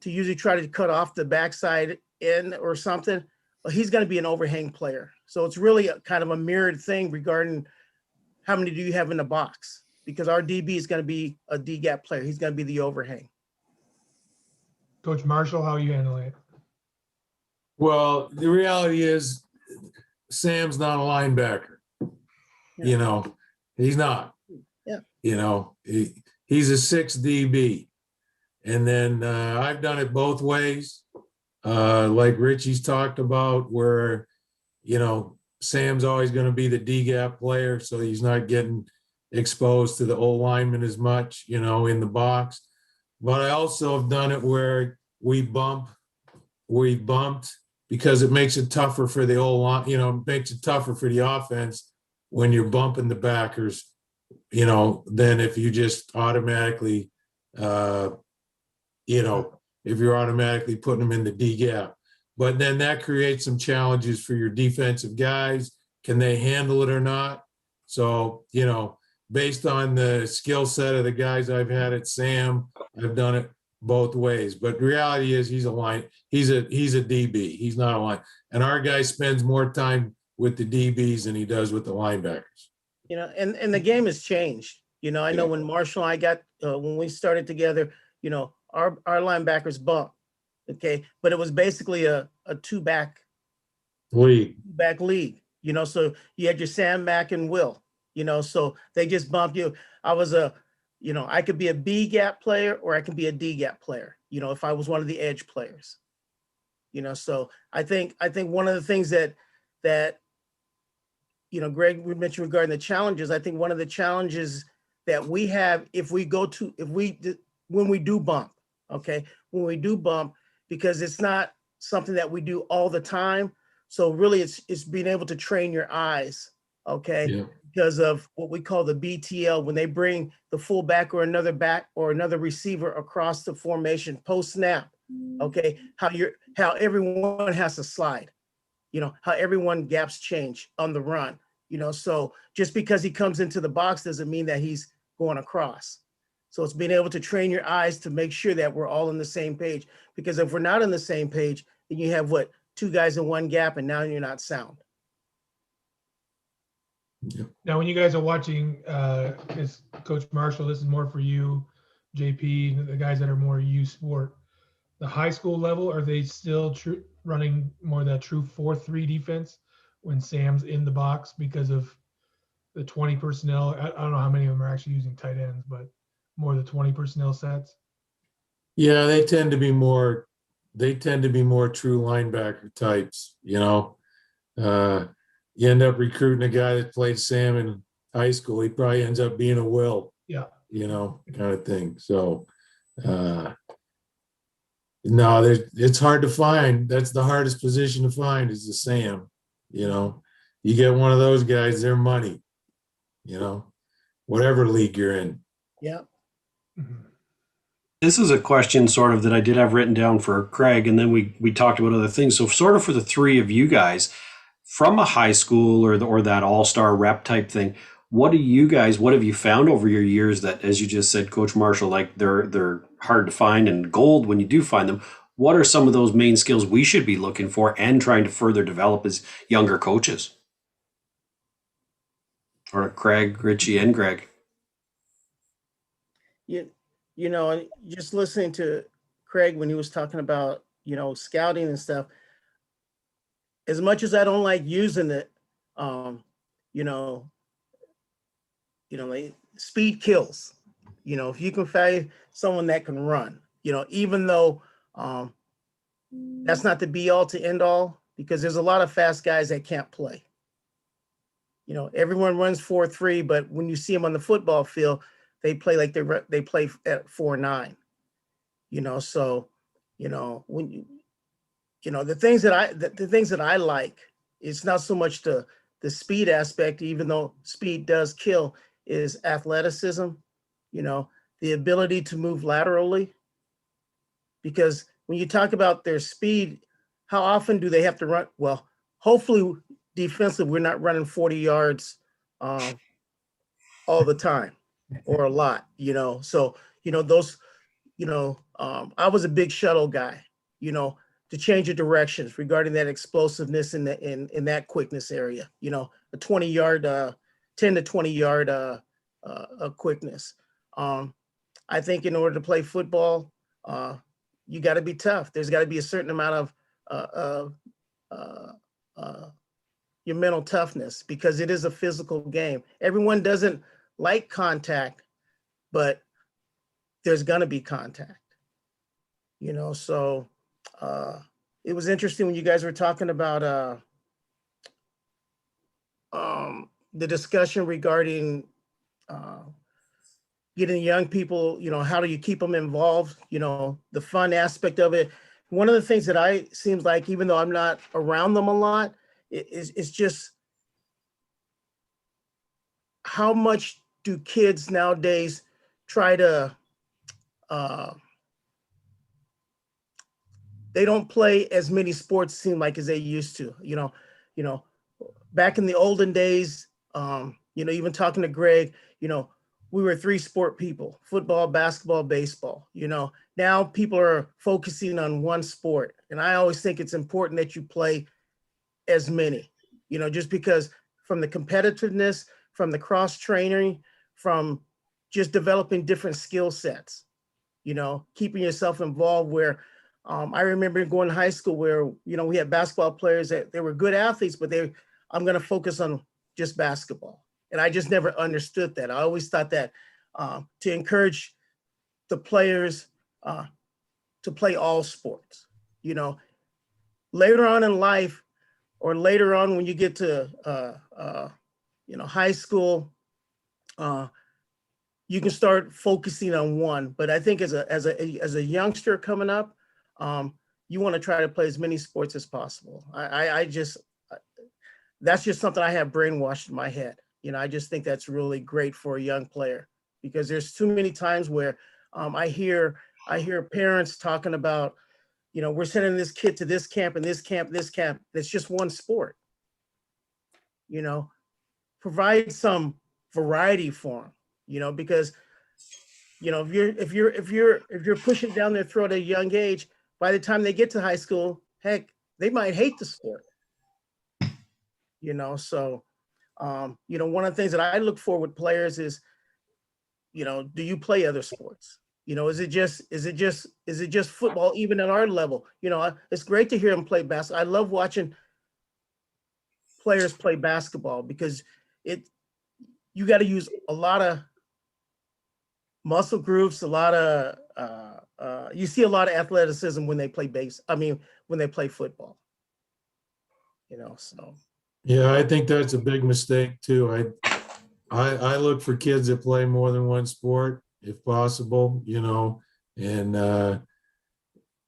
Speaker 10: to usually try to cut off the backside end or something. Well, he's going to be an overhang player. So it's really kind of a mirrored thing regarding how many do you have in the box, because our DB is going to be a D gap player. He's going to be the overhang.
Speaker 1: Coach Marshall, how are you handling it?
Speaker 12: Well, the reality is Sam's not a linebacker. He's not.
Speaker 10: Yeah.
Speaker 12: He's a 6 DB. And then I've done it both ways. Like Richie's talked about, where, Sam's always going to be the D gap player, so he's not getting exposed to the old lineman as much, in the box. But I also have done it where we bumped because it makes it tougher for the old line, it makes it tougher for the offense when you're bumping the backers, than if you just automatically, if you're automatically putting them in the D gap. But then that creates some challenges for your defensive guys. Can they handle it or not? So, based on the skill set of the guys I've had at Sam, I've done it both ways. But the reality is he's a DB. He's not a line. And our guy spends more time with the DBs than he does with the linebackers.
Speaker 10: And the game has changed. I know when Marshall and I got, when we started together, our linebackers bumped. Okay. But it was basically a 2-back
Speaker 12: league.
Speaker 10: So you had your Sam, Mac, and Will, so they just bumped you. I was I could be a B gap player or I can be a D gap player, if I was one of the edge players, so I think one of the things that Greg, we mentioned regarding the challenges, I think one of the challenges that we have when we do bump, because it's not something that we do all the time. So really it's being able to train your eyes, okay? Yeah. Because of what we call the BTL, when they bring the fullback or another back or another receiver across the formation post snap, okay? How everyone has to slide, how everyone gaps change on the run, so just because he comes into the box doesn't mean that he's going across. So it's being able to train your eyes to make sure that we're all on the same page, because if we're not on the same page, then you have 2 guys in one gap and now you're not sound.
Speaker 1: Now, when you guys are watching, as Coach Marshall, this is more for you, JP, the guys that are more U Sport. The high school level, are they still running more of that true 4-3 defense when Sam's in the box because of the 20 personnel? I don't know how many of them are actually using tight ends, but more the 20 personnel sets.
Speaker 12: Yeah, they tend to be more true linebacker types, you end up recruiting a guy that played Sam in high school, he probably ends up being a Will.
Speaker 1: Yeah.
Speaker 12: Kind of thing. So No, it's hard to find. That's the hardest position to find is the Sam. You know, you get one of those guys, they're money. You know, whatever league you're in.
Speaker 10: Yeah.
Speaker 3: This is a question sort of that I did have written down for Craig, and then we talked about other things. So sort of for the three of you guys, from a high school or that all-star rep type thing, what have you found over your years that, as you just said, Coach Marshall, like they're hard to find and gold when you do find them? What are some of those main skills we should be looking for and trying to further develop as younger coaches? Or Craig, Richie, and Greg.
Speaker 10: You know, just listening to Craig when he was talking about, you know, scouting and stuff, as much as I don't like using it, you know, like speed kills. You know, if you can find someone that can run, you know, even though that's not the be all to end all, because there's a lot of fast guys that can't play. You know, everyone runs 4.3, but when you see them on the football field, they play like they play at 4.9. You know, so, you know, when you know, the things that I like, it's not so much the speed aspect, even though speed does kill, is athleticism, you know, the ability to move laterally. Because when you talk about their speed, how often do they have to run? Well, hopefully defensively, we're not running 40 yards all the time or a lot, you know. So, you know, those, you know, I was a big shuttle guy, you know, to change the directions regarding that explosiveness in that quickness area, you know, a 20-yard, 10 to 20-yard quickness. I think in order to play football, you got to be tough. There's got to be a certain amount of your mental toughness, because it is a physical game. Everyone doesn't like contact, but there's going to be contact, you know. So it was interesting when you guys were talking about the discussion regarding getting young people, you know, how do you keep them involved, you know, the fun aspect of it. One of the things that seems like, even though I'm not around them a lot, it's just how much do kids nowadays try to, they don't play as many sports, seem like, as they used to, you know, back in the olden days, you know, even talking to Greg, you know, we were 3-sport people: football, basketball, baseball. You know, now people are focusing on one sport. And I always think it's important that you play as many, you know, just because from the competitiveness, from the cross training, from just developing different skill sets, you know, keeping yourself involved. Where I remember going to high school where, you know, we had basketball players that they were good athletes, but I'm going to focus on just basketball. And I just never understood that. I always thought that to encourage the players to play all sports, you know, later on in life, or later on when you get to, you know, high school, you can start focusing on one. But I think as a youngster coming up, you want to try to play as many sports as possible. That's just something I have brainwashed in my head. You know, I just think that's really great for a young player, because there's too many times where I hear parents talking about, you know, we're sending this kid to this camp and this camp, this camp. It's just one sport. You know, provide some variety for them. You know, because, you know, if you're pushing down their throat at a young age, by the time they get to high school, heck, they might hate the sport. You know, so. You know, one of the things that I look for with players is, you know, do you play other sports? You know, is it just football, even at our level? You know, it's great to hear them play basketball. I love watching players play basketball, because you got to use a lot of muscle groups, a lot of you see a lot of athleticism when they play when they play football. You know, so.
Speaker 12: Yeah, I think that's a big mistake too. I look for kids that play more than one sport if possible, you know, and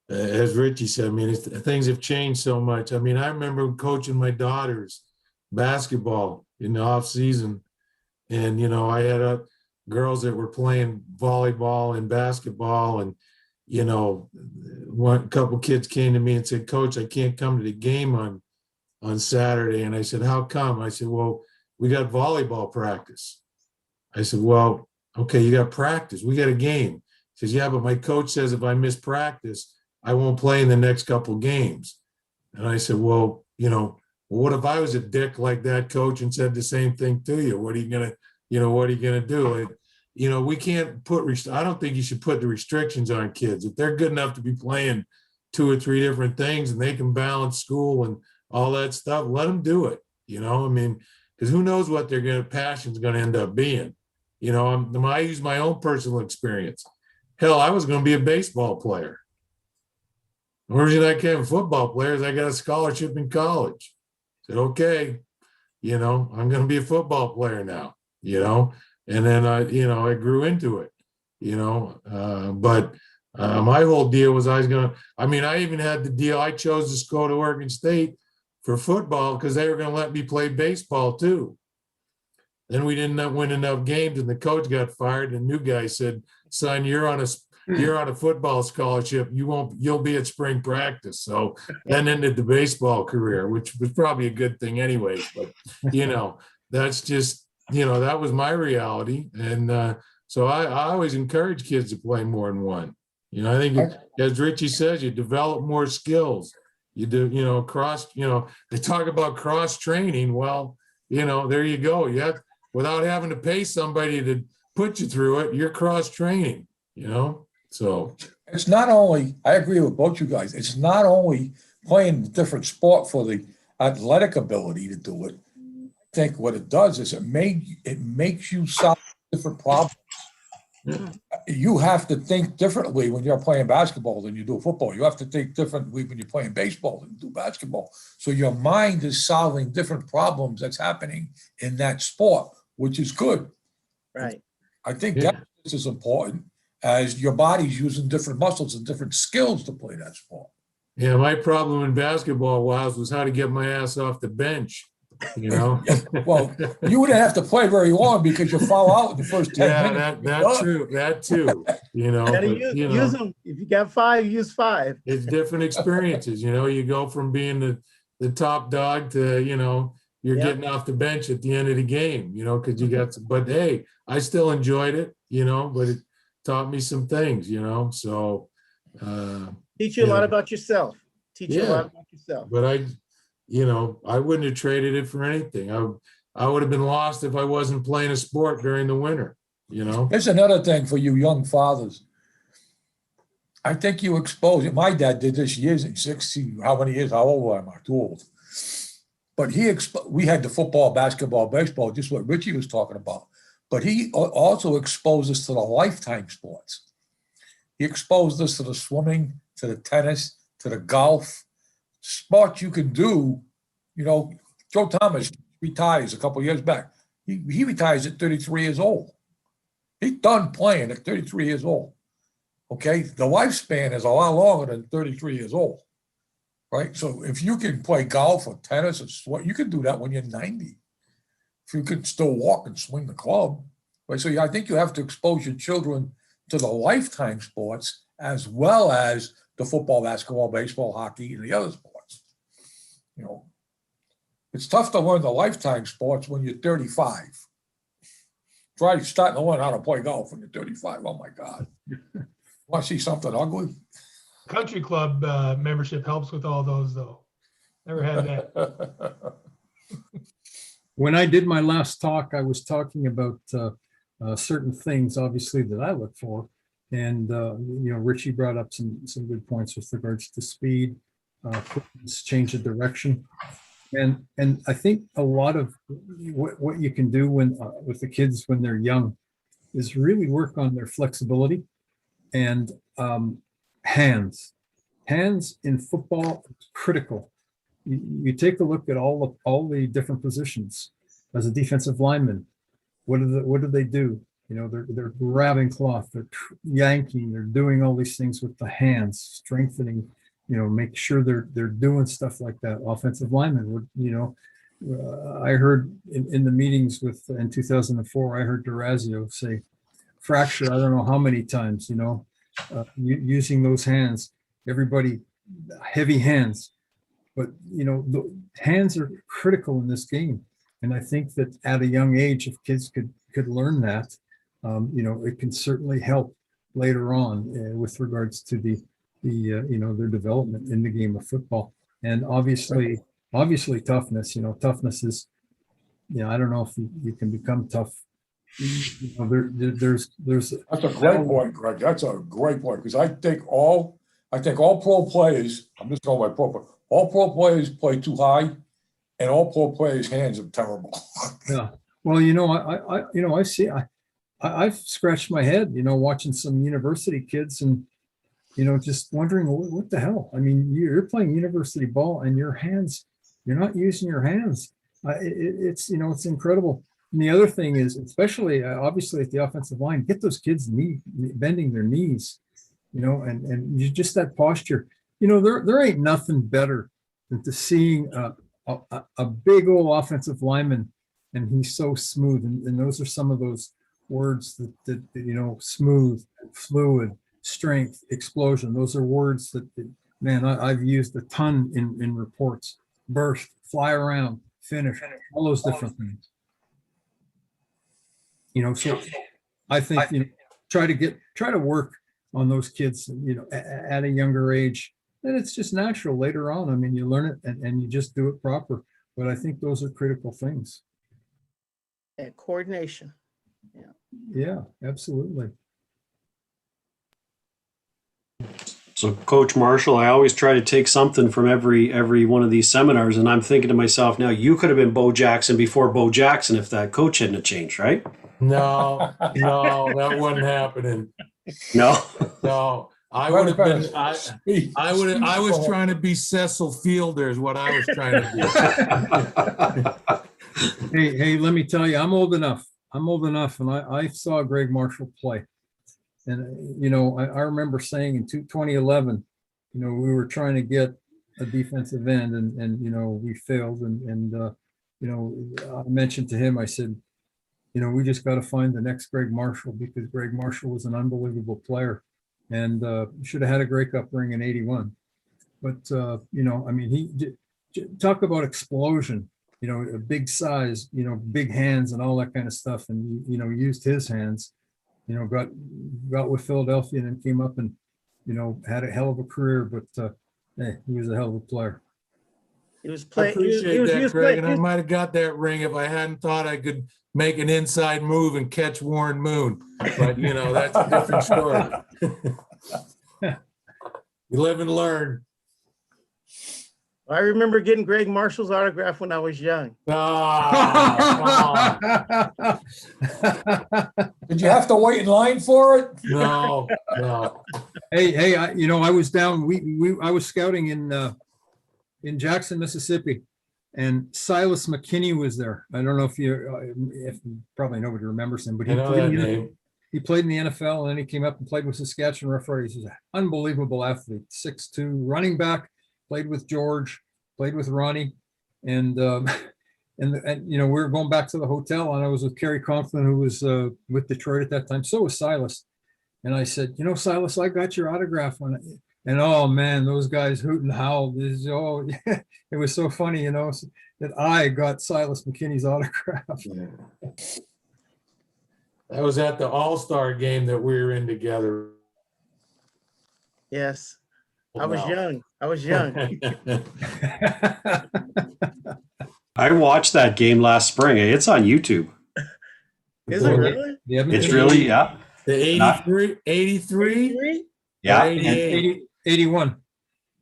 Speaker 12: as Richie said, I mean, things have changed so much. I mean, I remember coaching my daughters basketball in the off season, and I had girls that were playing volleyball and basketball, and one couple kids came to me and said, "Coach, I can't come to the game on Saturday." And I said, "How come?" I said, "Well, we got volleyball practice." I said, "Well, okay, you got practice. We got a game." He says, "Yeah, but my coach says if I miss practice, I won't play in the next couple games." And I said, "Well, what if I was a dick like that, coach, and said the same thing to you? What are you gonna do?" We can't I don't think you should put the restrictions on kids. If they're good enough to be playing 2 or 3 different things and they can balance school and all that stuff, let them do it. I mean, because who knows what their passion's going to end up being. I use my own personal experience. Hell, I was going to be a baseball player. The reason I became a football player is I got a scholarship in college. I said, okay, I'm going to be a football player now, and then I grew into it, but my whole deal was I even had the deal. I chose to go to Oregon State for football because they were going to let me play baseball too. Then we didn't win enough games and the coach got fired. And the new guy said, "Son, you're on a football scholarship. You'll be at spring practice." So then ended the baseball career, which was probably a good thing anyways. But, that's just, that was my reality. And so I always encourage kids to play more than one. I think, as Richie says, you develop more skills. You do, they talk about cross training. Well, there you go. Without having to pay somebody to put you through it, you're cross training, so.
Speaker 11: It's not only, I agree with both you guys, it's not only playing a different sport for the athletic ability to do it. I think what it does is it makes you solve different problems. You have to think differently when you're playing basketball than you do football. You have to think differently when you're playing baseball than you do basketball. So your mind is solving different problems that's happening in that sport, which is good.
Speaker 10: Right.
Speaker 11: I think that's just as important as your body's using different muscles and different skills to play that sport.
Speaker 12: Yeah, my problem in basketball was how to get my ass off the bench.
Speaker 11: Well, you wouldn't have to play very long because you fall out in the first 10 minutes.
Speaker 12: That too.
Speaker 10: Use them. If you got 5, use 5.
Speaker 12: It's different experiences. You go from being the top dog to you're getting off the bench at the end of the game. Because you got some, but hey, I still enjoyed it. But it taught me some things. So
Speaker 10: teach you a lot about yourself.
Speaker 12: But I wouldn't have traded it for anything. I would have been lost if I wasn't playing a sport during the winter,
Speaker 11: There's another thing for you young fathers. I think you expose it. My dad did this years in 60, how many years? How old am I? Too old. But we had the football, basketball, baseball, just what Richie was talking about. But he also exposed us to the lifetime sports. He exposed us to the swimming, to the tennis, to the golf. Sports you can do, Joe Thomas retires a couple of years back. He retires at 33 years old. He's done playing at 33 years old. Okay, the lifespan is a lot longer than 33 years old, right? So if you can play golf or tennis or sport, you can do that when you're 90. If you can still walk and swing the club, right? So I think you have to expose your children to the lifetime sports as well as the football, basketball, baseball, hockey, and the other sports. It's tough to learn the lifetime sports when you're 35. Try starting to learn how to play golf when you're 35. Oh my God. Want to see something ugly?
Speaker 1: Country club membership helps with all those, though. Never had that.
Speaker 8: When I did my last talk, I was talking about certain things, obviously, that I look for. And, Richie brought up some good points with regards to speed, change of direction. And I think a lot of what you can do with the kids when they're young is really work on their flexibility and hands. Hands in football is critical. You take a look at all the different positions as a defensive lineman. What do they do? they're grabbing cloth, they're yanking, they're doing all these things with the hands, strengthening, make sure they're doing stuff like that. Offensive linemen would, I heard in the meetings in 2004, I heard Durazio say fracture, I don't know how many times, using those hands, everybody, heavy hands. But, the hands are critical in this game. And I think that at a young age, if kids could learn that, it can certainly help later on with regards to their development in the game of football. And obviously toughness, toughness is, I don't know if you can become tough. There's
Speaker 11: That's a great point, Greg. That's a great point, because I think all pro players, I'm just going by pro, all pro players play too high, and all pro players' hands are terrible.
Speaker 8: Yeah. Well, I see, I've scratched my head, watching some university kids and, just wondering what the hell. I mean, you're playing university ball and your hands, you're not using your hands. It's incredible. And the other thing is, especially obviously at the offensive line, get those kids bending their knees, and just that posture. There ain't nothing better than to seeing a big old offensive lineman, and he's so smooth. And those are some of those words that smooth, fluid, strength, explosion. Those are words that man, I've used a ton in reports. Burst, fly around, finish, all those different things. So I think, try to work on those kids, at a younger age. And it's just natural later on. I mean, you learn it and you just do it proper. But I think those are critical things.
Speaker 10: And coordination.
Speaker 8: Yeah, absolutely.
Speaker 3: So, Coach Marshall, I always try to take something from every one of these seminars, and I'm thinking to myself, now you could have been Bo Jackson before Bo Jackson if that coach hadn't changed, right?
Speaker 12: No, that wasn't happening.
Speaker 3: No.
Speaker 12: I would have been. I was trying to be Cecil Fielder is what I was trying to
Speaker 8: do. Hey, let me tell you, I'm old enough, and I saw Greg Marshall play. And, I remember saying in 2011, we were trying to get a defensive end and we failed. And I mentioned to him, I said, we just got to find the next Greg Marshall, because Greg Marshall was an unbelievable player and should have had a Grey Cup ring in '81. But, he talk about explosion, a big size, big hands and all that kind of stuff. And, used his hands. Got with Philadelphia and then came up and, had a hell of a career, but he was a hell of a player.
Speaker 10: He was
Speaker 12: I
Speaker 10: playing.
Speaker 12: appreciate that, Craig, and I might have got that ring if I hadn't thought I could make an inside move and catch Warren Moon. But, that's a different story. You live and learn.
Speaker 10: I remember getting Greg Marshall's autograph when I was young.
Speaker 11: Did you have to wait in line for it?
Speaker 12: No.
Speaker 8: Hey, I was down. I was scouting in Jackson, Mississippi, and Silas McKinney was there. I don't know if probably nobody remembers him, but he played in the NFL, and then he came up and played with Saskatchewan Roughriders. He's an unbelievable athlete, 6'2", running back. Played with George, played with Ronnie, and we were going back to the hotel, and I was with Kerry Conklin, who was with Detroit at that time. So was Silas, and I said, Silas, I got your autograph on it, and oh man, those guys hoot and howl. It was so funny, that I got Silas McKinney's autograph.
Speaker 12: Yeah. That was at the All-Star game that we were in together.
Speaker 10: Yes. I was young.
Speaker 3: I watched that game last spring. It's on YouTube.
Speaker 10: Is it really?
Speaker 3: It's really, yeah.
Speaker 12: The 83?
Speaker 3: Yeah.
Speaker 8: 81.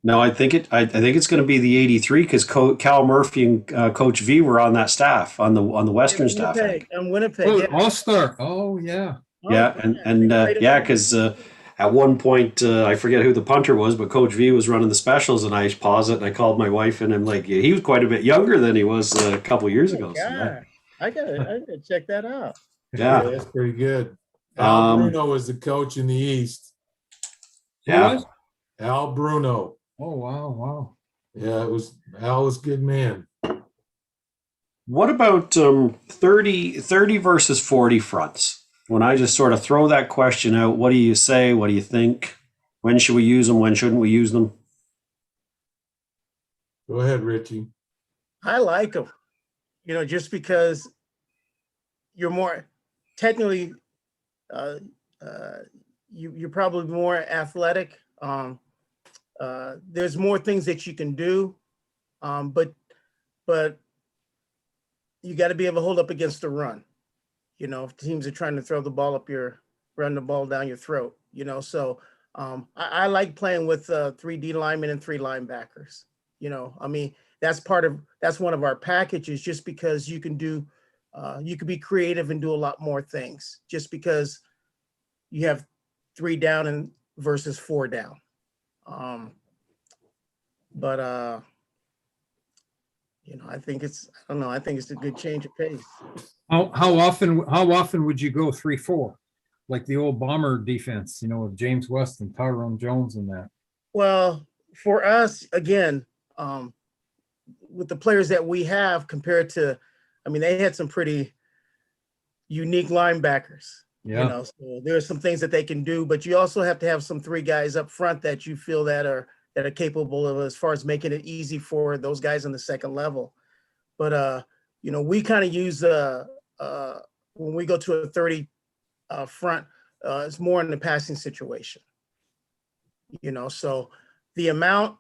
Speaker 3: No, I think it's going to be the 83 because Cal Murphy and Coach V were on that staff, on the Western staff.
Speaker 10: And Winnipeg.
Speaker 8: All-Star. Oh, yeah.
Speaker 3: Yeah, because at one point, I forget who the punter was, but Coach V was running the specials, and I paused it, and I called my wife, and I'm like, he was quite a bit younger than he was a couple years ago. So, yeah.
Speaker 10: I gotta check that out.
Speaker 3: Yeah.
Speaker 12: That's pretty good. Al
Speaker 3: Um,
Speaker 12: Bruno was the coach in the East.
Speaker 3: yeah.
Speaker 12: Al Bruno.
Speaker 8: Oh, wow, wow.
Speaker 12: Yeah, Al was a good man.
Speaker 3: What about 30 versus 40 fronts? When I just sort of throw that question out, what do you say? What do you think? When should we use them? When shouldn't we use them?
Speaker 12: Go ahead, Richie.
Speaker 10: I like them, just because you're more technically, you're probably more athletic. There's more things that you can do, but you got to be able to hold up against the run. If teams are trying to throw the ball run the ball down your throat. So I like playing with 3 D linemen and 3 linebackers. That's one of our packages, just because you can be creative and do a lot more things, just because you have 3 down and versus 4 down. I think it's a good change of pace.
Speaker 8: How often would you go 3-4? Like the old Bomber defense, with James West and Tyrone Jones and that?
Speaker 10: Well, for us, again, with the players that we have compared to, they had some pretty unique linebackers.
Speaker 8: Yeah.
Speaker 10: So there are some things that they can do, but you also have to have some 3 guys up front that you feel that are capable of, as far as making it easy for those guys on the second level. But we kind of use when we go to a 30 front, it's more in the passing situation. So the amount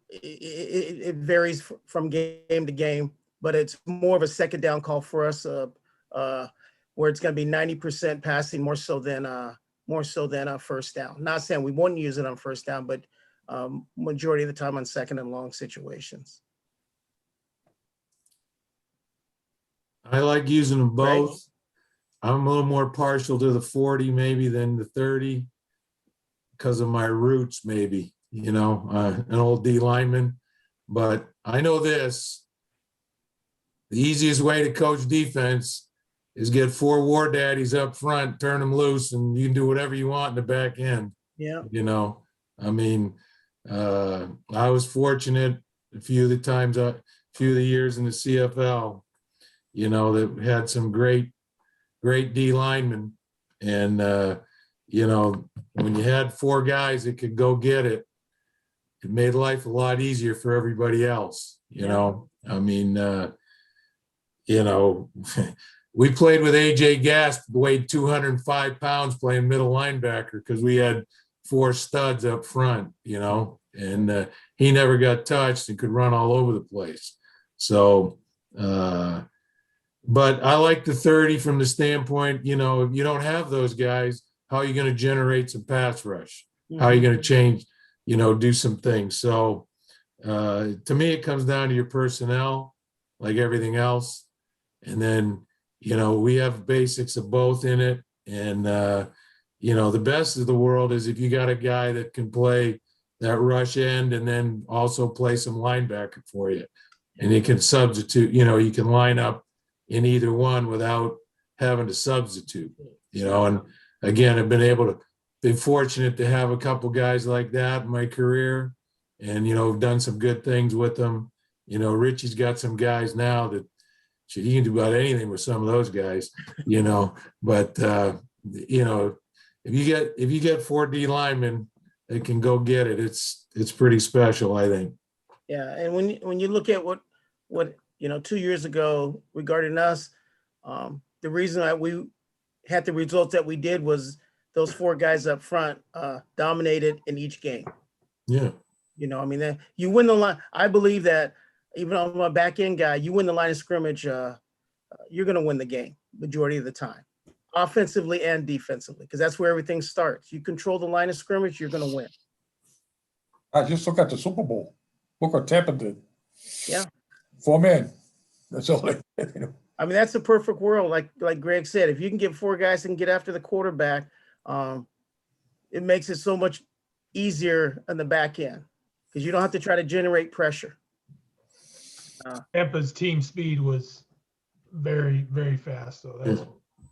Speaker 10: it varies from game to game, but it's more of a second down call for us, where it's going to be 90% passing, more so than a first down. Not saying we wouldn't use it on first down, but majority of the time on second and long situations.
Speaker 12: I like using them both.
Speaker 10: Right.
Speaker 12: I'm a little more partial to the 40 maybe than the 30 because of my roots, maybe, an old D lineman. But I know this, the easiest way to coach defense is get 4 war daddies up front, turn them loose, and you can do whatever you want in the back end.
Speaker 10: Yeah.
Speaker 12: I was fortunate a few of the years in the CFL, that had some great D linemen. And, when you had 4 guys that could go get it, it made life a lot easier for everybody else. We played with AJ Gass, weighed 205 pounds, playing middle linebacker, because we had 4 studs up front, and he never got touched and could run all over the place. So, but I like the 30 from the standpoint, if you don't have those guys, how are you going to generate some pass rush? How are you going to change, do some things? So to me, it comes down to your personnel, like everything else. And then, we have basics of both in it. And, the best of the world is if you got a guy that can play that rush end and then also play some linebacker for you. And he can substitute, you can line up in either one without having to substitute, and again, I've been fortunate to have a couple guys like that in my career, and, done some good things with them. Richie's got some guys now that he can do about anything with some of those guys, but, if you get 4 D linemen that can go get it, it's pretty special, I think.
Speaker 10: Yeah. And when you look at what 2 years ago regarding us, the reason that we had the results that we did was those 4 guys up front dominated in each game.
Speaker 12: Yeah.
Speaker 10: You win the line. I believe that even on my back end guy, you win the line of scrimmage, you're going to win the game majority of the time, offensively and defensively, because that's where everything starts. You control the line of scrimmage, you're going to win.
Speaker 11: I just look at the Super Bowl. Look what Tampa did.
Speaker 10: Yeah.
Speaker 11: 4 men. That's all.
Speaker 10: That's the perfect world. Like Greg said, if you can get 4 guys that can get after the quarterback, it makes it so much easier on the back end because you don't have to try to generate pressure.
Speaker 1: Tampa's team speed was very, very fast. So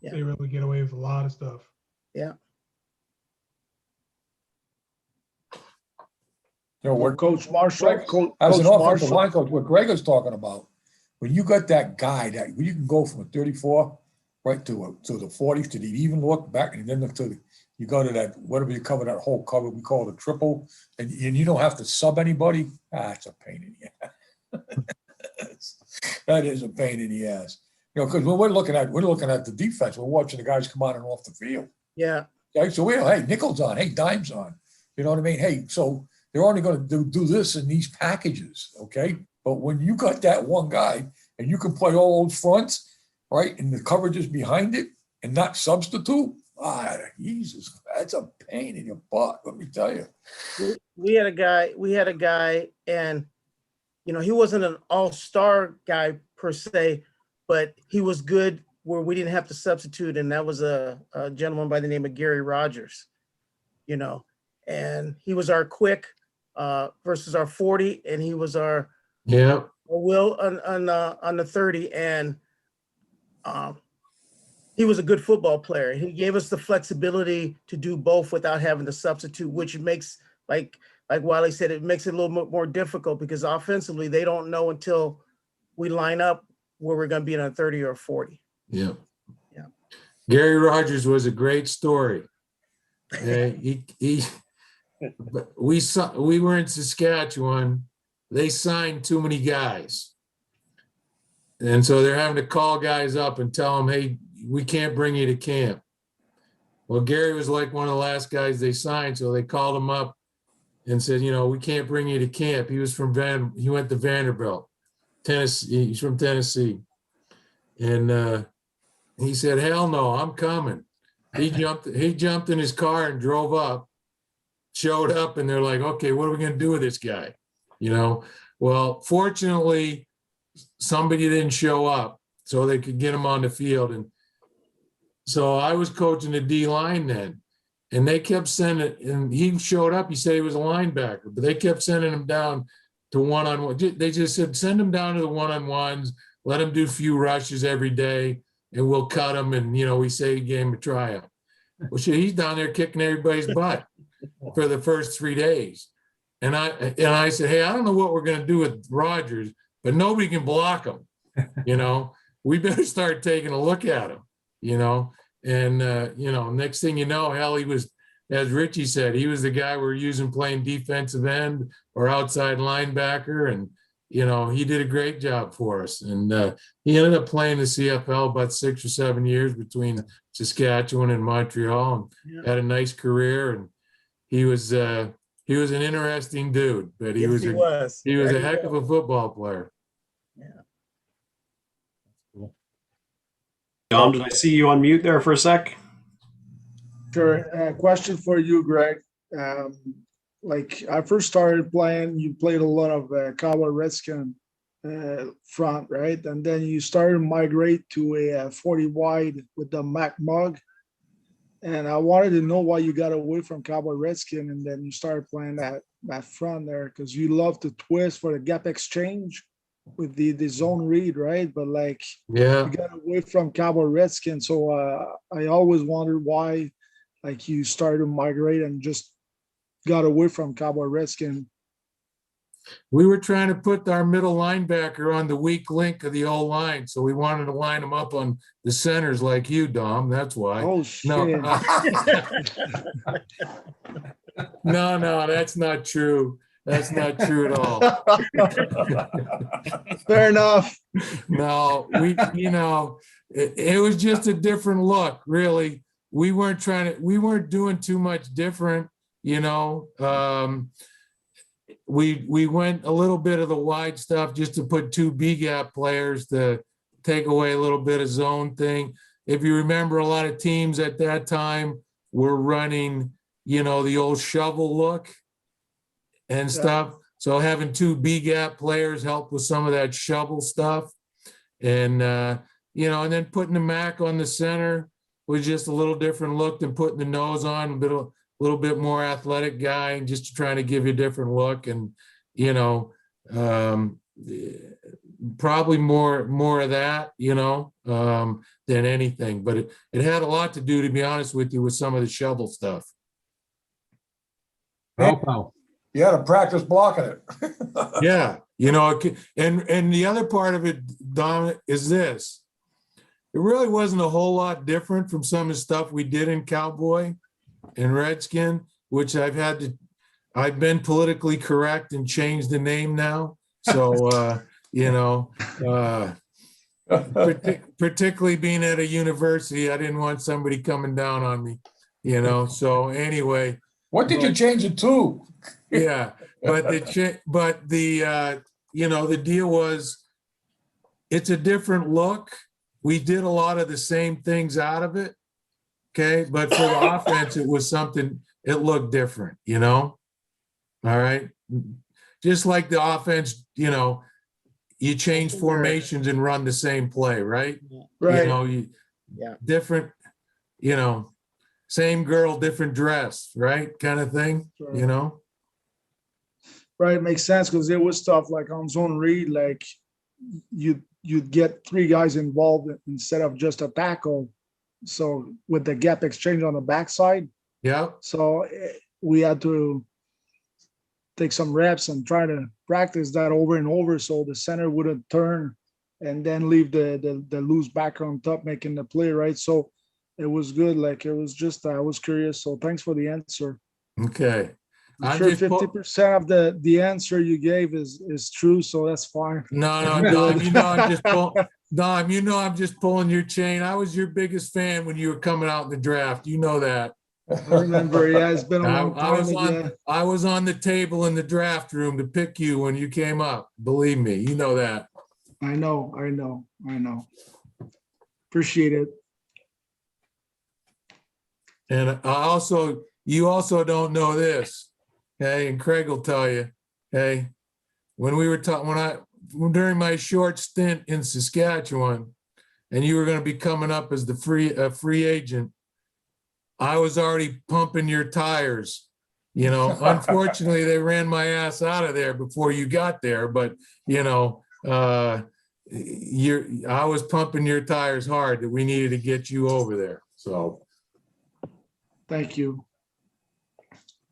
Speaker 10: Yeah.
Speaker 1: They really get away with a lot of stuff.
Speaker 10: Yeah.
Speaker 11: You know, what
Speaker 13: Coach Marshall,
Speaker 11: Greg,
Speaker 13: Coach
Speaker 11: as an offensive
Speaker 13: Marshall.
Speaker 11: line coach, what Greg is talking about, when you got that guy that when you can go from a 34 right to the 40s to the even look back, and then you go to that, whatever you cover, that whole cover, we call it a triple, and you don't have to sub anybody. It's a pain in the ass. That is a pain in the ass. You know, because when we're looking at the defense, we're watching the guys come on and off the field.
Speaker 10: Yeah.
Speaker 11: Okay, so hey, nickel's on, hey, dime's on. You know what I mean? Hey, so they're only going to do this in these packages, okay? But when you got that one guy and you can play all those fronts, right, and the coverage is behind it and not substitute, Jesus, that's a pain in your butt, let me tell you.
Speaker 10: We had a guy, and you know, he wasn't an all-star guy per se, but he was good where we didn't have to substitute, and that was a gentleman by the name of Gary Rogers, you know, and he was our quick versus our 40, and he was our will on the 30, and he was a good football player. He gave us the flexibility to do both without having to substitute, which makes, like Wiley said, it makes it a little bit more difficult because offensively they don't know until we line up where we're going to be on a 30 or 40.
Speaker 12: Yeah.
Speaker 10: Yeah.
Speaker 12: Gary Rogers was a great story. But we were in Saskatchewan. They signed too many guys. And so they're having to call guys up and tell them, hey, we can't bring you to camp. Well, Gary was like one of the last guys they signed. So they called him up and said, you know, we can't bring you to camp. He was he went to Vanderbilt, Tennessee. He's from Tennessee. And he said, hell no, I'm coming. He jumped in his car and drove up, showed up, and they're like, okay, what are we going to do with this guy? You know, well, fortunately, somebody didn't show up so they could get him on the field. And so I was coaching the D line then, and they kept sending, and he showed up, he said he was a linebacker, but they kept sending him down to one-on-one. They just said, send him down to the one-on-ones, let him do a few rushes every day, and we'll cut him. And, you know, we say he gave him a tryout. Well, shit, he's down there kicking everybody's butt for the first 3 days. And I said, hey, I don't know what we're going to do with Rogers, but nobody can block him. You know, we better start taking a look at him, you know. And, you know, next thing you know, hell, he was, as Richie said, he was the guy we're using playing defensive end or outside linebacker. And, you know, he did a great job for us. And he ended up playing the CFL about 6 or 7 years between Saskatchewan and Montreal, and had a nice career. And he was an interesting dude, but he was a heck of a football player.
Speaker 3: Dom, did I see you on mute there for a sec?
Speaker 13: Sure. Question for you, Greg. Like I first started playing, you played a lot of Cowboy Redskin front, right? And then you started to migrate to a 40 wide with the Mac Mug. And I wanted to know why you got away from Cowboy Redskin and then you started playing that front there, because you love to twist for the gap exchange with the zone read, right? But like,
Speaker 12: yeah,
Speaker 13: you got away from Cowboy Redskin. So I always wondered why, like, you started to migrate and just got away from Cowboy Redskin.
Speaker 12: We were trying to put our middle linebacker on the weak link of the old line, so we wanted to line him up on the centers like you, Dom. That's why.
Speaker 13: Oh shit!
Speaker 12: No, that's not true. That's not true at all.
Speaker 13: Fair enough.
Speaker 12: No, it was just a different look, really. We weren't doing too much different, you know. We went a little bit of the wide stuff just to put 2 B gap players to take away a little bit of zone thing. If you remember, a lot of teams at that time were running, you know, the old shovel look and stuff. So having 2 B gap players helped with some of that shovel stuff. And, you know, and then putting the Mac on the center was just a little different look than putting the nose on, a little bit more athletic guy, and just trying to give you a different look. And, you know, probably more of that, than anything. But it had a lot to do, to be honest with you, with some of the shovel stuff.
Speaker 8: Pow.
Speaker 11: You had to practice blocking it.
Speaker 12: Yeah, and the other part of it, Dom, is this. It really wasn't a whole lot different from some of the stuff we did in Cowboy and Redskin, which I've been politically correct and changed the name now. So, particularly being at a university, I didn't want somebody coming down on me, so anyway.
Speaker 11: What did you change it to?
Speaker 12: Yeah, but the deal was, it's a different look. We did a lot of the same things out of it. Okay, but for the offense, it was something, it looked different, All right. Just like the offense, you change formations and run the same play, right?
Speaker 10: Right.
Speaker 12: Different, same girl, different dress, right? Kind of thing,
Speaker 13: Sure. Right, makes sense, because there was stuff like on zone read, like you'd get three guys involved instead of just a tackle. So with the gap exchange on the backside,
Speaker 12: yeah.
Speaker 13: So we had to take some reps and try to practice that over and over, so the center wouldn't turn and then leave the loose backer on top making the play, right? So it was good. Like, it was just, I was curious. So thanks for the answer.
Speaker 12: Okay.
Speaker 13: I'm sure 50% of the answer you gave is true, so that's fine.
Speaker 12: No, Dom, I'm just pulling your chain. I was your biggest fan when you were coming out in the draft. You know that.
Speaker 13: I remember, yeah, it's been a long time.
Speaker 12: I was on the table in the draft room to pick you when you came up. Believe me, you know that.
Speaker 13: I know. Appreciate it.
Speaker 12: And you also don't know this. Okay, and Craig will tell you, okay, when we were during my short stint in Saskatchewan, and you were going to be coming up as a free agent, I was already pumping your tires. Unfortunately, they ran my ass out of there before you got there, but I was pumping your tires hard that we needed to get you over there. So,
Speaker 13: thank you.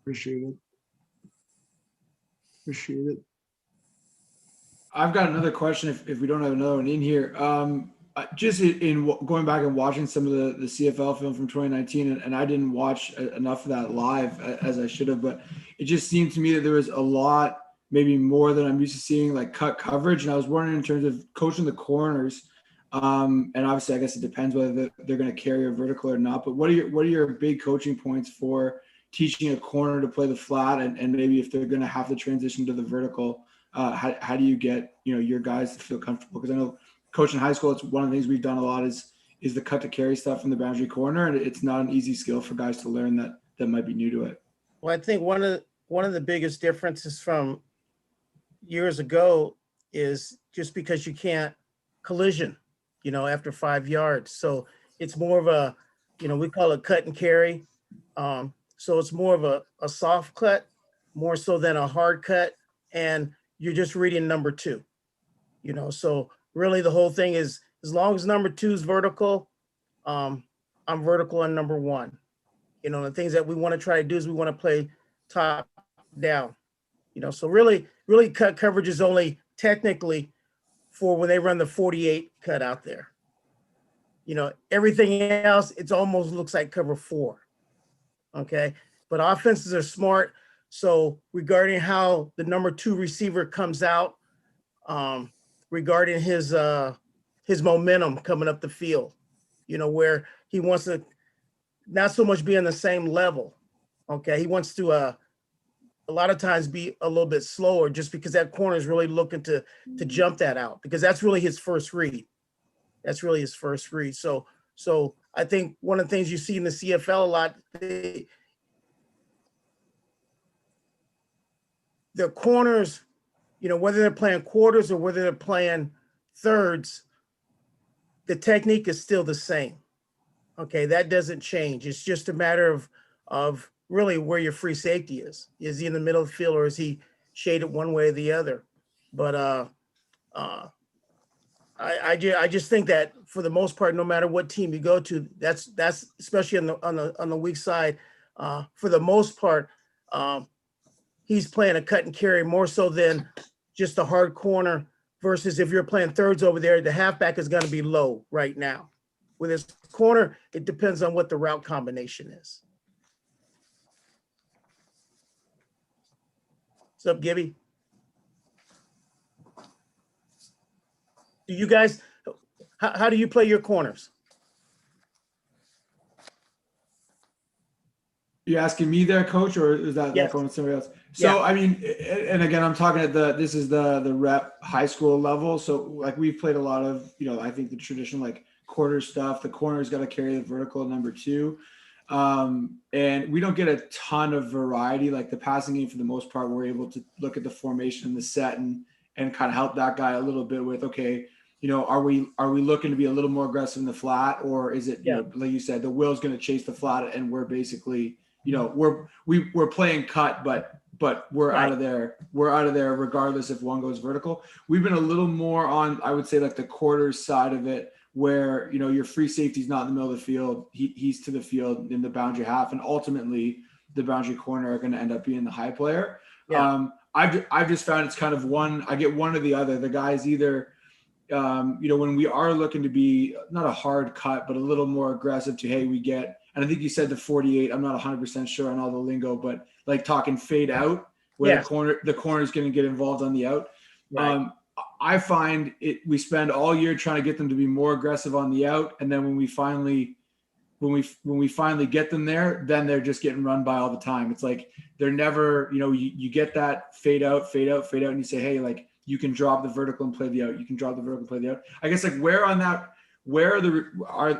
Speaker 13: Appreciate it.
Speaker 2: I've got another question if we don't have another one in here. Just in going back and watching some of the CFL film from 2019, and I didn't watch enough of that live as I should have, but it just seemed to me that there was a lot, maybe more than I'm used to seeing, like cut coverage. And I was wondering, in terms of coaching the corners, and obviously I guess it depends whether they're going to carry a vertical or not, but what are your big coaching points for teaching a corner to play the flat, and maybe if they're going to have to transition to the vertical, how do you get your guys to feel comfortable? Because I know coaching high school, it's one of the things we've done a lot is the cut to carry stuff from the boundary corner, and it's not an easy skill for guys to learn that might be new to it.
Speaker 10: Well, I think one of the biggest differences from years ago is just because you can't collision, after 5 yards. So it's more of a, we call it cut and carry. So it's more of a soft cut, more so than a hard cut. And you're just reading number two, so really the whole thing is, as long as number two is vertical, I'm vertical on number one. The things that we want to try to do is we want to play top down, so really cut coverage is only technically for when they run the 48 cut out there. Everything else, it almost looks like cover four. Okay, but offenses are smart. So regarding how the number two receiver comes out, regarding his momentum coming up the field, where he wants to not so much be on the same level. Okay, he wants to a lot of times be a little bit slower, just because that corner is really looking to jump that out, because that's really his first read. So I think one of the things you see in the CFL a lot, the corners, whether they're playing quarters or whether they're playing thirds, the technique is still the same. Okay, that doesn't change. It's just a matter of really where your free safety is. Is he in the middle of the field, or is he shaded one way or the other? But I just think that for the most part, no matter what team you go to, that's especially on the weak side. For the most part, he's playing a cut and carry more so than just a hard corner. Versus if you're playing thirds over there, the halfback is going to be low right now. With his corner, it depends on what the route combination is. What's up, Gibby? Do you guys, how do you play your corners?
Speaker 2: You asking me there, coach, or is that
Speaker 10: Yes.
Speaker 2: going to somebody else? So,
Speaker 10: Yeah.
Speaker 2: I mean, and again, I'm talking at this is the rep high school level. So like we've played a lot of, I think the traditional like quarter stuff, the corner's got to carry the vertical at number 2. And we don't get a ton of variety. Like the passing game, for the most part, we're able to look at the formation and the set and kind of help that guy a little bit with, okay, are we looking to be a little more aggressive in the flat, or is it, like you said, the will's going to chase the flat and we're basically, we're playing cut, but we're out of there. We're out of there regardless if one goes vertical. We've been a little more on, I would say, like the quarters side of it, where your free safety's not in the middle of the field. He's to the field in the boundary half, and ultimately the boundary corner are going to end up being the high player.
Speaker 10: Yeah.
Speaker 2: I've just found it's kind of I get one or the other. The guy's either when we are looking to be not a hard cut, but a little more aggressive to, hey, we get, and I think you said the 48, I'm not 100% sure on all the lingo, but like talking fade out where the corner is going to get involved on the out.
Speaker 10: Right.
Speaker 2: I find we spend all year trying to get them to be more aggressive on the out. And then when we finally get them there, then they're just getting run by all the time. It's like, they're never, you get that fade out, and you say, hey, like, you can drop the vertical and play the out. You can drop the vertical and play the out. I guess like where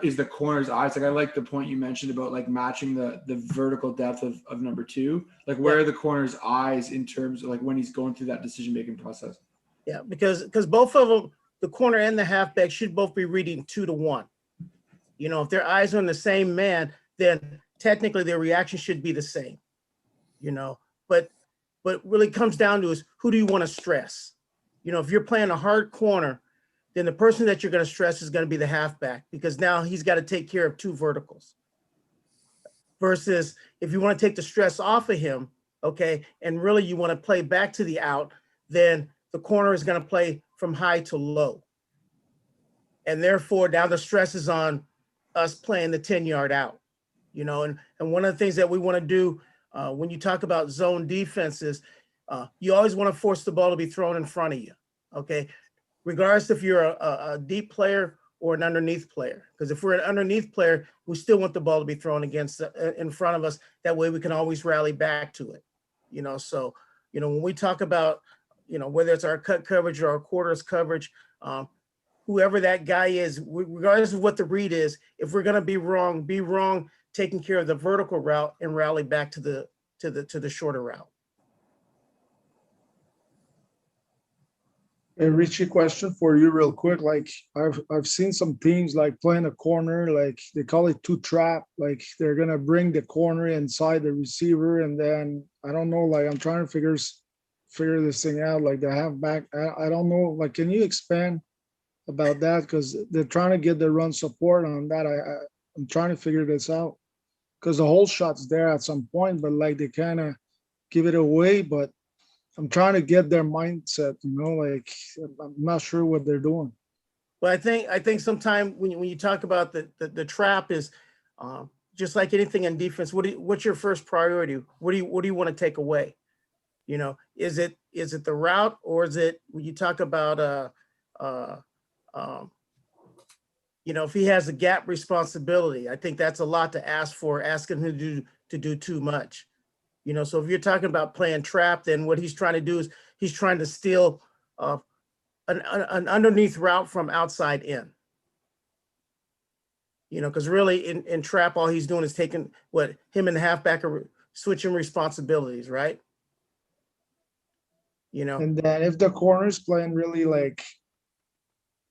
Speaker 2: is the corner's eyes? Like I like the point you mentioned about like matching the vertical depth of number 2. Like where are the corner's eyes in terms of like when he's going through that decision-making process?
Speaker 10: Yeah, because both of them, the corner and the halfback, should both be reading 2 to 1. If their eyes are on the same man, then technically their reaction should be the same. But really comes down to is who do you want to stress? If you're playing a hard corner, then the person that you're going to stress is going to be the halfback, because now he's got to take care of 2 verticals. Versus if you want to take the stress off of him, okay, and really you want to play back to the out, then the corner is going to play from high to low. And therefore, now the stress is on us playing the 10-yard out, and one of the things that we want to do when you talk about zone defenses, you always want to force the ball to be thrown in front of you, okay? Regardless if you're a deep player or an underneath player. Because if we're an underneath player, we still want the ball to be thrown in front of us. That way we can always rally back to it. So, when we talk about, whether it's our cut coverage or our quarters coverage, whoever that guy is, regardless of what the read is, if we're going to be wrong, taking care of the vertical route and rally back to the shorter route.
Speaker 13: Hey, Richie, question for you real quick. Like I've seen some teams like playing a corner, like they call it 2 trap. Like they're gonna bring the corner inside the receiver, and then I don't know. Like I'm trying to figure this thing out. Like the halfback, I don't know. Like, can you expand about that? Because they're trying to get the run support on that. I'm trying to figure this out because the whole shot's there at some point, but like they kind of give it away, but I'm trying to get their mindset, like I'm not sure what they're doing.
Speaker 10: Well, I think sometimes when you talk about the trap is just like anything in defense. What's your first priority? What do you want to take away? Is it the route, or is it when you talk about if he has a gap responsibility? I think that's a lot to ask for, asking him to do too much. So if you're talking about playing trap, then what he's trying to do is he's trying to steal an underneath route from outside in. Because really in trap, all he's doing is taking him and the halfback are switching responsibilities, right?
Speaker 13: And then if the corner's playing really like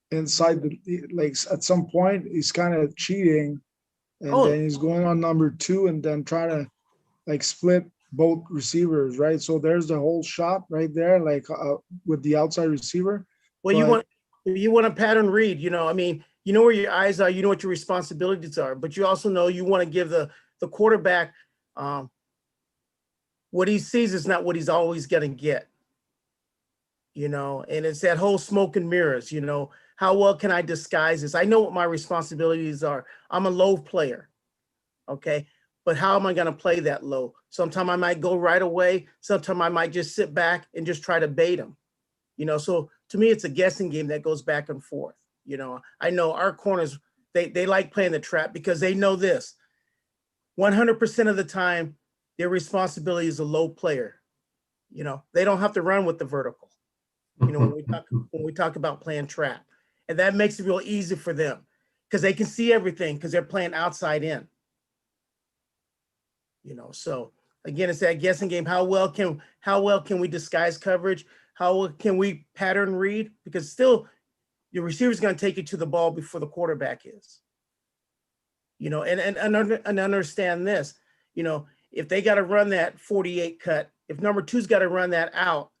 Speaker 13: inside at some point he's kind of cheating, and then he's going on number 2 and then trying to like split both receivers, right? So there's the whole shot right there, like with the outside receiver.
Speaker 10: Well, You want to pattern read, I mean, you know where your eyes are, you know what your responsibilities are, but you also know you want to give the quarterback what he sees is not what he's always going to get. And it's that whole smoke and mirrors, how well can I disguise this? I know what my responsibilities are. I'm a low player. Okay. But how am I going to play that low? Sometime I might go right away. Sometime I might just sit back and just try to bait him. So to me, it's a guessing game that goes back and forth. I know our corners, they like playing the trap because they know this. 100% of the time, their responsibility is a low player. They don't have to run with the vertical. When we talk about playing trap, and that makes it real easy for them because they can see everything because they're playing outside in. So again, it's that guessing game. How well can we disguise coverage? How can we pattern read? Because still, your receiver is going to take you to the ball before the quarterback is. And understand this. If they got to run that 48 cut, if number 2's got to run that out,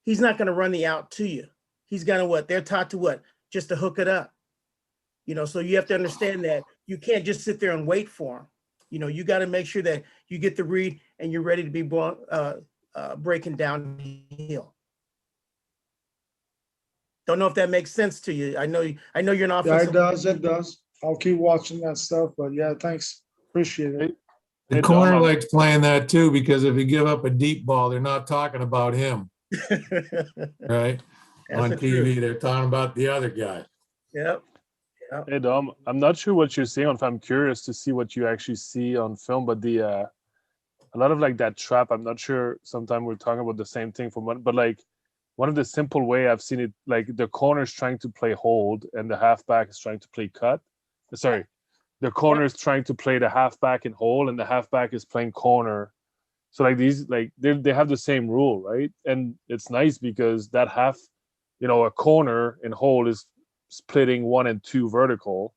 Speaker 10: he's not going to run the out to you. He's going to what? They're taught to what? Just to hook it up. So you have to understand that you can't just sit there and wait for him. You got to make sure that you get the read and you're ready to be breaking downhill. Don't know if that makes sense to you. I know you're an offensive.
Speaker 13: Yeah, it does. I'll keep watching that stuff, but yeah, thanks. Appreciate it.
Speaker 12: The corner likes playing that too, because if you give up a deep ball, they're not talking about him. Right? On TV, they're talking about the other guy.
Speaker 10: Yep.
Speaker 6: Hey Dom, I'm not sure what you're seeing on film. I'm curious to see what you actually see on film, but a lot of like that trap, I'm not sure. Sometimes we're talking about the same thing but like one of the simple way I've seen it, like the corner's trying to play hold and the halfback is trying to play cut. Sorry, the corner is trying to play the halfback in hold and the halfback is playing corner. So like these, like they have the same rule, right? And it's nice because that half, a corner in hold is splitting 1 and 2 vertical.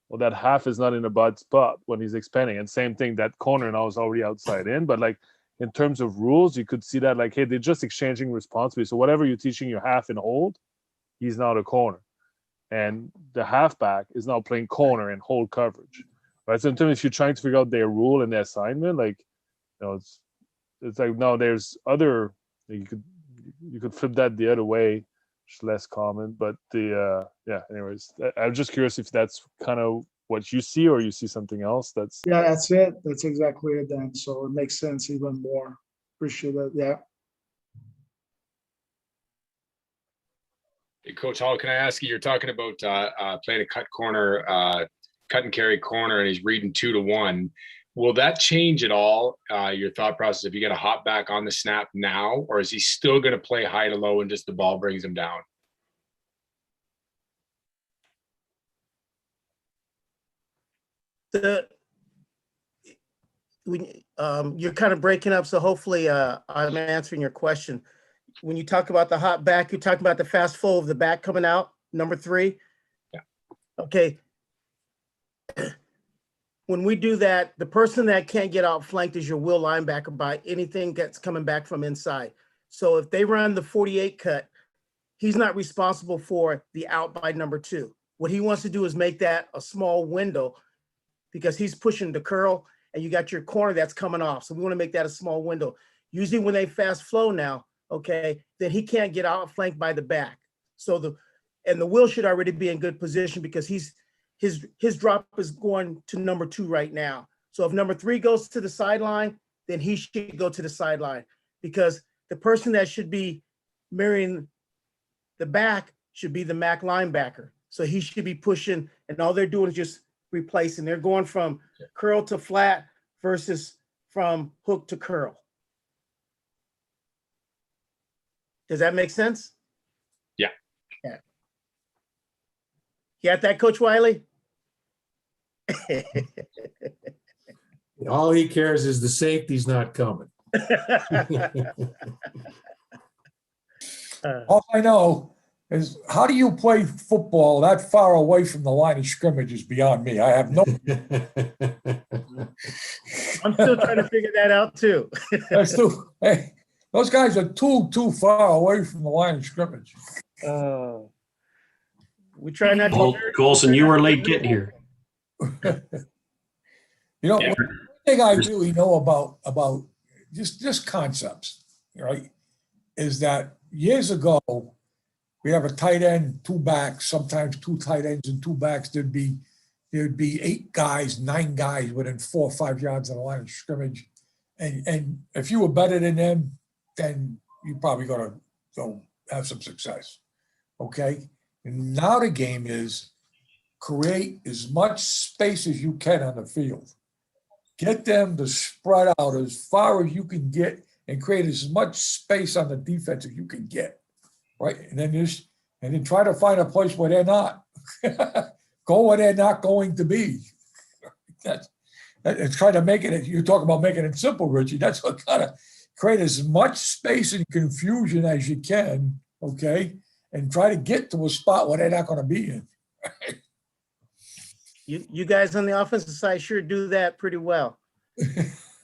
Speaker 6: Well, that half is not in a bad spot when he's expanding. And same thing, that corner now is already outside in. But like in terms of rules, you could see that like, hey, they're just exchanging responsibility. So whatever you're teaching your half in hold, he's now the corner. And the halfback is now playing corner and hold coverage. Right. So in terms, if you're trying to figure out their rule and their assignment, like, it's like now there's other, you could flip that the other way. Less common, but anyways, I'm just curious if that's kind of what you see or you see something else. That's
Speaker 13: it. That's exactly it, Dan. So it makes sense even more. Appreciate it. Yeah.
Speaker 14: Hey, Coach Hall, can I ask you, you're talking about playing a cut corner, cut and carry corner, and he's reading 2-1. Will that change at all your thought process if you get a hop back on the snap now, or is he still going to play high to low and just the ball brings him down?
Speaker 10: You're kind of breaking up, so hopefully I'm answering your question. When you talk about the hop back, you're talking about the fast flow of the back coming out, number 3?
Speaker 14: Yeah.
Speaker 10: Okay. When we do that, the person that can't get outflanked is your will linebacker by anything that's coming back from inside. So if they run the 48 cut, he's not responsible for the out by number 2. What he wants to do is make that a small window because he's pushing the curl and you got your corner that's coming off. So we want to make that a small window. Usually when they fast flow now, okay, then he can't get outflanked by the back. So the will should already be in good position because his drop is going to number 2 right now. So if number 3 goes to the sideline, then he should go to the sideline because the person that should be mirroring the back should be the MAC linebacker. So he should be pushing, and all they're doing is just replacing. They're going from curl to flat versus from hook to curl. Does that make sense?
Speaker 14: Yeah.
Speaker 10: Yeah. You got that, Coach Wiley?
Speaker 12: All he cares is the safety's not coming.
Speaker 11: All I know is how do you play football that far away from the line of scrimmage is beyond me. I have no.
Speaker 10: I'm still trying to figure that out too.
Speaker 11: Hey, those guys are too far away from the line of scrimmage.
Speaker 10: We try not to.
Speaker 3: Colson, you were late getting here.
Speaker 11: You know, one thing I really know about just concepts, right, is that years ago, we have a tight end, two backs, sometimes two tight ends and two backs. There'd be 8 guys, 9 guys within 4 or 5 yards of the line of scrimmage. And if you were better than them, then you're probably going to go have some success. Okay. And now the game is create as much space as you can on the field. Get them to spread out as far as you can get and create as much space on the defense as you can get. Right. And then try to find a place where they're not. Go where they're not going to be. It's trying to make it, you talk about making it simple, Richie. That's what kind of create as much space and confusion as you can, okay? And try to get to a spot where they're not going to be in.
Speaker 10: You guys on the offensive side sure do that pretty well.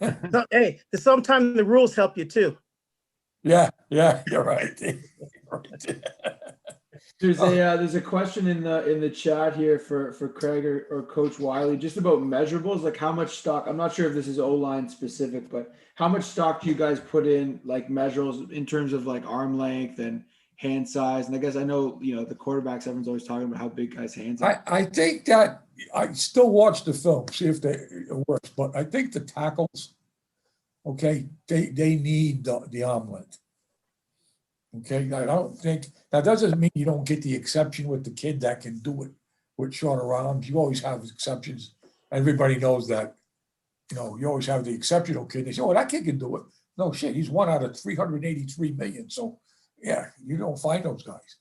Speaker 10: So, hey, sometimes the rules help you too.
Speaker 11: Yeah, you're right.
Speaker 2: There's a question in the chat here for Craig or Coach Wiley, just about measurables, like how much stock. I'm not sure if this is O-line specific, but how much stock do you guys put in like measurables in terms of like arm length and hand size? And I guess I know the quarterbacks, everyone's always talking about how big guys' hands are.
Speaker 11: I think that I still watch the film, see if it works, but I think the tackles, okay, they need the arm length. Okay, I don't think that doesn't mean you don't get the exception with the kid that can do it with shorter arms. You always have exceptions. Everybody knows that. You always have the exceptional kid. They say, "Oh, that kid can do it." No shit, he's 1 out of 383 million. So, yeah, you don't find those guys.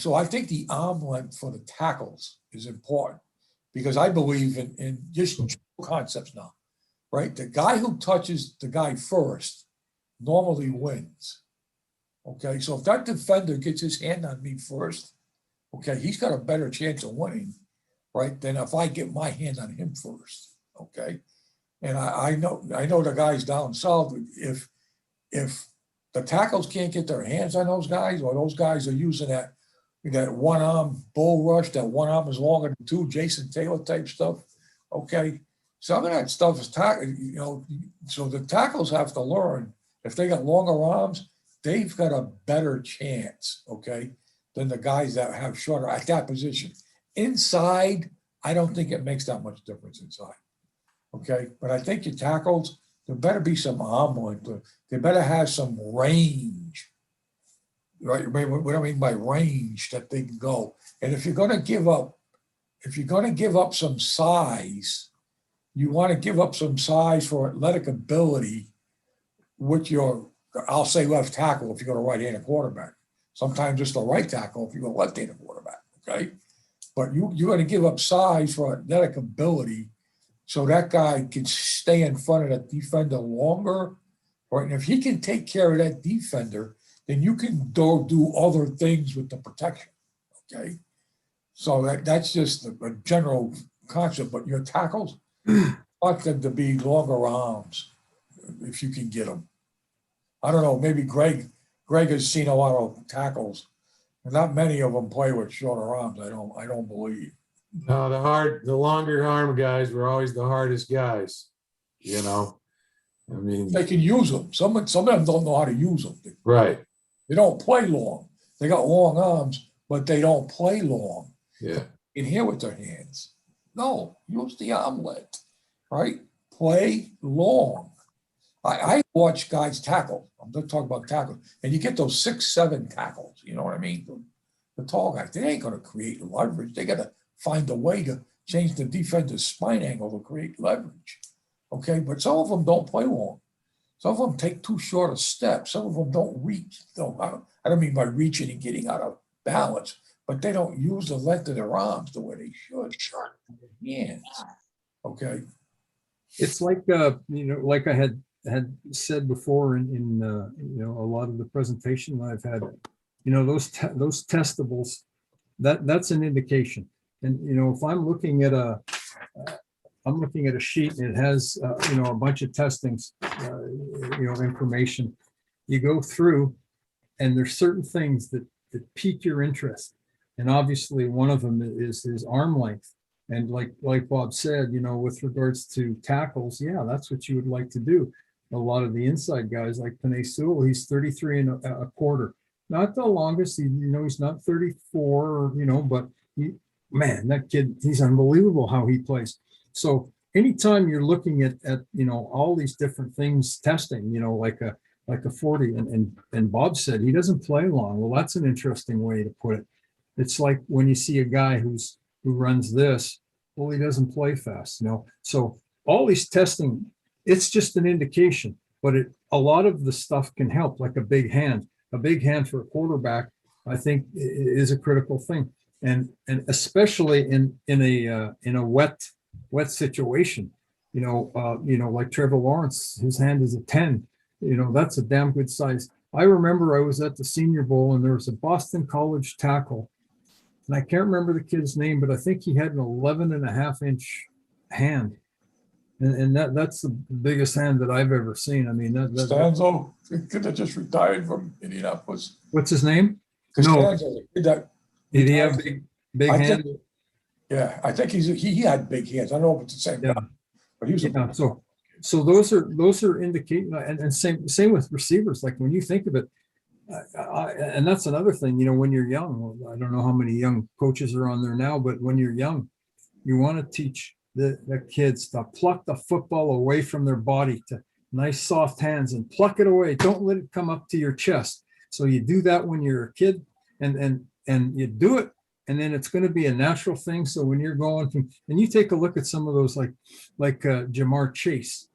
Speaker 11: So I think the arm length for the tackles is important because I believe in just concepts now, right? The guy who touches the guy first normally wins. Okay, so if that defender gets his hand on me first, okay, he's got a better chance of winning, right, than if I get my hand on him first. Okay, and I know the guys down south. If the tackles can't get their hands on those guys, or those guys are using that one arm bull rush, that one arm is longer than two, Jason Taylor type stuff. Okay, some of that stuff is so the tackles have to learn if they got longer arms. They've got a better chance, okay, than the guys that have shorter at that position. Inside, I don't think it makes that much difference inside, okay? But I think your tackles, there better be some arm length. They better have some range, right? What I mean by range, that they can go. And if you're going to give up some size, you want to give up some size for athletic ability with your, I'll say left tackle if you got a right-handed quarterback. Sometimes just a right tackle if you got a left-handed quarterback, okay? But you're going to give up size for athletic ability so that guy can stay in front of that defender longer. Right? And if he can take care of that defender, then you can do other things with the protection, okay? So that's just a general concept. But your tackles, want them to be longer arms if you can get them. I don't know, maybe Greg has seen a lot of tackles. Not many of them play with shorter arms, I don't believe.
Speaker 12: No, the longer arm guys were always the hardest guys, I mean,
Speaker 11: they can use them. Some of them don't know how to use them.
Speaker 12: Right.
Speaker 11: They don't play long. They got long arms, but they don't play long.
Speaker 12: Yeah.
Speaker 11: In here with their hands. No, use the arm length, right? Play long. I watch guys tackle. I'm not talking about tackles. And you get those 6'7" tackles, you know what I mean? The tall guys, they ain't going to create leverage. They got to find a way to change the defensive spine angle to create leverage. Okay, but some of them don't play long. Some of them take too short a step. Some of them don't reach. I don't mean by reaching and getting out of balance, but they don't use the length of their arms the way they should. Hands. Okay.
Speaker 8: It's like, like I had said before in a lot of the presentation I've had, those testables, that's an indication. And if I'm looking at a sheet and it has a bunch of testings, information, you go through, and there's certain things that pique your interest, And obviously one of them is his arm length. And like Bob said, you know, with regards to tackles, yeah, that's what you would like to do. A lot of the inside guys like Penei Sewell, he's 33 and a quarter. Not the longest, he's not 34, or, but man, that kid, he's unbelievable how he plays. So anytime you're looking at all these different things testing, like a 40, and Bob said he doesn't play long. Well, that's an interesting way to put it. It's like when you see a guy who runs this, well, he doesn't play fast, So all these testing, it's just an indication, but a lot of the stuff can help, like a big hand for a quarterback, I think is a critical thing. And especially in a wet situation, like Trevor Lawrence, his hand is a 10, that's a damn good size. I remember I was at the Senior Bowl and there was a Boston College tackle, and I can't remember the kid's name, but I think he had an 11.5-inch hand. And that's the biggest hand that I've ever seen. I mean,
Speaker 11: Costanzo, the kid that just retired from Indianapolis.
Speaker 8: What's his name?
Speaker 11: Costanzo, the kid that
Speaker 8: did he have big hand?
Speaker 11: Yeah, I think he had big hands. I don't know if it's the same guy, but he was
Speaker 8: so those are indicating, and same with receivers. Like when you think of it, and that's another thing, when you're young, I don't know how many young coaches are on there now, but when you're young, you want to teach the kids to pluck the football away from their body, to nice soft hands, and pluck it away. Don't let it come up to your chest. So you do that when you're a kid, and you do it, and then it's going to be a natural thing. So when you're going to, and you take a look at some of those, like Jamar Chase,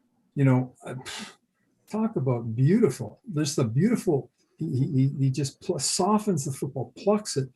Speaker 8: talk about beautiful. There's the beautiful. He just softens the football, plucks it.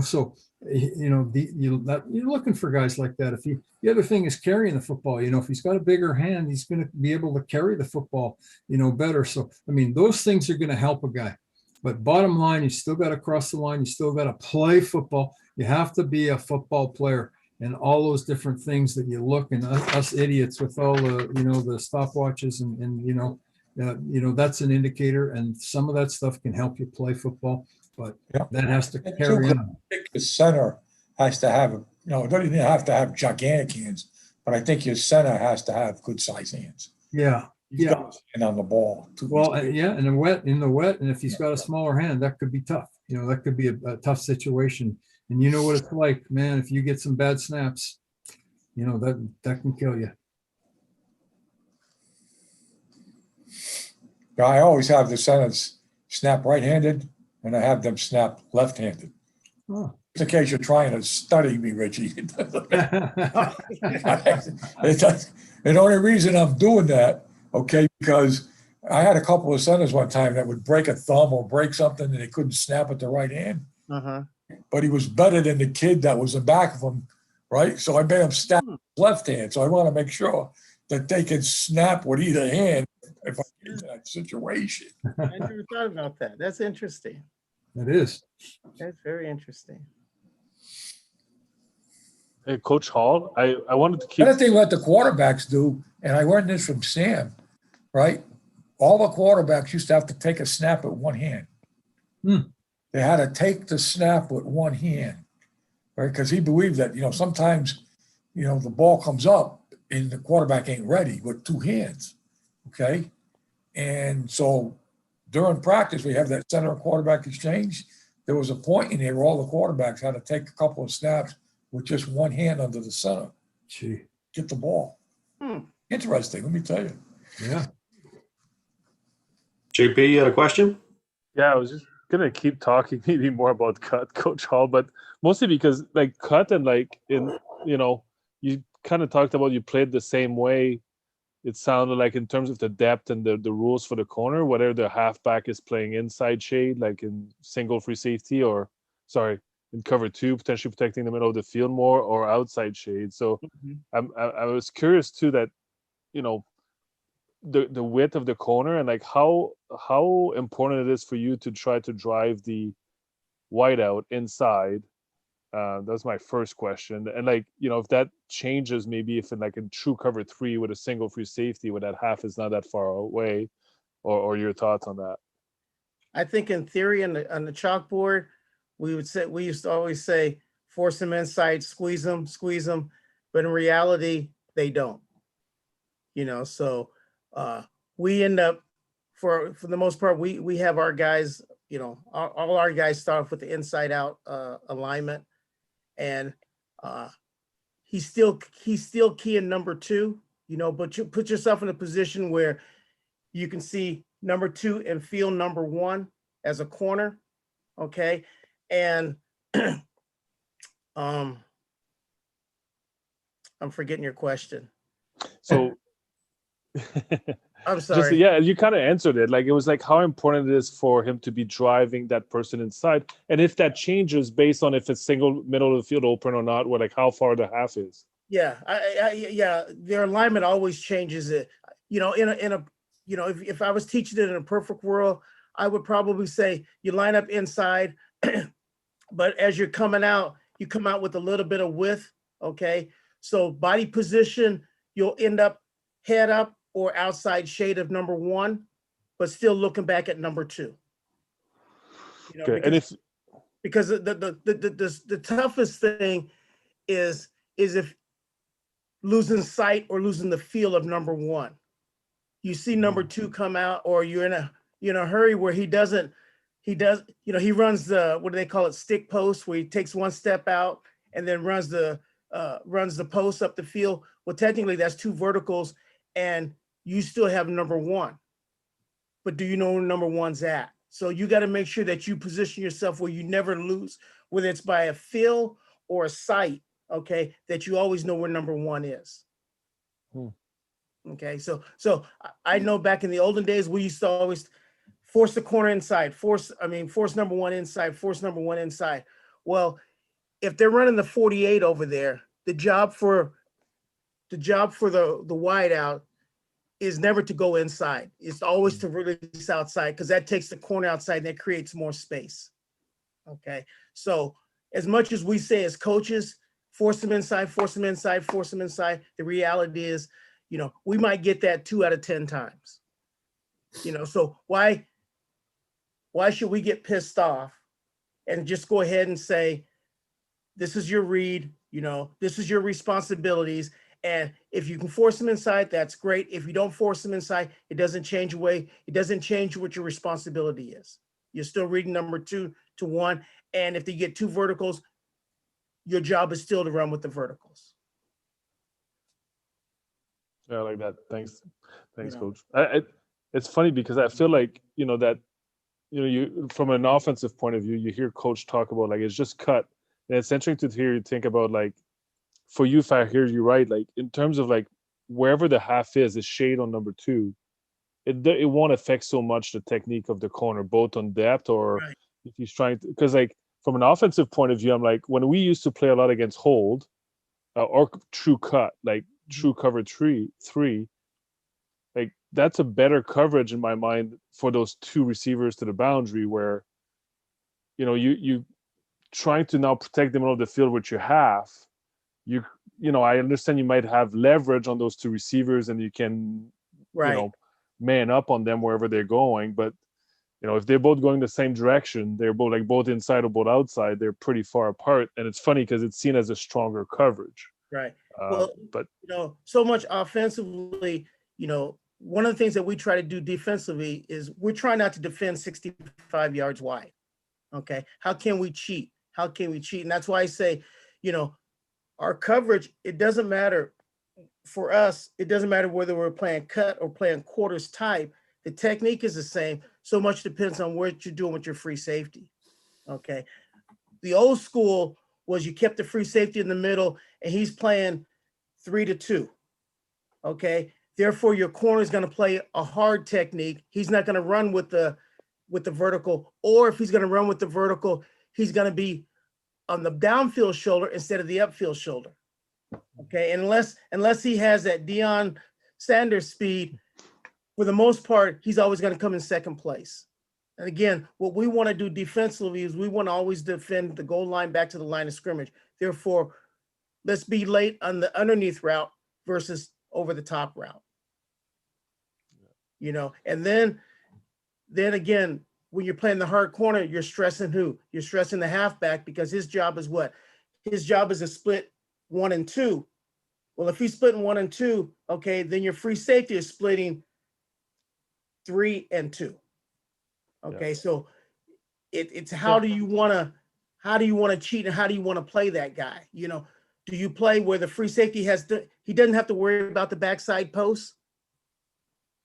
Speaker 8: So you're looking for guys like that. The other thing is carrying the football. If he's got a bigger hand, he's going to be able to carry the football, better. So I mean, those things are going to help a guy. But bottom line, you still got to cross the line. You still got to play football. You have to be a football player, and all those different things that you look, and us idiots with all the the stopwatches and that's an indicator, and some of that stuff can help you play football. But that has to carry on.
Speaker 11: I think the center has to have, it doesn't even have to have gigantic hands, but I think your center has to have good size hands.
Speaker 8: Yeah.
Speaker 11: He's got to stand on the ball.
Speaker 8: Well, in the wet, and if he's got a smaller hand, that could be tough. That could be a tough situation. And you know what it's like, man. If you get some bad snaps, that can kill you.
Speaker 11: I always have the centers snap right-handed, and I have them snap left-handed.
Speaker 8: Oh.
Speaker 11: Just in case you're trying to study me, Richie. The only reason I'm doing that, because I had a couple of centers one time that would break a thumb or break something and they couldn't snap at the right hand. But he was better than the kid that was in back of him, right? So I made him snap left hand. So I want to make sure that they can snap with either hand if I get into that situation.
Speaker 10: I never thought about that. That's interesting.
Speaker 8: It is.
Speaker 10: That's very interesting.
Speaker 6: Hey, Coach Hall, I wanted to keep.
Speaker 11: Another thing what the quarterbacks do, and I learned this from Sam, right? All the quarterbacks used to have to take a snap with one hand. They had to take the snap with one hand, right? Because he believed that, sometimes, the ball comes up and the quarterback ain't ready with two hands, okay? And so during practice, we have that center and quarterback exchange. There was a point in there where all the quarterbacks had to take a couple of snaps with just one hand under the center. Get the ball. Interesting, let me tell you.
Speaker 8: Yeah.
Speaker 3: JP, you had a question?
Speaker 6: Yeah, I was just gonna keep talking maybe more about cut, Coach Hall, but mostly because cut and you kind of talked about you played the same way. It sounded like in terms of the depth and the rules for the corner, whether the halfback is playing inside shade, like in single free safety, in cover two, potentially protecting the middle of the field more, or outside shade. So I was curious too that, the width of the corner and how important it is for you to try to drive the wideout inside. That's my first question. And if that changes, maybe if in true cover three with a single free safety, where that half is not that far away, or your thoughts on that?
Speaker 10: I think in theory on the chalkboard, we used to always say, force them inside, squeeze them, but in reality, they don't. So we end up, for the most part, we have our guys, all our guys start off with the inside out alignment, and he's still key in number 2, but you put yourself in a position where you can see number 2 and feel number 1 as a corner. Okay. And I'm forgetting your question.
Speaker 6: So
Speaker 10: I'm sorry.
Speaker 6: Yeah, you kind of answered it. Like, it was like how important it is for him to be driving that person inside, and if that changes based on if it's single middle of the field open or not, or like how far the half is.
Speaker 10: Yeah, yeah, their alignment always changes it. If I was teaching it in a perfect world, I would probably say you line up inside, but as you're coming out, you come out with a little bit of width. Okay, so body position, you'll end up head up or outside shade of number 1, but still looking back at number 2.
Speaker 6: Okay.
Speaker 10: Because the toughest thing is if losing sight or losing the feel of number 1. You see number 2 come out, or you're in a hurry where he runs the, what do they call it, stick post, where he takes one step out and then runs the post up the field. Well, technically that's 2 verticals, and you still have number 1, but do you know where number 1's at? So you got to make sure that you position yourself where you never lose, whether it's by a feel or a sight, okay, that you always know where number 1 is. Okay, so I know back in the olden days, we used to always force the corner inside, force number 1 inside, force number 1 inside. Well, if they're running the 48 over there, the job for the wide out is never to go inside. It's always to release outside, because that takes the corner outside and that creates more space. Okay, so as much as we say as coaches, force them inside, force them inside, force them inside, the reality is, we might get that 2 out of 10 times. So why should we get pissed off and just go ahead and say, this is your read, this is your responsibilities. And if you can force them inside, that's great. If you don't force them inside, it doesn't change what your responsibility is. You're still reading number 2 to 1. And if they get 2 verticals, your job is still to run with the verticals.
Speaker 6: Yeah, I like that. Thanks, Coach. It's funny because I feel like, that, you from an offensive point of view, you hear Coach talk about like, it's just cut. And it's interesting to hear you think about, like, for you, if I hear you right, like in terms of like wherever the half is shade on number 2, it won't affect so much the technique of the corner, both on depth or right. If he's trying to, because like from an offensive point of view, I'm like, when we used to play a lot against hold or true cut, like true cover three, like that's a better coverage in my mind for those 2 receivers to the boundary, where, you trying to now protect the middle of the field with your half. I understand you might have leverage on those 2 receivers and you can,
Speaker 10: right.
Speaker 6: Man up on them wherever they're going. But, if they're both going the same direction, they're both inside or both outside, they're pretty far apart. And it's funny because it's seen as a stronger coverage.
Speaker 10: Right.
Speaker 6: But,
Speaker 10: so much offensively, one of the things that we try to do defensively is we're trying not to defend 65 yards wide. Okay. How can we cheat? And that's why I say, our coverage, it doesn't matter for us. It doesn't matter whether we're playing cut or playing quarters type. The technique is the same. So much depends on what you're doing with your free safety. Okay. The old school was you kept the free safety in the middle and he's playing 3-2. Okay. Therefore, your corner is going to play a hard technique. He's not going to run with the vertical, or if he's going to run with the vertical, he's going to be on the downfield shoulder instead of the upfield shoulder. Okay, and unless he has that Deion Sanders speed, for the most part, he's always going to come in second place. And again, what we want to do defensively is we want to always defend the goal line back to the line of scrimmage. Therefore, let's be late on the underneath route versus over the top route. And then again, when you're playing the hard corner, you're stressing who? You're stressing the halfback, because his job is what? His job is to split 1 and 2. Well, if he's splitting 1 and 2, okay, then your free safety is splitting 3 and 2. Okay, so it's how do you want to cheat, and how do you want to play that guy? You know, do you play where the free safety he doesn't have to worry about the backside post?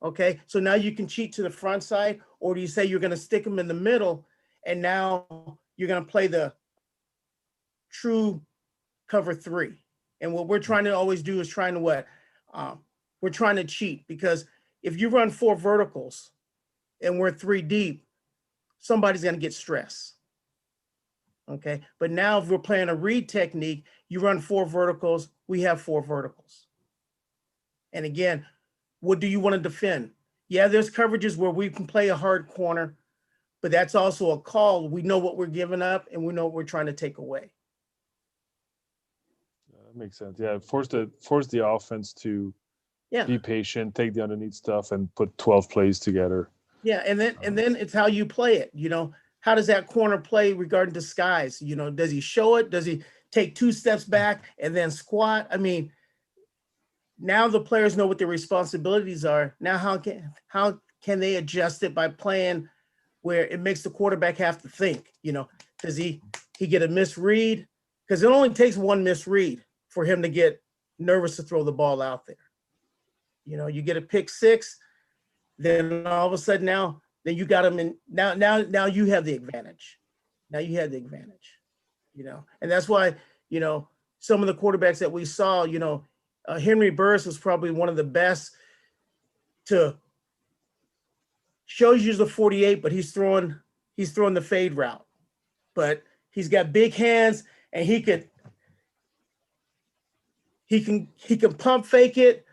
Speaker 10: Okay, so now you can cheat to the front side, or do you say you're going to stick him in the middle, and now you're going to play the true cover 3? And what we're trying to always do is trying to what? We're trying to cheat, because if you run 4 verticals and we're 3 deep, somebody's going to get stressed. Okay, but now if we're playing a read technique, you run 4 verticals, we have 4 verticals. And again, what do you want to defend? Yeah, there's coverages where we can play a hard corner, but that's also a call. We know what we're giving up, and we know what we're trying to take away.
Speaker 6: That makes sense. Yeah, force the offense to be patient, take the underneath stuff, and put 12 plays together.
Speaker 10: Yeah, and then it's how you play it. You know, how does that corner play regarding disguise? You know, does he show it? Does he take 2 steps back and then squat? I mean, now the players know what their responsibilities are. Now how can they adjust it by playing where it makes the quarterback have to think? You know, does he get a misread? Because it only takes 1 misread for him to get nervous to throw the ball out there. You know, you get a pick 6, then all of a sudden then you got him in. Now you have the advantage. Now you have the advantage. You know, and that's why, you know, some of the quarterbacks that we saw, you know, Henry Burris was probably one of the best to shows you the 48, but he's throwing the fade route. But he's got big hands, and he can pump fake it,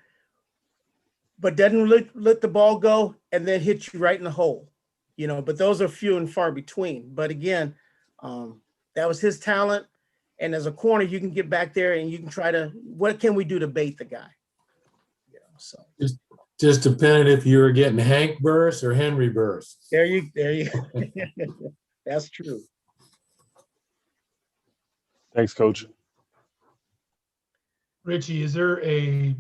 Speaker 10: but doesn't let the ball go and then hit you right in the hole. You know, but those are few and far between. But again, that was his talent. And as a corner, you can get back there and you can try to, what can we do to bait the guy? You know, so
Speaker 12: just depending if you were getting Hank Burris or Henry Burris.
Speaker 10: There you that's true.
Speaker 6: Thanks, Coach.
Speaker 1: Richie, is there a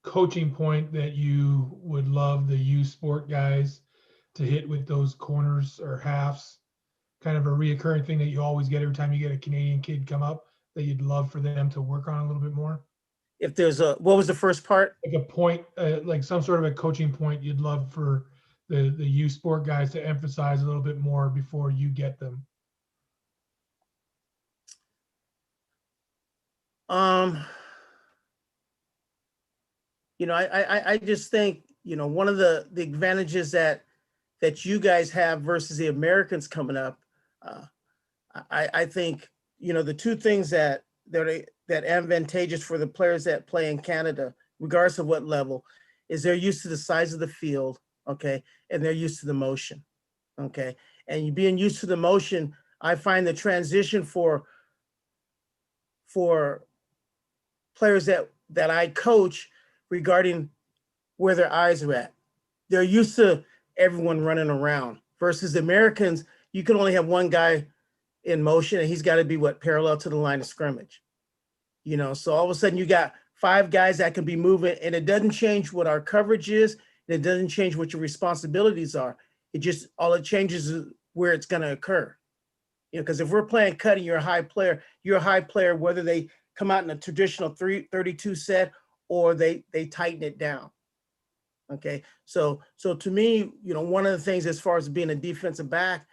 Speaker 1: coaching point that you would love the U Sport guys to hit with those corners or halves? Kind of a reoccurring thing that you always get every time you get a Canadian kid come up that you'd love for them to work on a little bit more?
Speaker 10: If there's what was the first part?
Speaker 1: Like a point, like some sort of a coaching point you'd love for the U Sport guys to emphasize a little bit more before you get them.
Speaker 10: You know, I just think, you know, one of the advantages that you guys have versus the Americans coming up, I think, you know, the 2 things that advantageous for the players that play in Canada, regardless of what level, is they're used to the size of the field, okay, and they're used to the motion, okay, and you being used to the motion, I find the transition for players that I coach regarding where their eyes are at. They're used to everyone running around versus the Americans. You can only have 1 guy in motion, and he's got to be parallel to the line of scrimmage. You know, so all of a sudden you got 5 guys that can be moving, and it doesn't change what our coverage is. And it doesn't change what your responsibilities are. It just, all it changes is where it's going to occur. You know, because if we're playing cutting, you're a high player, whether they come out in a traditional 32 set or they tighten it down. Okay, so to me, you know, one of the things as far as being a defensive back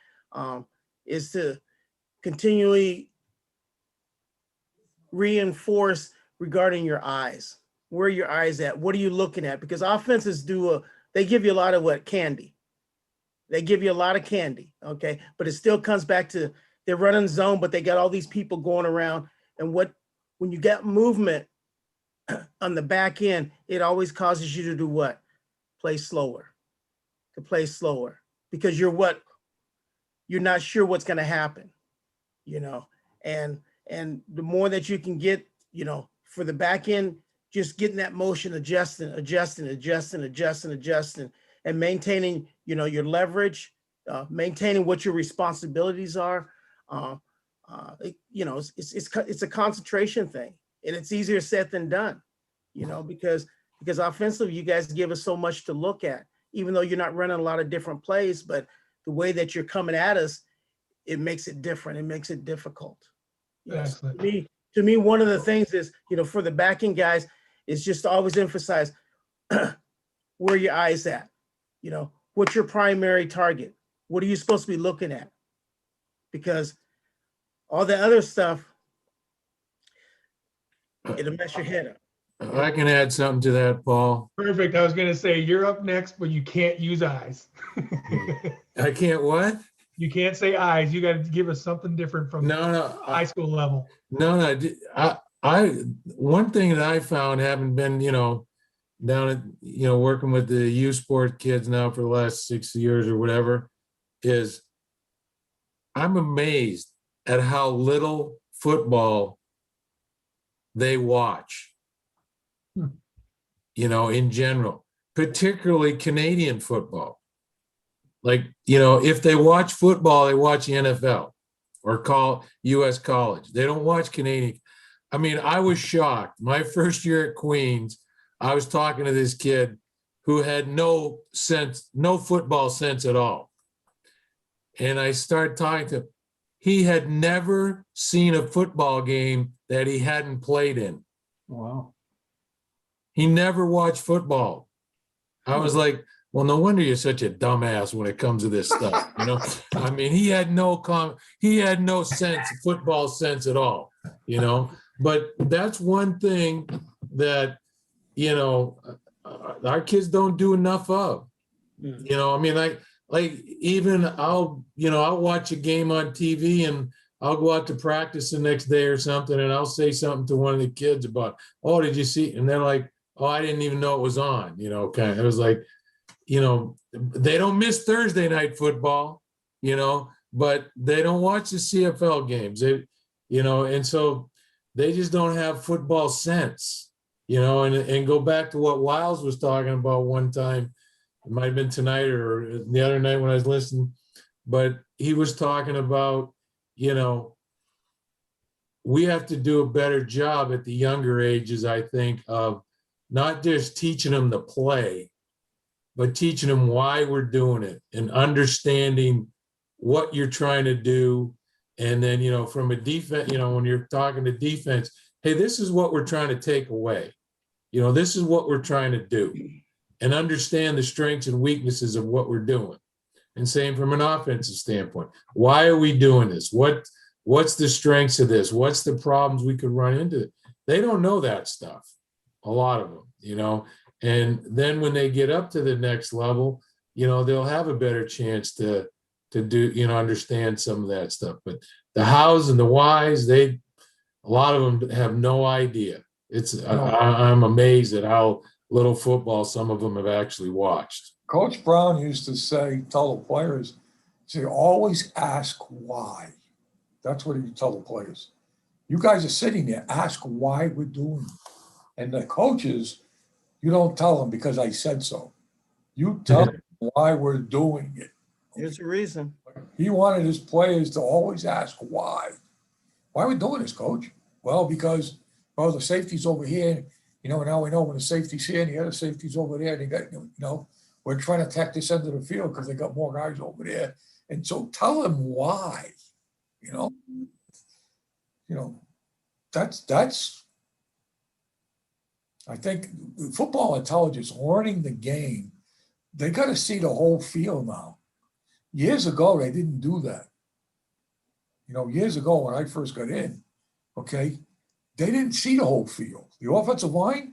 Speaker 10: is to continually reinforce regarding your eyes. Where are your eyes at? What are you looking at? Because offenses they give you a lot of candy. They give you a lot of candy, okay? But it still comes back to they're running zone, but they got all these people going around. And when you get movement on the back end, it always causes you to do what? Play slower. To play slower. Because you're not sure what's going to happen, you know? And the more that you can get, you know, for the back end, just getting that motion, adjusting, and maintaining, you know, your leverage, maintaining what your responsibilities are. You know, it's a concentration thing, and it's easier said than done, you know, because offensively, you guys give us so much to look at, even though you're not running a lot of different plays, but the way that you're coming at us, it makes it different. It makes it difficult. Yes. To me, one of the things is, you know, for the backing guys, is just to always emphasize where your eyes at. You know, what's your primary target? What are you supposed to be looking at? Because all the other stuff, it'll mess your head up.
Speaker 12: I can add something to that, Paul.
Speaker 1: Perfect. I was going to say you're up next, but you can't use eyes.
Speaker 12: I can't what?
Speaker 1: You can't say eyes. You got to give us something different from high school level.
Speaker 12: No. I one thing that I found, having been, you know, down at, you know, working with the youth sport kids now for the last 6 years or whatever, is I'm amazed at how little football they watch. You know, in general, particularly Canadian football. Like, you know, if they watch football, they watch the NFL or US college. They don't watch Canadian. I mean, I was shocked. My first year at Queens, I was talking to this kid who had no football sense at all. And I started talking to him. He had never seen a football game that he hadn't played in.
Speaker 8: Wow.
Speaker 12: He never watched football. I was like, well, no wonder you're such a dumbass when it comes to this stuff. You know, I mean, he had no sense, football sense at all, you know, but that's one thing that, you know, our kids don't do enough of, you know. I mean, like even I'll watch a game on TV and I'll go out to practice the next day or something, and I'll say something to one of the kids about, oh, did you see? And they're like, oh, I didn't even know it was on, you know, kind of. It was like, you know, they don't miss Thursday night football, you know, but they don't watch the CFL games, you know, and so they just don't have football sense, you know, and go back to what Wiles was talking about one time. It might have been tonight or the other night when I was listening, but he was talking about, you know, we have to do a better job at the younger ages, I think, of not just teaching them the play, but teaching them why we're doing it and understanding what you're trying to do. And then, you know, from a defense, you know, when you're talking to defense, hey, this is what we're trying to take away. You know, this is what we're trying to do, and understand the strengths and weaknesses of what we're doing. And same from an offensive standpoint. Why are we doing this? What's the strengths of this? What's the problems we could run into? They don't know that stuff. A lot of them, you know, and then when they get up to the next level, you know, they'll have a better chance to do, you know, understand some of that stuff. But the hows and the whys, a lot of them have no idea. I'm amazed at how little football some of them have actually watched.
Speaker 11: Coach Brown used to tell the players, always ask why. That's what he would tell the players. You guys are sitting there, ask why we're doing it. And the coaches, you don't tell them because I said so. You tell them why we're doing it.
Speaker 10: There's a reason.
Speaker 11: He wanted his players to always ask why. Why are we doing this, Coach? Well, because, well, the safety's over here. You know, now we know when the safety's here and the other safety's over there. They got, you know, we're trying to attack this end of the field because they got more guys over there. And so tell them why, you know. That's I think football intelligence, learning the game, they got to see the whole field now. Years ago, they didn't do that. You know, years ago when I first got in, okay, they didn't see the whole field. The offensive line,